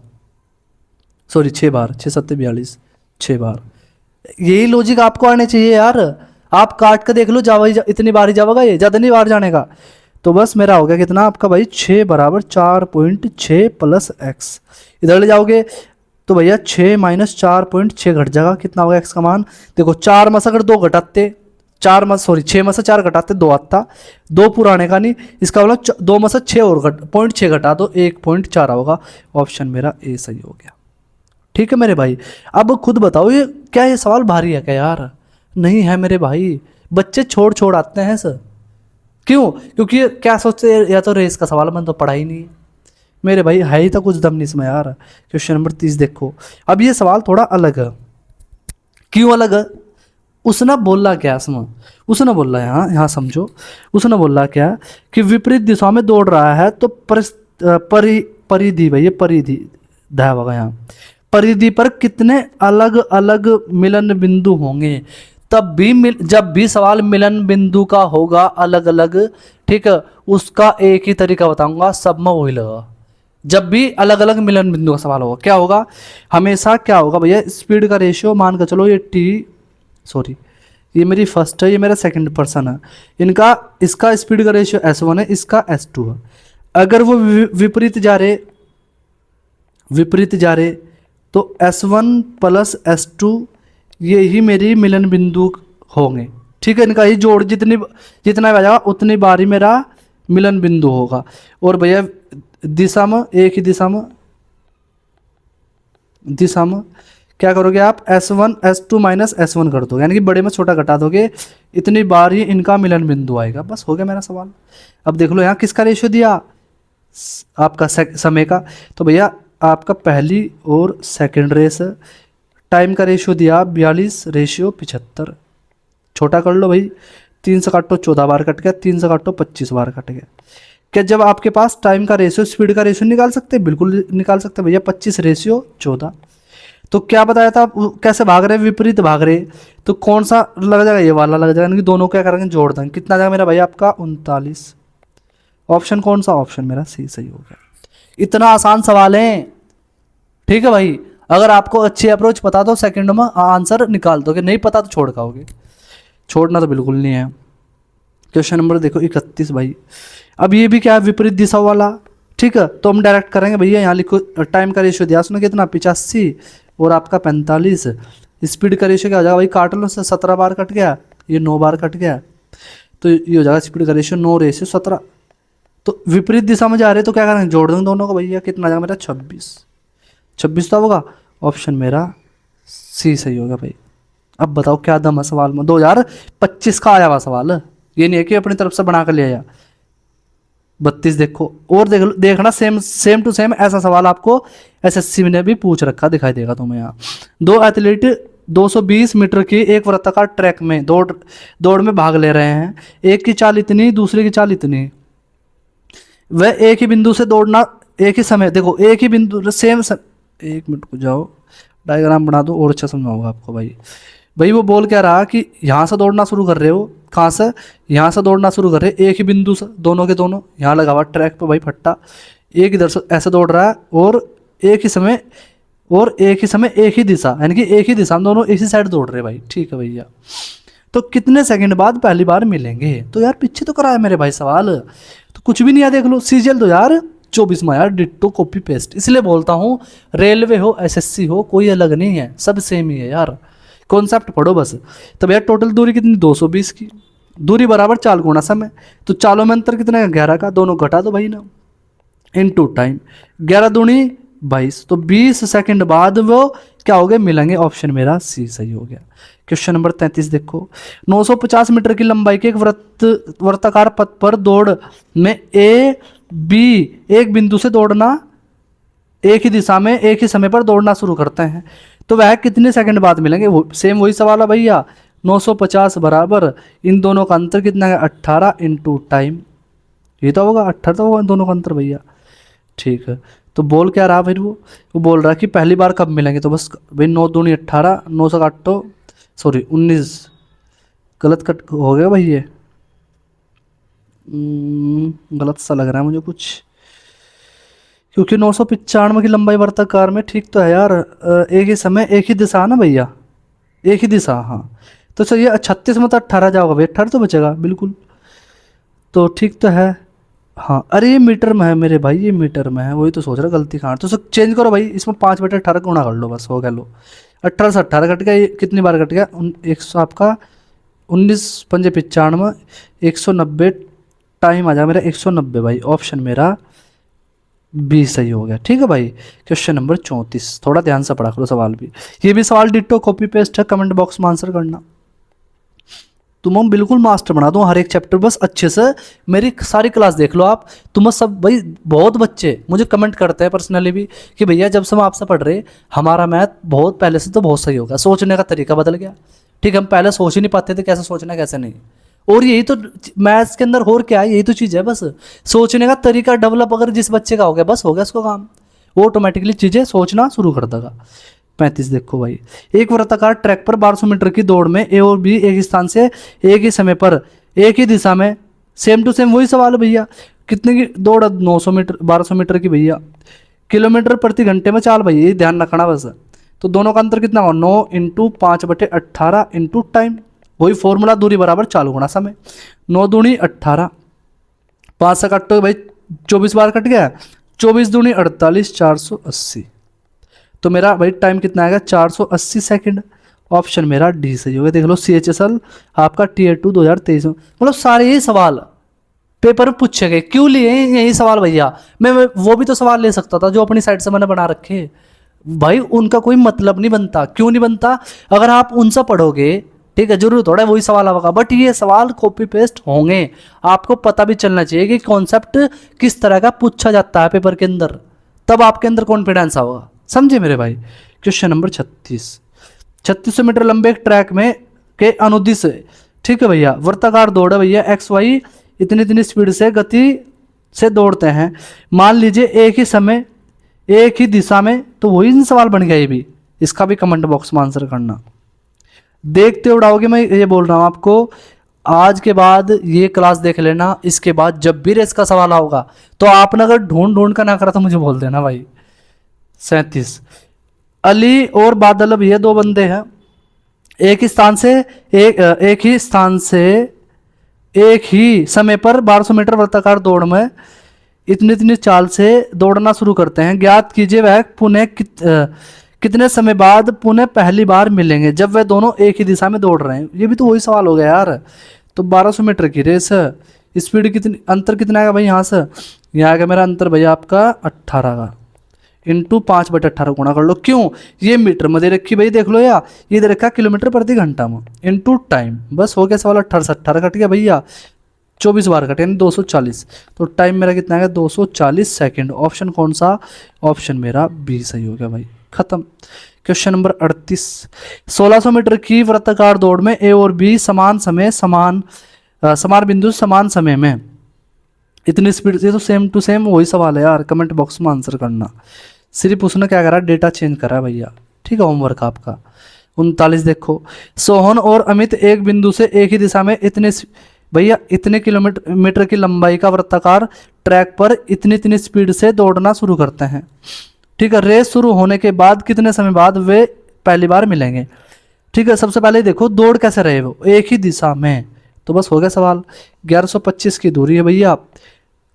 A: सॉरी 6 बार, 6 7 42 6 बार। यही लॉजिक आपको आने चाहिए यार, आप काट के देख लो, इतनी बार ही जाएगा, ये ज़्यादा नहीं बार जानेगा। तो बस मेरा हो गया कितना आपका भाई, 6 बराबर 4.6 प्लस x। इधर ले जाओगे तो भैया 6 माइनस 4.6 घट जाएगा, कितना होगा x का मान, देखो 4 में से अगर 2 घटाते 4 में सॉरी 6 में से 4 घटाते 2 आता, 2 पुराने का नहीं, इसका मतलब 2 में से 6 और पॉइंट 6 घटा दो 1.4 होगा। ऑप्शन मेरा ए सही हो गया। ठीक है मेरे भाई, अब खुद बताओ ये क्या ये सवाल भारी है क्या यार? नहीं है मेरे भाई, बच्चे छोड़ छोड़ आते हैं सर। क्यों? क्योंकि ये क्या सोचते हैं, या तो रेस का सवाल मैंने तो पढ़ा ही नहीं मेरे भाई, है ही तो कुछ दम नहीं इसमें यार। क्वेश्चन नंबर 30 देखो, अब ये सवाल थोड़ा अलग है। क्यों अलग है? उसने बोला क्या इसमें, उसने बोला यहाँ समझो, उसने बोला क्या कि विपरीत दिशा में दौड़ रहा है तो परिधि भाई, ये परिधि धा होगा यहाँ, परिधि पर कितने अलग अलग मिलन बिंदु होंगे। तब भी जब भी सवाल मिलन बिंदु का होगा अलग अलग, ठीक है, उसका एक ही तरीका बताऊंगा, सब में वही लगा। जब भी अलग अलग मिलन बिंदु का सवाल होगा क्या होगा, हमेशा क्या होगा भैया, स्पीड का रेशियो मान कर चलो, ये सॉरी ये मेरी फर्स्ट है, ये मेरा सेकंड पर्सन है, इनका इसका स्पीड का रेशियो S1 है, इसका S2 है। अगर वो विपरीत जा रहे तो S1 प्लस S2 ये ही मेरी मिलन बिंदु होंगे। ठीक है, इनका ही जोड़ जितना बजागा उतनी बार ही मेरा मिलन बिंदु होगा। और भैया दिशा में, एक ही दिशा में क्या करोगे आप, S1 S2 माइनस S1 कर दोगे, यानी कि बड़े में छोटा घटा दोगे, इतनी बार ही इनका मिलन बिंदु आएगा। बस हो गया मेरा सवाल। अब देख लो यहाँ किसका रेशियो दिया, आपका समय का, तो भैया आपका पहली और सेकंड रेस। टाइम का रेशियो दिया 42:75, छोटा कर लो भाई, 3 से काटो 14 बार कट गया, 3 से काटो 25 बार कट गया। क्या जब आपके पास टाइम का रेशियो स्पीड का रेशियो निकाल सकते, बिल्कुल निकाल सकते भैया, 25:14। तो क्या बताया था, कैसे भाग रहे, विपरीत भाग रहे, तो कौन सा लग जाएगा, ये वाला लग जाएगा, यानी कि दोनों क्या करेंगे, जोड़ देंगे, कितना जाएगा मेरा भाई आपका 39। ऑप्शन कौन सा, ऑप्शन मेरा सी सही हो गया। इतना आसान सवाल है। ठीक है भाई, अगर आपको अच्छी अप्रोच पता तो सेकंड में आंसर निकाल दोगे, नहीं पता तो छोड़ खाओगे, छोड़ना तो बिल्कुल नहीं है। क्वेश्चन नंबर देखो 31 भाई, अब ये भी क्या है, विपरीत दिशा वाला। ठीक है, तो हम डायरेक्ट करेंगे भैया, यहाँ लिखो टाइम का रेशियो दिया उसने कितना 85 और आपका 45। स्पीड का रेशियो क्या हो जाएगा भाई, काट लो, 17 बार कट गया, ये 9 बार कट गया, तो ये हो जाएगा स्पीड का रेशियो 9:17। तो विपरीत दिशा में जा रहे तो क्या करेंगे, जोड़ देंगे दोनों को भैया, कितना आ जाएगा मेरा 26 तो होगा। ऑप्शन मेरा सी सही होगा भाई। अब बताओ क्या दम है सवाल में, 2025 का आया हुआ सवाल, ये नहीं है कि अपनी तरफ से बना कर ले आया। 32 देखो, और देखना सेम टू सेम ऐसा सवाल आपको SSC ने भी पूछ रखा, दिखाई देगा तुम्हें यहाँ। 2 एथलीट 220 मीटर की एक वृत्ताकार ट्रैक में दौड़ में भाग ले रहे हैं, एक की चाल इतनी, दूसरे की चाल इतनी, वह एक ही बिंदु से दौड़ना, एक ही समय, देखो एक ही बिंदु एक मिनट को जाओ, डायग्राम बना दो और अच्छा समझाऊंगा आपको भाई वो बोल क्या रहा कि यहाँ से दौड़ना शुरू कर रहे हो, कहाँ से, यहाँ से दौड़ना शुरू कर रहे, एक ही बिंदु से, दोनों के दोनों यहाँ लगा हुआ ट्रैक पे भाई फट्टा, एक इधर से ऐसे दौड़ रहा है, और एक ही समय एक ही दिशा, यानी कि एक ही दिशा में दोनों इसी साइड दौड़ रहे भाई। ठीक है भैया, तो कितने सेकंड बाद पहली बार मिलेंगे, तो यार पीछे तो कराया मेरे भाई सवाल, तो कुछ भी नहीं है, देख लो सीजीएल तो यार 24 में यार, डिट्टो कॉपी पेस्ट, इसलिए बोलता हूँ रेलवे हो SSC हो कोई अलग नहीं है, सब सेम ही है यार, कॉन्सेप्ट पढ़ो बस। तो भैया टोटल दूरी कितनी, 220 की, दूरी बराबर चाल गुणा समय, तो चालों में अंतर कितना है, 11 का, दोनों घटा दो भाई ना, इनटू टाइम, 11 दूनी 22, तो 20 सेकंड बाद वो क्या हो गए, मिलेंगे। ऑप्शन मेरा सी सही हो गया। क्वेश्चन नंबर 33 देखो, 950 मीटर की लंबाई के एक वृत्ताकार पथ पर दौड़ में A B एक बिंदु से दौड़ना, एक ही दिशा में एक ही समय पर दौड़ना शुरू करते हैं, तो वह कितने सेकंड बाद मिलेंगे, सेम वही सवाल है भैया, 950 बराबर इन दोनों का अंतर कितना है, 18 इंटू टाइम, ये तो होगा 18 तो होगा इन दोनों का अंतर भैया। ठीक है, तो बोल क्या रहा फिर वो बोल रहा है कि पहली बार कब मिलेंगे, तो बस भाई 9 दूनी 18, 9 से काटो, सॉरी 19, गलत कट हो गया भाई, ये गलत सा लग रहा है मुझे कुछ, क्योंकि 995 की लंबाई वृत्ताकार में, ठीक तो है यार, एक ही समय एक ही दिशा ना भैया, एक ही दिशा, हाँ, तो चलिए 36 में तो 18 जाओगा भाई, 18 तो बचेगा बिल्कुल, तो ठीक तो है। हाँ, अरे ये मीटर में है मेरे भाई, ये मीटर में है, वही तो सोच रहा गलती कहाँ, तो सब चेंज करो भाई, इसमें 5/18 गुणा कर लो, बस हो गया, लो 18 से 18 कट गया, ये कितनी बार कट गया, 100 आपका 19×5 = 190, टाइम आ जाएगा मेरा 190 भाई। ऑप्शन मेरा बी सही हो गया। ठीक है भाई। क्वेश्चन नंबर 34, थोड़ा ध्यान से पढ़ा करो सवाल भी। ये भी सवाल डिट्टो कॉपी पेस्ट है, कमेंट बॉक्स में आंसर करना। तुम हम बिल्कुल मास्टर बना दो हर एक चैप्टर, बस अच्छे से मेरी सारी क्लास देख लो आप। तुम सब भाई, बहुत बच्चे मुझे कमेंट करते हैं पर्सनली भी कि भैया जब से हम आपसे पढ़ रहे हमारा मैथ बहुत पहले से तो बहुत सही होगा, सोचने का तरीका बदल गया। ठीक है, हम पहले सोच ही नहीं पाते थे कैसे सोचना कैसे नहीं। और यही तो मैथ्स के अंदर और क्या है, यही तो चीज़ है बस। सोचने का तरीका डेवलप अगर जिस बच्चे का हो गया, बस हो गया उसको काम, वो ऑटोमेटिकली चीज़ें सोचना शुरू कर देगा। 35 देखो भाई, एक वृत्ताकार ट्रैक पर 1200 मीटर की दौड़ में ए और बी एक स्थान से एक ही समय पर एक ही दिशा में, सेम टू सेम वही सवाल है भैया। कितने की दौड़? 900 मीटर, 1200 मीटर की भैया। किलोमीटर प्रति घंटे में चाल भैया, ये ध्यान रखना बस। तो दोनों का अंतर कितना होगा? 9 × 5/18 इंटू टाइम, वही फॉर्मूला, दूरी बराबर चाल गुणा समय। 9 दूनी 18, 5 से काटो भाई 24 बार कट गया, 24 दूनी 48, 480। तो मेरा भाई टाइम कितना आएगा? 480 सेकंड। ऑप्शन मेरा डी सही होगा। देख लो CHSL आपका Tier 2 2023 में, मतलब सारे ही सवाल पेपर में पूछे गए। क्यों लिए यही सवाल भैया? मैं वो भी तो सवाल ले सकता था जो अपनी साइड से मैंने बना रखे भाई, उनका कोई मतलब नहीं बनता। क्यों नहीं बनता? अगर आप उनसे पढ़ोगे, ठीक है, जरूर थोड़ा वही सवाल होगा, बट ये सवाल कॉपी पेस्ट होंगे। आपको पता भी चलना चाहिए कि कॉन्सेप्ट किस तरह का पूछा जाता है पेपर के अंदर, तब आपके अंदर कॉन्फिडेंस होगा। समझे मेरे भाई। क्वेश्चन नंबर 36, 3600 मीटर लंबे एक ट्रैक में के अनुदिश, ठीक है भैया, वृत्ताकार दौड़ है भैया, XY इतनी इतनी स्पीड से गति से दौड़ते हैं। मान लीजिए एक ही समय एक ही दिशा में, तो वही सवाल बन गया ये भी। इसका भी कमेंट बॉक्स में आंसर करना। देखते उड़ाओगे, मैं ये बोल रहा हूँ आपको। आज के बाद ये क्लास देख लेना, इसके बाद जब भी रेस का सवाल होगा तो आपने अगर ढूंढ ढूंढ कर ना करा तो मुझे बोल देना भाई। 37, अली और बादल भैया दो बंदे हैं, एक ही स्थान से एक ही समय पर 1200 मीटर वृत्ताकार दौड़ में इतनी इतनी चाल से दौड़ना शुरू करते हैं। ज्ञात कीजिए वह पुनः कितने समय बाद पुनः पहली बार मिलेंगे जब वे दोनों एक ही दिशा में दौड़ रहे हैं। ये भी तो वही सवाल हो गया यार। तो 1200 मीटर की रेस, स्पीड कितनी, अंतर कितना आएगा भाई? यहाँ से यहाँ आएगा मेरा अंतर भैया आपका 18 का, इंटू 5/18 गुणा कर लो। क्यों? ये मीटर में दे रखी भाई, देख लो यार, ये दे रखा किलोमीटर प्रति घंटा में, इंटू टाइम। बस हो गया सवाल। 18 से 18 कट गया भैया, 24 बार कटे यानी 240। तो टाइम मेरा कितना आएगा? 240 सेकेंड। ऑप्शन कौन सा? ऑप्शन मेरा बी सही हो गया भाई। खत्म। क्वेश्चन नंबर 38, 1600 मीटर की वृत्ताकार दौड़ में ए और बी समान समय समान बिंदु समान समय में इतनी स्पीड से, तो सेम टू सेम वही सवाल है यार। कमेंट बॉक्स में आंसर करना। सिर्फ उसने क्या करा? डेटा चेंज करा है भैया। ठीक है, होमवर्क आपका। 39 देखो, सोहन और अमित एक बिंदु से एक ही दिशा में भैया इतने किलोमीटर की लंबाई का वृत्ताकार ट्रैक पर इतनी इतनी स्पीड से दौड़ना शुरू करते हैं। ठीक है, रेस शुरू होने के बाद कितने समय बाद वे पहली बार मिलेंगे? ठीक है, सबसे पहले देखो दौड़ कैसे रहे वो, एक ही दिशा में। तो बस हो गया सवाल। 1125 की दूरी है भैया,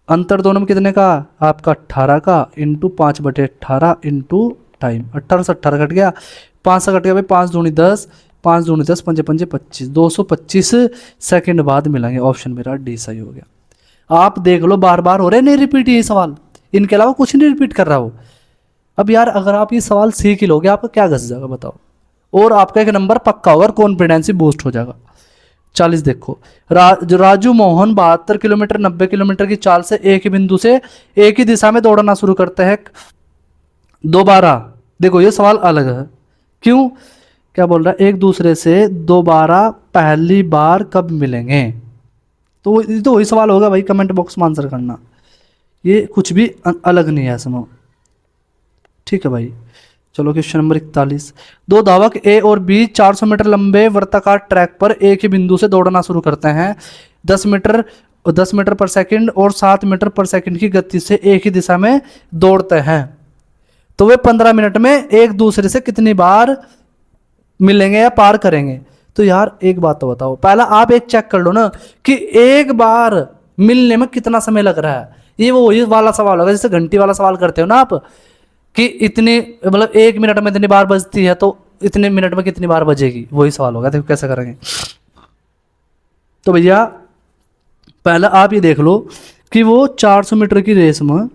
A: अंतर दोनों में कितने का? आपका 18 का, इंटू 5/18 इंटू टाइम। 18 से 18 कट गया, 5 से कट गया भाई, 5 दूनी 10, 5 दूनी 10, 5 पंजे 25, 225 सेकंड बाद मिलेंगे। ऑप्शन मेरा डी सही हो गया। आप देख लो, बार बार हो रहे नहीं रिपीट ये सवाल, इनके अलावा कुछ नहीं रिपीट कर रहा हो। अब यार अगर आप ये सवाल सीख ही लोगे, आपका क्या घस जाएगा बताओ, और आपका एक नंबर पक्का होगा, कॉन्फिडेंस बूस्ट हो जाएगा। 40 देखो, राजू मोहन 72 किलोमीटर 90 किलोमीटर की चाल से एक ही बिंदु से एक ही दिशा में दौड़ना शुरू करते हैं दोबारा। देखो ये सवाल अलग है। क्यों? क्या बोल रहा है? एक दूसरे से दोबारा पहली बार कब मिलेंगे? तो वही सवाल होगा भाई। कमेंट बॉक्स में आंसर करना, ये कुछ भी अलग नहीं है समझो। ठीक है भाई, चलो क्वेश्चन नंबर 41, दो धावक ए और बी 400 मीटर लंबे वृत्ताकार ट्रैक पर एक ही बिंदु से दौड़ना शुरू करते हैं। 10 मीटर पर सेकंड और 7 मीटर पर सेकंड की गति से एक ही दिशा में दौड़ते हैं। तो वे 15 मिनट में एक दूसरे से कितनी बार मिलेंगे या पार करेंगे? तो यार एक बात तो बताओ, पहला आप एक चेक कर लो ना कि एक बार मिलने में कितना समय लग रहा है। ये वो वही वाला सवाल होगा जैसे घंटी वाला सवाल करते हो ना आप, कि इतनी मतलब 1 मिनट में इतनी बार बजती है तो इतने मिनट में कितनी बार बजेगी, वही सवाल होगा। देखो कैसे करेंगे। तो भैया पहला आप ये देख लो कि वो 400 मीटर की रेस में,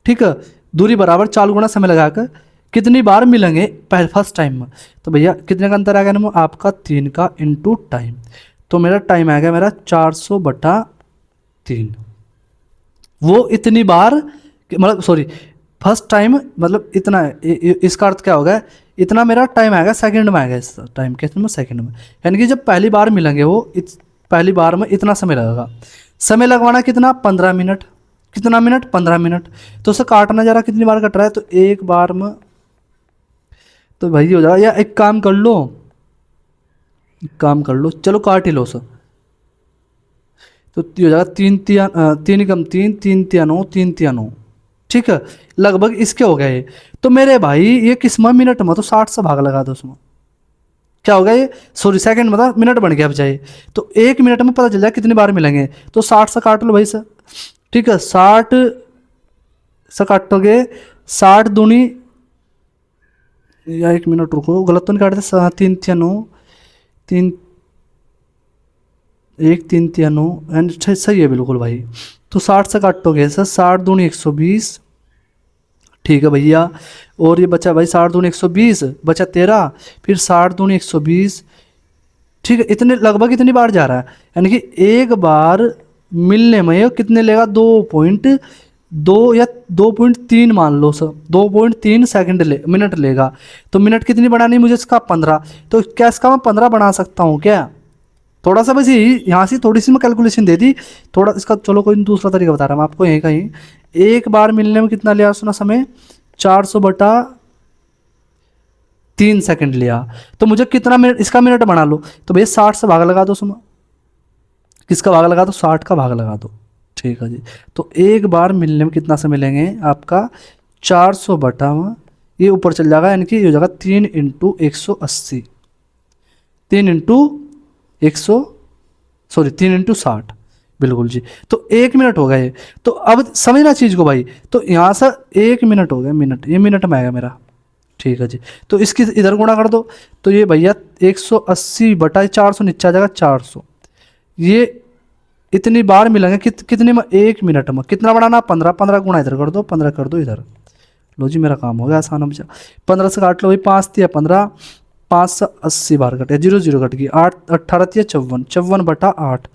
A: ठीक है, दूरी बराबर 4 गुना समय लगाकर कितनी बार मिलेंगे पहले फर्स्ट टाइम में। तो भैया कितने का अंतर आ गया ना, आपका 3 का इंटू टाइम। तो मेरा टाइम आ गया मेरा 400/3। वो इतनी बार, मतलब सॉरी, फर्स्ट टाइम मतलब इतना है, इसका अर्थ क्या होगा, इतना मेरा टाइम आएगा, सेकंड में आएगा, इस टाइम कितने में, सेकंड में। यानी कि जब पहली बार मिलेंगे वो पहली बार में इतना समय लगेगा। समय लगवाना कितना, 15 मिनट। कितना मिनट, 15 मिनट। तो उसे काटना जरा कितनी बार कट रहा है, तो एक बार में तो भाई हो जाएगा, या एक काम कर लो, एक काम कर लो, चलो काट ही लो सर। तो ये हो जाएगा 3 कम 3, 3 तिया 9, 3 तिया 9, ठीक है, लगभग इसके हो गए। तो मेरे भाई ये किस में, मिनट में, तो 60 से भाग लगा दो उसमें, क्या होगा ये, सॉरी सेकंड में था, मिनट बन गया बचाए। तो 1 मिनट में पता चल जाए कितनी बार मिलेंगे। तो 60 से काट लो भाई सर, ठीक है, 60 से काटोगे, 60 दूनी, या 1 मिनट रुको, गलत तो नहीं काटते, 3 तिया 9, 3 1 3 तिया 9, एंड सही है बिल्कुल भाई। तो 60 से काटोगे सर, 60 दूनी 120, ठीक है भैया। और ये बचा भाई 60 दूनी 120, बचा 13, फिर 60 दूनी 120, ठीक है, इतने लगभग इतनी बार जा रहा है। यानी कि एक बार मिलने में ये कितने लेगा, 2.2 या 2.3 मान लो सर, 2.3 सेकंड मिनट लेगा। तो मिनट कितनी बनानी मुझे, इसका 15। तो क्या इसका मैं 15 बना सकता हूँ क्या, थोड़ा सा बस यही यहाँ से थोड़ी सी मैं कैलकुलेशन दे दी, थोड़ा इसका चलो कोई दूसरा तरीका बता रहा हूँ मैं आपको। यहीं कहीं एक बार मिलने में कितना लिया सुना समय, 400/3 सेकंड लिया। तो मुझे कितना मिनट, इसका मिनट बना लो, तो भैया 60 से भाग लगा दो उसमें, किसका भाग लगा दो, 60 का भाग लगा दो, ठीक है जी। तो एक बार मिलने में कितना समय लेंगे आपका, 400/, ये ऊपर चल जाएगा, यानी कि ये हो जाएगा 3 × 180, 3 × 100, सॉरी 3 × 60, बिल्कुल जी। तो 1 मिनट हो गए। तो अब समझना चीज़ को भाई, तो यहाँ से 1 मिनट हो गया, मिनट, ये मिनट में आएगा मेरा, ठीक है जी। तो इसकी इधर गुणा कर दो, तो ये भैया 180/400 नीचे आ जाएगा 400। ये इतनी बार मिलेंगे कितने में, 1 मिनट में। कितना बढ़ाना, 15, 15 गुणा इधर कर दो, 15 कर दो इधर, लो जी मेरा काम हो गया आसान। बचा 15 से काट लो भाई, 5 तिया 15, 5 से 80 बार कटे, 0 0 कट गई, 8 18 तिया 54, 54/8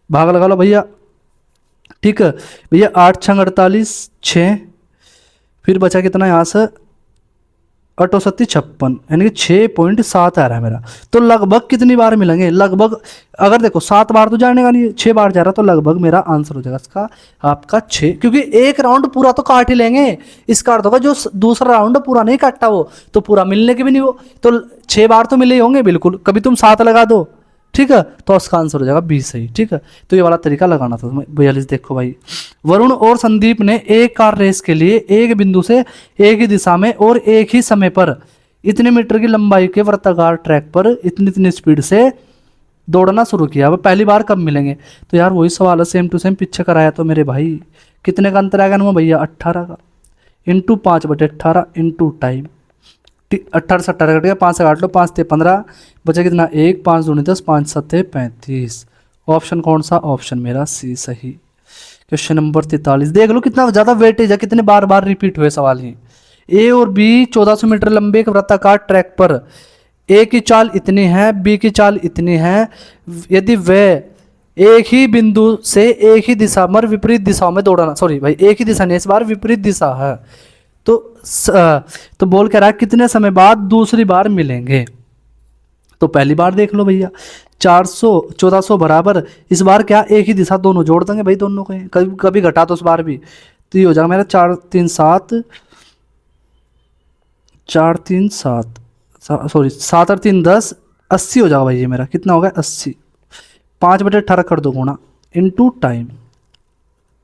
A: भाग लगा लो भैया, ठीक है भैया। 8 6 48, 6, फिर बचा कितना यहाँ से, 68 56, यानी कि 6.7 आ रहा है मेरा। तो लगभग कितनी बार मिलेंगे, लगभग अगर देखो 7 बार तो जाने का नहीं, 6 बार जा रहा, तो लगभग मेरा आंसर हो जाएगा इसका आपका 6, क्योंकि एक राउंड पूरा तो काट ही लेंगे। इसका अर्थ होगा जो दूसरा राउंड पूरा नहीं काटता वो तो पूरा मिलने के भी नहीं, वो तो 6 बार तो मिले ही होंगे बिल्कुल। कभी तुम 7 लगा दो, ठीक है, तो उसका आंसर हो जाएगा 20 सही, ठीक है। तो ये वाला तरीका लगाना था 42। देखो भाई, वरुण और संदीप ने एक कार रेस के लिए एक बिंदु से एक ही दिशा में और एक ही समय पर इतने मीटर की लंबाई के वृत्ताकार ट्रैक पर इतनी इतनी स्पीड से दौड़ना शुरू किया। अब पहली बार कब मिलेंगे, तो यार वही सवाल है, सेम टू सेम पीछे कराया। तो मेरे भाई कितने का अंतर आएगा ना भैया, 18 का, इंटू 5/18 इंटू टाइम, 18 से 18 कट गया, 5 से काट लो, 5 से 15, बचा कितना 1, 5 दूनी 10, 5 7 35। ऑप्शन कौन सा, ऑप्शन मेरा सी सही। क्वेश्चन नंबर 43 देख लो कितना ज़्यादा वेटेज है, कितने बार बार रिपीट हुए सवाल ही। ए और बी 1400 मीटर लंबे एक वृत्ताकार ट्रैक पर ए की चाल इतनी है, बी की चाल इतनी है, यदि वे एक ही बिंदु से एक ही दिशा में विपरीत दिशाओं में दौड़ना, सॉरी भाई एक ही दिशा नहीं, इस बार विपरीत दिशा है, तो बोल कह रहा है कितने समय बाद दूसरी बार मिलेंगे। तो पहली बार देख लो भैया, 400 1400 बराबर, इस बार क्या एक ही दिशा, दोनों जोड़ देंगे भाई दोनों को, कभी कभी घटा तो उस बार भी, तो ये हो जाएगा मेरा 4 3 7, 4 3 7, सॉरी 7 और 3 10, 80 हो जाएगा भाई ये मेरा, कितना होगा 80, 5/18 कर दो गुणा इंटू टाइम,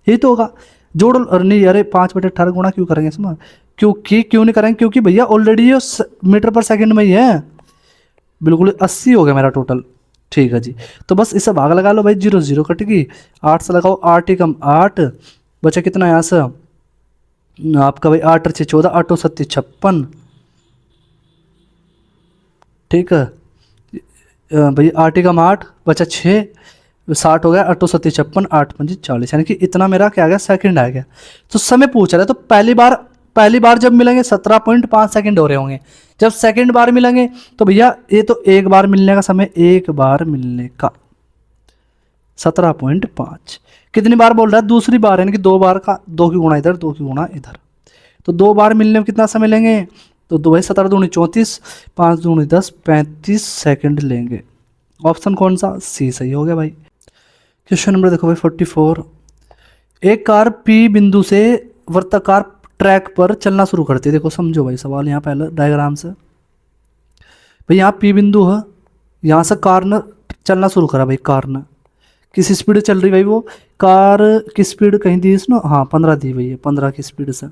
A: यही तो होगा। जोड़ नहीं, अरे 5/18 गुणा क्यों करेंगे इसमें, क्यों नहीं करेंगे, क्योंकि भैया ऑलरेडी ये मीटर पर सेकंड में ही है, बिल्कुल 80 हो गया मेरा टोटल, ठीक है जी। तो बस इसे भाग लगा लो भाई, 0 0 कट गई, 8 से लगाओ, 8 ही कम 8, बचा कितना यहाँ से आपका भाई, 8 और 6 14, 8 और 7 56, ठीक है भाई, 8 ही कम 8, बचा 6, 60 हो गया, 8 सत्ती 56, 8 पंजी 40, यानी कि इतना मेरा क्या आ गया, सेकंड आ गया। तो समय पूछ रहा है, तो पहली बार जब मिलेंगे 17.5 सेकंड हो रहे होंगे। जब सेकंड बार मिलेंगे तो भैया ये तो एक बार मिलने का समय, एक बार मिलने का 17.5। कितनी बार बोल रहा है, दूसरी बार, यानी कि 2 बार का, 2 की गुणा इधर, 2 की गुणा इधर। तो 2 बार मिलने में कितना समय लेंगे, तो 2 भाई 17 दूनी 34, 5 दूनी 10, 35 सेकंड लेंगे। ऑप्शन कौन सा, सी सही हो गया भाई। क्वेश्चन नंबर देखो भाई 44। एक कार पी बिंदु से वृत्ताकार ट्रैक पर चलना शुरू करती है। देखो समझो भाई सवाल यहाँ पहले डायग्राम से। भाई यहाँ पी बिंदु है, यहाँ से कार ने चलना शुरू करा भाई, कार ने किस स्पीड चल रही भाई, वो कार की स्पीड कहीं दी इसने, हाँ 15 दी भाई है, 15 की स्पीड से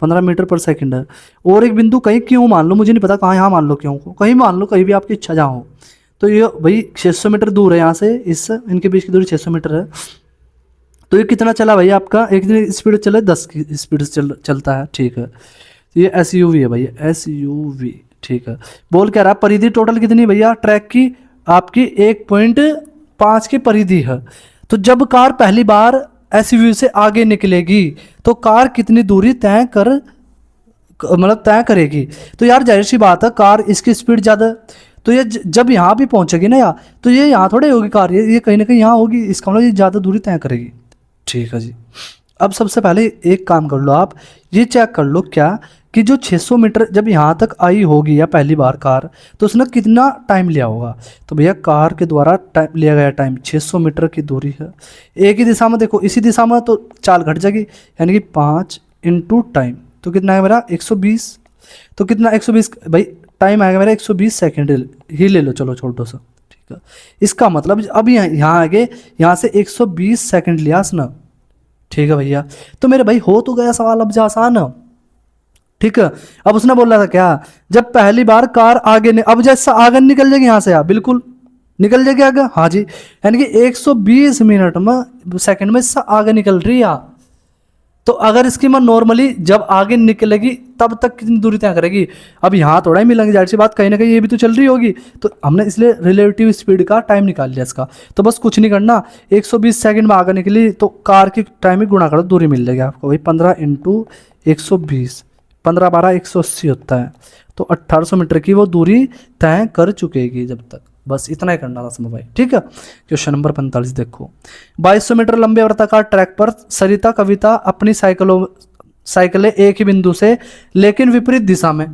A: 15 मीटर पर सेकंड है। और एक बिंदु कहीं क्यों मान लो, मुझे नहीं पता कहाँ, यहाँ मान लो क्यों को, कहीं मान लो, कहीं भी आपकी इच्छा जहाँ हो। तो ये भाई 600 मीटर दूर है यहाँ से, इससे इनके बीच की दूरी 600 मीटर है। तो ये कितना चला भाई आपका, एक दिन स्पीड चले 10 की स्पीड से चलता है, ठीक है। तो ये SUV है भाई, SUV, ठीक है। बोल क्या रहा, परिधि टोटल कितनी भैया ट्रैक की, आपकी 1.5 की परिधि है। तो जब कार पहली बार SUV से आगे निकलेगी तो कार कितनी दूरी तय करेगी। तो यार जाहिर सी बात है, कार इसकी स्पीड ज़्यादा है, तो ये जब यहाँ भी पहुँचेगी ना यार, तो ये यहाँ थोड़े होगी कार, ये कहीं ना कहीं यहाँ होगी, इसका मतलब ये ज़्यादा दूरी तय करेगी, ठीक है जी। अब सबसे पहले एक काम कर लो, आप ये चेक कर लो क्या, कि जो 600 मीटर जब यहाँ तक आई होगी या पहली बार कार, तो उसने कितना टाइम लिया होगा। तो भैया कार के द्वारा टाइम लिया गया टाइम 600 मीटर की दूरी है, एक ही दिशा में, देखो इसी दिशा में, तो चाल घट जाएगी, यानी कि 5 इंटू टाइम, तो कितना है मेरा 120। तो कितना 120 भाई, टाइम आएगा मेरा 120 सेकेंड ही ले लो, चलो छोटो सा, ठीक है। इसका मतलब अब यहाँ आगे, यहाँ से 120 सेकेंड लिया उसने, ठीक है भैया। तो मेरे भाई हो तो गया सवाल अब जा आसान, ठीक है। अब उसने बोला था क्या, जब पहली बार कार आगे अब जैसा आगे निकल जाएगी यहाँ से, आप बिल्कुल निकल जाएगी आगे, हाँ जी, यानी कि 120 मिनट में सेकंड में इससे आगे निकल रही है। तो अगर इसकी मैं नॉर्मली जब आगे निकलेगी तब तक कितनी दूरी तय करेगी, अब यहाँ थोड़ा ही मिलेंगे, जाहिर सी बात, कहीं ना कहीं ये भी तो चल रही होगी। तो हमने इसलिए रिलेटिव स्पीड का टाइम निकाल लिया इसका। तो बस कुछ नहीं करना, 120 सेकंड में आगे निकली तो कार की टाइम ही गुणा करो, दूरी मिल जाएगी आपको भाई, 15 इंटू 120, 15 12 180 होता है। तो 1800 मीटर की वो दूरी तय कर चुकेगी जब तक, बस इतना ही करना था समझ भाई, ठीक है। क्वेश्चन नंबर 45 देखो, 2200 मीटर लंबे वृत्ताकार ट्रैक पर सरिता कविता अपनी साइकिलें एक ही बिंदु से लेकिन विपरीत दिशा में,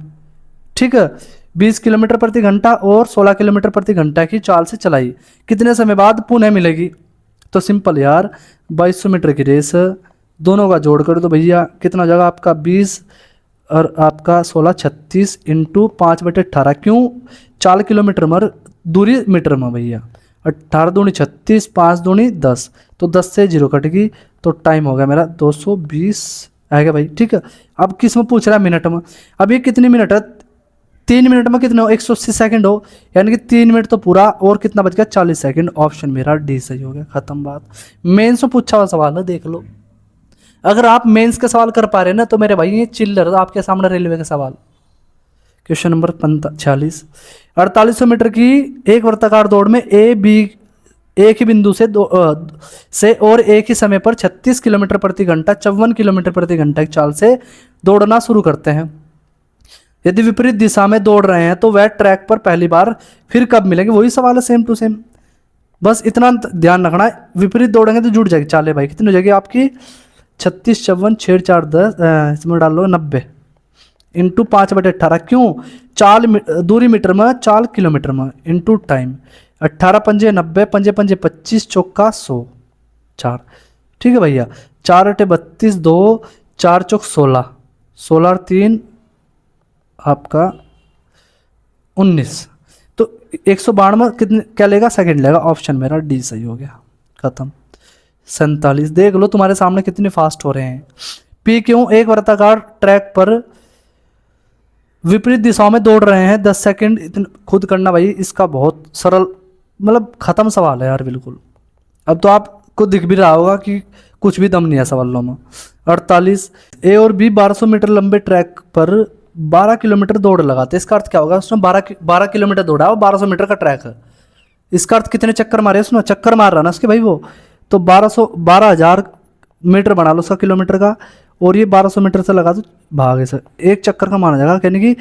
A: ठीक है, 20 किलोमीटर प्रति घंटा और 16 किलोमीटर प्रति घंटा की चाल से चलाई, कितने समय बाद पुनः मिलेगी। तो सिंपल यार, 2200 मीटर की रेस, दोनों का जोड़ कर दो भैया, कितना जगह आपका 20 और आपका 16, 36 इंटू 5/18, क्यों 4 किलोमीटर मर दूरी मीटर में भैया, 18 दूनी 36, 5 दूनी 10, तो 10 से 0 कट गई, तो टाइम हो गया मेरा 220 आएगा भाई, ठीक है। अब किस में पूछ रहा है, मिनट में। अब ये कितनी मिनट है, 3 मिनट में कितने हो, 180 सेकंड हो, यानी कि 3 मिनट तो पूरा, और कितना बच गया 40 सेकंड। ऑप्शन मेरा डी सही हो गया, खत्म बात। मेंस में पूछा हुआ सवाल है, देख लो। अगर आप मेंस का सवाल कर पा रहे हैं ना, तो मेरे भाई ये चिल्लर आपके सामने रेलवे का सवाल। क्वेश्चन नंबर 46, 4800 मीटर की एक वृत्ताकार दौड़ में ए बी एक ही बिंदु से और एक ही समय पर 36 किलोमीटर प्रति घंटा, 54 किलोमीटर प्रति घंटा की चाल से दौड़ना शुरू करते हैं। यदि विपरीत दिशा में दौड़ रहे हैं तो वह ट्रैक पर पहली बार फिर कब मिलेंगे, वही सवाल है सेम टू सेम, बस इतना ध्यान रखना है। विपरीत दौड़ेंगे तो जुड़ जाएगी चाले भाई, कितनी हो जाएगी आपकी 36, 54, 6, 4, 10, इसमें डाल लो 90 इंटू 5/18, क्यों चाल दूरी मीटर में, 4 किलोमीटर में, इंटू टाइम, 18 पंजे 90, पंजे पंजे 25, चौका 100, 4, ठीक है भैया। 4 8 32, 2 4 चौक 16, 16 और 3 आपका 19, तो 192 कितने क्या लेगा, सेकंड लेगा। ऑप्शन मेरा डी सही हो गया, खत्म। 47 देख लो तुम्हारे सामने कितने फास्ट हो रहे हैं। पी क्यों एक वर्ताकार ट्रैक पर विपरीत दिशाओं में दौड़ रहे हैं 10 सेकंड, इतना खुद करना भाई, इसका बहुत सरल मतलब खत्म सवाल है यार बिल्कुल। अब तो आपको दिख भी रहा होगा कि कुछ भी दम नहीं है सवालों में। 48 ए और बी 1200 मीटर लंबे ट्रैक पर 12 किलोमीटर दौड़ लगाते, इसका अर्थ क्या होगा, उसने 12 किलोमीटर दौड़ा है और 1200 मीटर का ट्रैक है, इसका अर्थ कितने चक्कर मारे उसने, चक्कर मार रहा ना उसके भाई वो, तो 12,000 मीटर बना लो उसका किलोमीटर का, और ये 1200 मीटर से लगा दो भागे से, एक चक्कर का माना जाएगा, यानी कि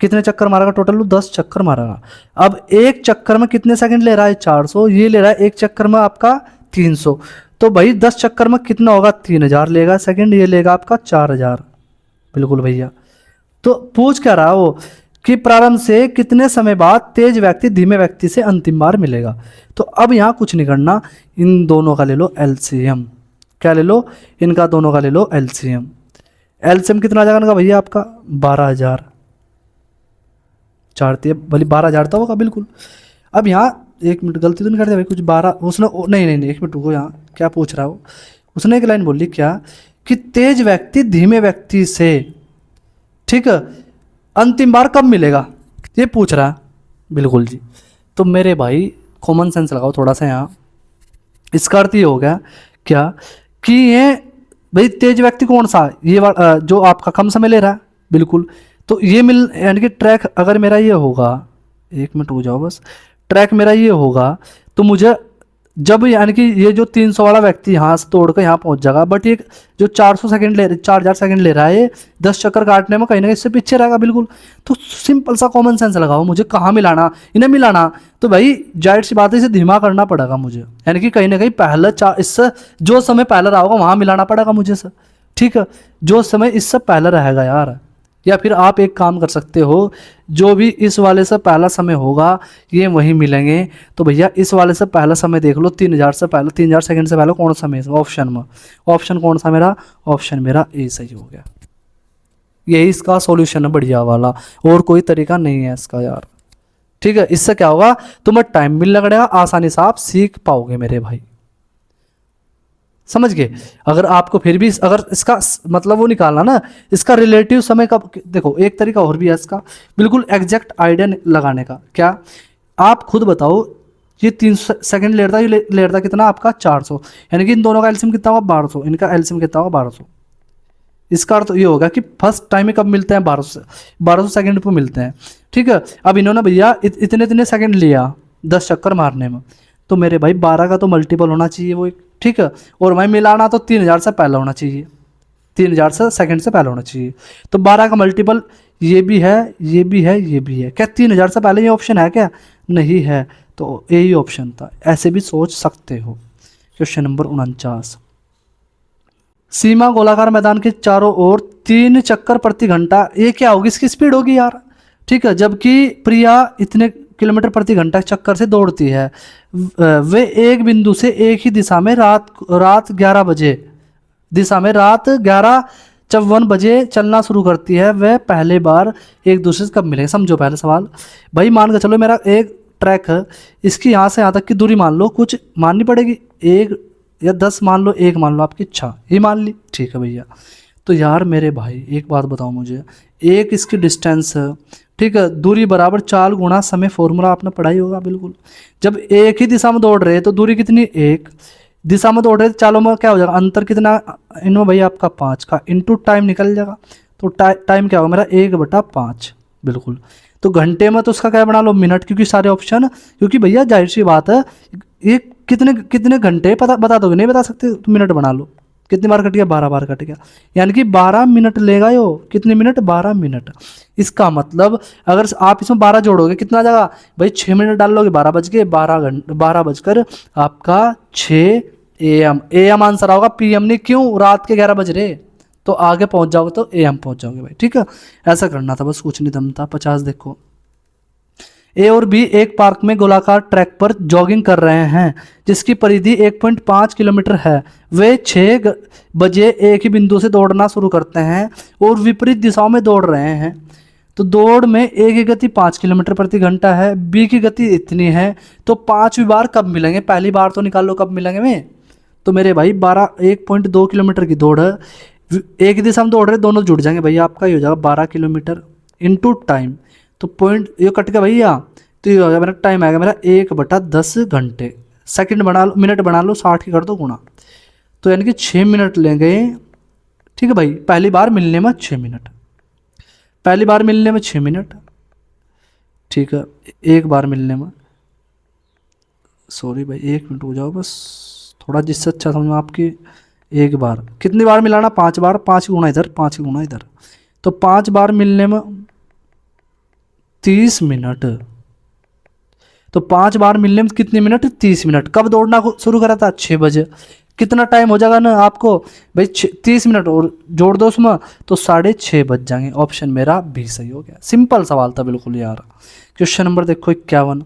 A: कितने चक्कर मारेगा टोटल, 10 चक्कर मारेगा। अब एक चक्कर में कितने सेकंड ले रहा है, 400, ये ले रहा है एक चक्कर में आपका 300, तो भाई 10 चक्कर में कितना होगा, 3000 लेगा सेकंड, ये लेगा आपका 4000। बिल्कुल भैया। तो पूछ क्या रहा वो कि प्रारंभ से कितने समय बाद तेज व्यक्ति धीमे व्यक्ति से अंतिम बार मिलेगा। तो अब यहाँ कुछ नहीं करना, इन दोनों का ले लो एलसीएम। क्या ले लो, इनका दोनों का ले लो एलसीएम। एलसीएम कितना आ जाएगा इनका भैया आपका, 12000। चारती भले 12000 था होगा बिल्कुल। अब यहाँ एक मिनट, गलती तो नहीं करते भाई कुछ, 12 उसने नहीं, एक मिनट रुको, यहाँ क्या पूछ रहा हो, उसने एक लाइन बोली क्या कि तेज व्यक्ति धीमे व्यक्ति से, ठीक है, अंतिम बार कब मिलेगा, ये पूछ रहा है। बिल्कुल जी। तो मेरे भाई कॉमन सेंस लगाओ थोड़ा सा यहाँ। इसका अर्थ ये हो गया क्या कि ये भाई तेज व्यक्ति कौन सा, ये जो आपका कम समय ले रहा है, बिल्कुल। तो ये मिल यानी कि ट्रैक अगर मेरा ये होगा, एक मिनट हो जाओ बस, ट्रैक मेरा ये होगा, तो मुझे जब यानी कि ये जो 300 वाला व्यक्ति यहाँ से तोड़ कर यहाँ पहुँच जाएगा, बट ये जो 400 सेकंड ले 4000 सेकंड ले रहा है, ये 10 चक्कर काटने में कहीं ना कहीं इससे पीछे रहेगा बिल्कुल। तो सिंपल सा कॉमन सेंस लगाओ, मुझे कहाँ मिलाना, इन्हें मिलाना, तो भाई जाहिर सी बात है इसे धीमा करना पड़ेगा मुझे, यानी कि कहीं ना कहीं पहले इससे जो समय पहले रहा होगा वहाँ मिलाना पड़ेगा मुझे सर, ठीक है, जो समय इससे पहले रहेगा यार। या फिर आप एक काम कर सकते हो, जो भी इस वाले से पहला समय होगा ये वहीं मिलेंगे। तो भैया इस वाले से पहला समय देख लो, 3000 से पहले, 3000 सेकंड से पहले कौन सा समय ऑप्शन में, ऑप्शन कौन सा मेरा, ऑप्शन मेरा ए सही हो गया। यही इसका सॉल्यूशन है बढ़िया वाला, और कोई तरीका नहीं है इसका यार, ठीक है। इससे क्या होगा, तुम्हें टाइम भी लगेगा, आसानी से आप सीख पाओगे मेरे भाई, समझ गए। अगर आपको फिर भी अगर इसका मतलब वो निकालना ना, इसका रिलेटिव समय का, देखो एक तरीका और भी है इसका बिल्कुल एग्जैक्ट आइडिया लगाने का। क्या, आप खुद बताओ, ये 300 सेकंड ले रहा था, ये ले रहा था कितना आपका 400, यानी कि इन दोनों का एलसीएम कितना होगा 1200, इनका एलसीएम कितना होगा 1200। इसका अर्थ ये होगा कि फर्स्ट टाइम कब मिलते हैं, 1200 सेकंड पर मिलते हैं, ठीक है। अब इन्होंने भैया इतने इतने सेकंड लिया 10 चक्कर मारने में, तो मेरे भाई 12 का तो मल्टीपल होना चाहिए वो एक, ठीक है। और भाई मिलाना तो 3000 से पहले होना चाहिए, 3000 से सेकंड से पहले होना चाहिए। तो 12 का मल्टीपल ये भी है, ये भी है, ये भी है। क्या 3000 से पहले ये ऑप्शन है क्या, नहीं है, तो यही ऑप्शन था। ऐसे भी सोच सकते हो। क्वेश्चन नंबर 49, सीमा गोलाकार मैदान के चारों ओर 3 चक्कर प्रति घंटा, ये क्या होगी, इसकी स्पीड होगी यार, ठीक है। जबकि प्रिया इतने किलोमीटर प्रति घंटा चक्कर से दौड़ती है, वे एक बिंदु से एक ही दिशा में रात 11 बजे दिशा में रात 11:54 बजे चलना शुरू करती है, वह पहले बार एक दूसरे से कब मिलेंगे। समझो पहले सवाल भाई, मान के चलो मेरा एक ट्रैक है, इसकी यहाँ से यहाँ तक की दूरी मान लो, कुछ माननी पड़ेगी, 1 या 10 मान लो, 1 मान लो, आपकी इच्छा, ये मान ली, ठीक है भैया। तो यार मेरे भाई एक बात बताओ मुझे, एक इसकी डिस्टेंस, ठीक है, दूरी बराबर 4 गुना समय, फॉर्मूला आपने पढ़ाई होगा बिल्कुल। जब एक ही दिशा में दौड़ रहे तो दूरी कितनी, एक दिशा में दौड़ रहे तो चालों में क्या हो जाएगा, अंतर कितना इनमें भैया आपका 5 का, इनटू टाइम निकल जाएगा। तो टाइम क्या होगा मेरा, 1/5 बिल्कुल। तो घंटे में तो उसका क्या बना लो, मिनट, क्योंकि सारे ऑप्शन, क्योंकि भैया जाहिर सी बात है, ये कितने कितने घंटे पता बता दोगे, नहीं बता सकते तो मिनट बना लो। कितनी बार कट गया, 12 बार कट गया, यानी कि 12 मिनट लेगा यो, कितने मिनट, 12 मिनट। इसका मतलब अगर आप इसमें 12 जोड़ोगे कितना आ जाएगा भाई, 6 मिनट डाल लोगे, 12 बज गए, 12 बजकर आपका 6 AM, AM आंसर होगा, PM नहीं, क्यों, रात के 11 बज रहे, तो आगे पहुंच जाओगे तो AM पहुंच जाओगे भाई, ठीक है। ऐसा करना था बस, कुछ नहीं दम था। 50 देखो, ए और बी एक पार्क में गोलाकार ट्रैक पर जॉगिंग कर रहे हैं, जिसकी परिधि 1.5 किलोमीटर है। वे 6 बजे एक ही बिंदु से दौड़ना शुरू करते हैं और विपरीत दिशाओं में दौड़ रहे हैं। तो दौड़ में ए की गति 5 किलोमीटर प्रति घंटा है, बी की गति इतनी है, तो 5वीं बार कब मिलेंगे, पहली बार तो निकाल लो कब मिलेंगे में। तो मेरे भाई 1.2 किलोमीटर की दौड़ है, एक दिशा में दौड़ रहे, दोनों जुड़ जाएंगे भैया, आपका ये हो जाएगा 12 किलोमीटर इनटू टाइम। तो पॉइंट ये कट गया भैया, तो ये हो गया मेरा टाइम आएगा मेरा 1/10 घंटे। सेकंड बना लो, मिनट बना लो, 60 की कर दो गुणा, तो यानी कि 6 मिनट लेंगे, ठीक है भाई। पहली बार मिलने में 6 मिनट, पहली बार मिलने में 6 मिनट, ठीक है, एक बार मिलने में सॉरी भाई, 1 मिनट हो जाओ बस, थोड़ा जिससे अच्छा समझ में आपकी। एक बार कितनी बार मिलाना? 5 बार, 5 गुना इधर, 5 गुना इधर, तो 5 बार मिलने में 30 मिनट। तो 5 बार मिलने में कितने मिनट? 30 मिनट। कब दौड़ना शुरू करा था? 6 बजे। कितना टाइम हो जाएगा ना आपको भाई? 30 मिनट और जोड़ दो उसमें तो 6:30 बज जाएंगे। ऑप्शन मेरा बी सही हो गया। सिंपल सवाल था बिल्कुल यार। क्वेश्चन नंबर देखो 51।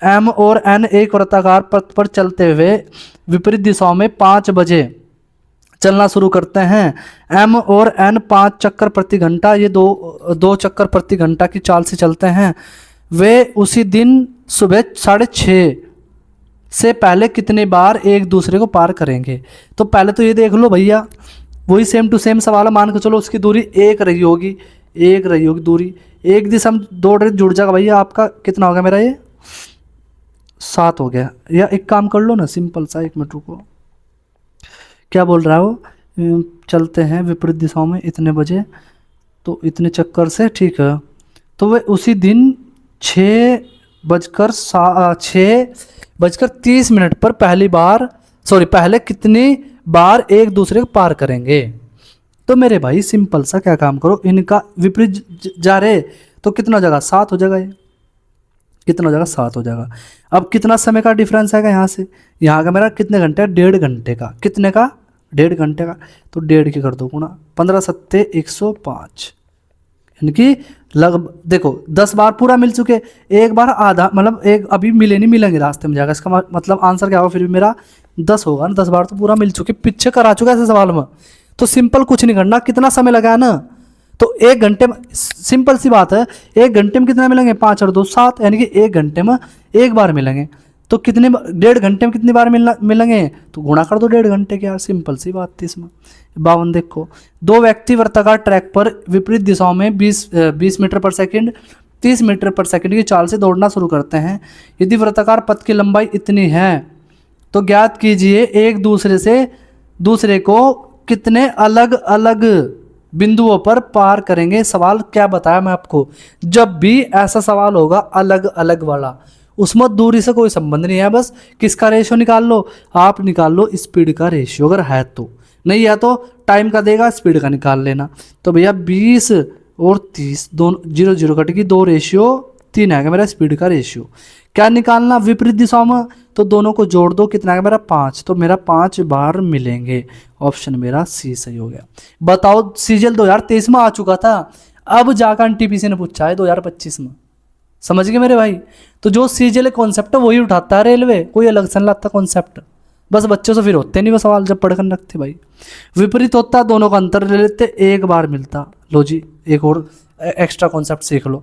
A: एम और एन एक वृत्ताकार पथ पर चलते हुए विपरीत दिशाओं में 5 बजे चलना शुरू करते हैं। एम और एन 5 चक्कर प्रति घंटा, ये दो चक्कर प्रति घंटा की चाल से चलते हैं। वे उसी दिन सुबह 6:30 से पहले कितने बार एक दूसरे को पार करेंगे? तो पहले तो ये देख लो भैया, वही सेम टू सेम सवाल है। मान के चलो उसकी दूरी एक रही होगी, एक रही होगी दूरी, एक दिशा में दौड़ रहे जुड़ जाएगा भैया आपका। कितना हो गया मेरा? ये 7 हो गया। या एक काम कर लो ना सिंपल सा, 1 मिनट रुको, क्या बोल रहा है वो? चलते हैं विपरीत दिशाओं में इतने बजे, तो इतने चक्कर से, ठीक है। तो वे उसी दिन 6:30 पर पहली बार, सॉरी पहले कितनी बार एक दूसरे को पार करेंगे? तो मेरे भाई सिंपल सा क्या काम करो, इनका विपरीत जा रहे तो कितना हो जाएगा? 7 हो जाएगा। ये कितना हो जाएगा? 7 हो जाएगा। अब कितना समय का डिफरेंस आएगा यहाँ से? यहाँ का मेरा कितने घंटे? 1.5 घंटे का। कितने का? 1.5 घंटे का। तो 1.5 की कर दो गुणा, 15 सत्ते 105, यानी कि लगभग देखो 10 बार पूरा मिल चुके, एक बार आधा, मतलब एक अभी मिले नहीं, मिलेंगे रास्ते में जाएगा। इसका मतलब आंसर क्या होगा फिर भी मेरा? 10 होगा ना। 10 बार तो पूरा मिल चुके, पीछे करा चुका ऐसे सवाल में। तो सिंपल कुछ नहीं करना, कितना समय लगा है ना, तो 1 घंटे में, सिंपल सी बात है, 1 घंटे में कितना मिलेंगे? 5 और 2 7, यानी कि 1 घंटे में एक बार मिलेंगे। तो कितने 1.5 घंटे में कितनी बार मिलेंगे? तो गुणा कर दो 1.5 घंटे के यार, सिंपल सी बात थी इसमें। 52 देखो, दो व्यक्ति वर्ताकार ट्रैक पर विपरीत दिशाओं में 20 मीटर पर सेकंड, 30 मीटर पर सेकंड की चाल से दौड़ना शुरू करते हैं। यदि वर्ताकार पथ की लंबाई इतनी है तो ज्ञात कीजिए एक दूसरे को कितने अलग अलग बिंदुओं पर पार करेंगे। सवाल क्या बताया मैं आपको? जब भी ऐसा सवाल होगा अलग अलग वाला, उसमें दूरी से कोई संबंध नहीं है, बस किसका रेशियो निकाल लो? आप निकाल लो स्पीड का रेशियो, अगर है तो। नहीं है तो टाइम का देगा, स्पीड का निकाल लेना। तो भैया 20 और 30 दोनों 0 0 कटेगी, 2:3 आएगा मेरा स्पीड का रेशियो। क्या निकालना? विपरीत दिशाओं में, तो दोनों को जोड़ दो, कितना आएगा मेरा? 5। तो मेरा 5 बार मिलेंगे। ऑप्शन मेरा सी सही हो गया। बताओ, सीजीएल 2023 में आ चुका था, अब जाकर एनटीपीसी ने पूछा है 2025 में। समझ गए मेरे भाई? तो जो सीजीएल कॉन्सेप्ट है वही उठाता है रेलवे, कोई अलग से नहीं लाता कॉन्सेप्ट। बस बच्चों से फिर होते नहीं वो सवाल जब पढ़कर रखते भाई। विपरीत होता, दोनों का अंतर ले लेते, एक बार मिलता। लो जी, एक और एक्स्ट्रा कॉन्सेप्ट सीख लो।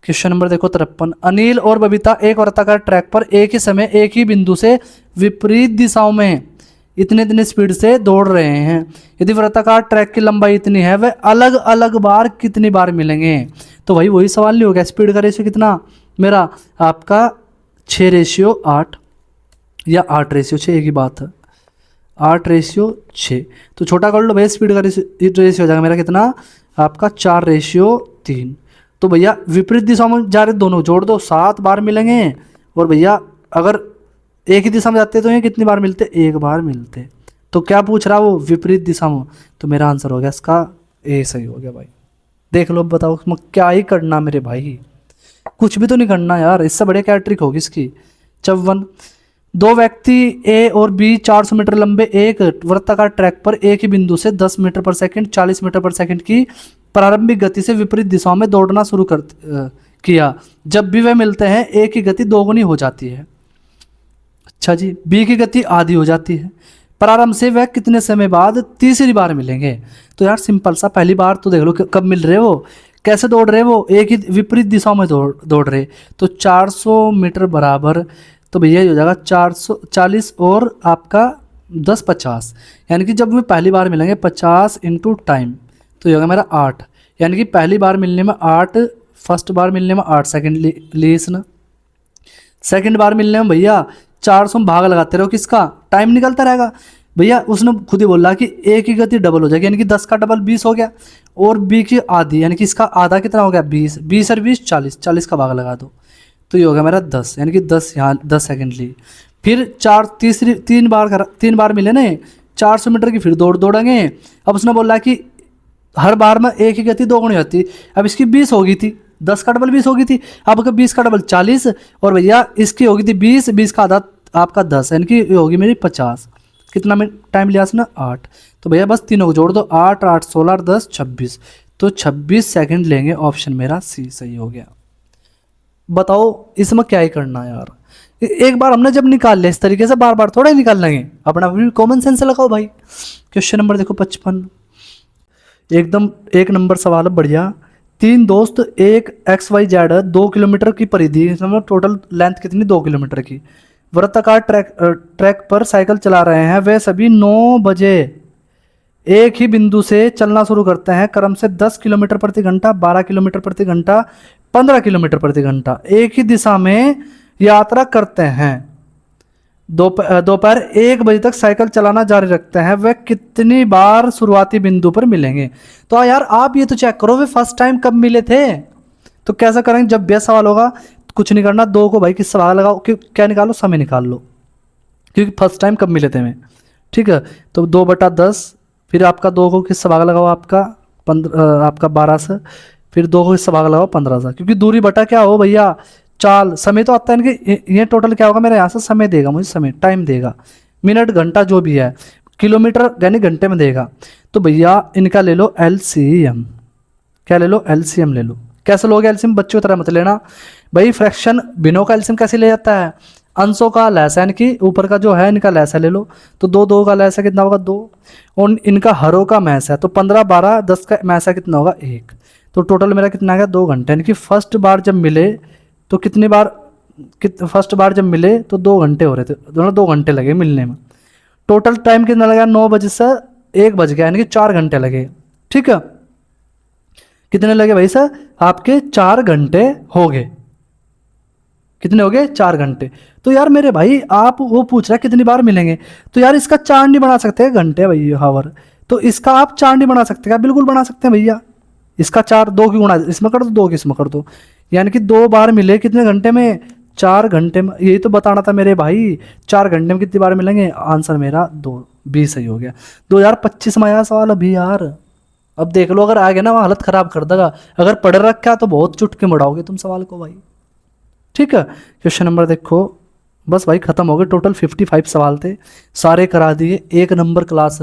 A: क्वेश्चन नंबर देखो 53। अनिल और बबीता एक वृत्ताकार ट्रैक पर एक ही समय एक ही बिंदु से विपरीत दिशाओं में इतने इतने स्पीड से दौड़ रहे हैं। यदि वृत्ताकार ट्रैक की लंबाई इतनी है, वे अलग अलग बार कितनी बार मिलेंगे? तो भाई वही सवाल नहीं हो गया? स्पीड का रेशियो कितना मेरा? आपका 6:8 या 8:6, एक ही बात है, 8:6। तो छोटा कर लो भैया, स्पीड का रेशियो हो जाएगा मेरा कितना? आपका 4:3। तो भैया विपरीत दिशा में जा रहे दोनों, जोड़ दो, 7 बार मिलेंगे। और भैया अगर एक ही दिशा में जाते तो ये कितनी बार मिलते? एक बार मिलते। तो क्या पूछ रहा वो? विपरीत दिशा में। तो मेरा आंसर हो गया इसका ए सही हो गया भाई। देख लो, बताओ उसमें क्या ही करना मेरे भाई, कुछ भी तो नहीं करना यार, इससे बड़े क्या ट्रिक होगी इसकी। 54। दो व्यक्ति ए और बी 400 मीटर लंबे एक वृत्ताकार ट्रैक पर एक ही बिंदु से 10 मीटर पर सेकंड, 40 मीटर पर सेकंड की प्रारंभिक गति से विपरीत दिशाओं में दौड़ना शुरू किया। जब भी वे मिलते हैं ए की गति दोगुनी हो जाती है। अच्छा जी, बी की गति आधी हो जाती है। प्रारंभ से वह कितने समय बाद तीसरी बार मिलेंगे? तो यार सिंपल सा, पहली बार तो देख लो कब मिल रहे वो, कैसे दौड़ रहे वो, एक ही विपरीत दिशाओं में दौड़ रहे। तो 400 मीटर बराबर, तो भैया ये हो जाएगा 440 और आपका 10 50, यानी कि जब वे पहली बार मिलेंगे 50 इंटू टाइम, तो ये होगा मेरा 8, यानी कि पहली बार मिलने में 8, फर्स्ट बार मिलने में 8 सेकेंड लिए इसने, सेकेंड बार मिलने में भैया 400 में भाग लगाते रहो, किसका? टाइम निकलता रहेगा भैया। उसने खुद ही बोला कि ए की गति डबल हो जाएगी, यानी कि 10 का डबल 20 हो गया, और बी की आधी, यानी कि इसका आधा कितना हो गया? 20, 20 और 20 40, 40 का भाग लगा दो, तो ये हो गया मेरा 10, यानी कि 10 यहाँ 10 सेकेंड ली। फिर तीन बार मिले ना, 400 मीटर की फिर दौड़ दौड़ेंगे। अब उसने बोला कि हर बार में एक ही गति दो गुनी होती। अब इसकी 20 हो गई थी, 10 का डबल 20 हो गई थी। अब अगर 20 का डबल 40 और भैया इसकी होगी थी 20, 20 का आधा आपका 10, यानी कि होगी मेरी 50। कितना मिनट टाइम लिया उसने? 8। तो भैया बस तीनों को जोड़ दो, 8 8 16 10 26, तो 26 सेकंड लेंगे। ऑप्शन मेरा सी सही हो गया। बताओ इसमें क्या ही करना है यार, एक बार हमने जब निकाल लिया इस तरीके से बार बार थोड़ा ही निकाल लेंगे, अपना भी कॉमन सेंस लगाओ भाई। क्वेश्चन नंबर देखो 55, एकदम एक नंबर सवाल है बढ़िया। 3 दोस्त एक XYZ 2 किलोमीटर की परिधि, टोटल लेंथ कितनी 2 किलोमीटर की, वृत्ताकार ट्रैक पर साइकिल चला रहे हैं। वे सभी 9 बजे एक ही बिंदु से चलना शुरू करते हैं, क्रम से 10 किलोमीटर प्रति घंटा, 12 किलोमीटर प्रति घंटा, 15 किलोमीटर प्रति घंटा एक ही दिशा में यात्रा करते हैं। दोपहर 1 बजे तक साइकिल चलाना जारी रखते हैं। वे कितनी बार शुरुआती बिंदु पर मिलेंगे? तो यार आप ये तो चेक करो वे फर्स्ट टाइम कब मिले थे। तो कैसा करेंगे, जब बेस सवाल होगा कुछ नहीं करना, 2 को भाई किस सवाल लगाओ, क्या निकालो, समय निकाल लो, क्योंकि फर्स्ट टाइम कब मिले थे मैं। ठीक है, तो 2/10, फिर आपका 2 को किस भाग लगाओ, आपका 12 से, फिर 2 को किस भाग लगाओ 15 से, क्योंकि दूरी बटा क्या हो भैया चाल, समय तो आता है इनके, ये टोटल क्या होगा मेरे यहाँ से, समय देगा मुझे, समय टाइम देगा, मिनट घंटा जो भी है, किलोमीटर यानी घंटे में देगा। तो भैया इनका ले लो LCM, क्या ले लो, LCM ले लो। कैसे लोगे LCM, बच्चों की तरह मत लेना भाई, फ्रैक्शन बिनों का LCM कैसे ले जाता है, अंशों का लैसा, यानी कि ऊपर का जो है इनका लैसा ले लो, तो 2 का लैसा कितना होगा 2, और इनका हरों का मैस है, तो 15 12 10 का मैसा कितना होगा 1, तो टोटल मेरा कितना आ गया 2 घंटे। यानी कि फर्स्ट बार जब मिले तो कितनी बार, फर्स्ट बार जब मिले तो 2 घंटे हो रहे थे, दोनों 2 घंटे लगे मिलने में। टोटल टाइम कितना लगा, 9 बजे से 1 बज गया, यानी कि 4 घंटे लगे। ठीक है, कितने लगे भाई सर, आपके 4 घंटे हो गए। कितने हो गए, 4 घंटे। तो यार मेरे भाई आप वो पूछ रहा है कितनी बार मिलेंगे, तो यार इसका 4 नहीं बना सकते घंटे भैया हावर, तो इसका आप 4 नहीं बना सकते क्या, बिल्कुल बना सकते हैं भैया। इसका 4 2 की गुणा इसमें कर दो, 2 की इसमें कर दो, यानी कि 2 बार मिले कितने घंटे में, 4 घंटे में। यही तो बताना था मेरे भाई, 4 घंटे में कितनी बार मिलेंगे, आंसर मेरा 2, 20 सही हो गया। 2025 में आया सवाल अभी यार, अब देख लो अगर आ गया ना वहाँ हालत खराब कर देगा, अगर पढ़ रखा तो बहुत चुटके मढ़ाओगे तुम सवाल को भाई। ठीक है, क्वेश्चन नंबर देखो, बस भाई खत्म हो गए, टोटल 55 सवाल थे, सारे करा दिए, 1 नंबर क्लास,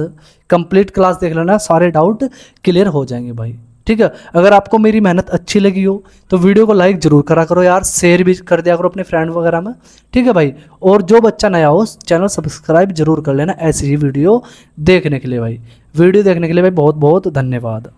A: कंप्लीट क्लास देख लेना, सारे डाउट क्लियर हो जाएंगे भाई। ठीक है, अगर आपको मेरी मेहनत अच्छी लगी हो तो वीडियो को लाइक जरूर करा करो यार, शेयर भी कर दिया करो अपने फ्रेंड वगैरह में। ठीक है भाई, और जो बच्चा नया हो चैनल सब्सक्राइब जरूर कर लेना ऐसी ही वीडियो देखने के लिए भाई। वीडियो देखने के लिए भाई बहुत बहुत धन्यवाद।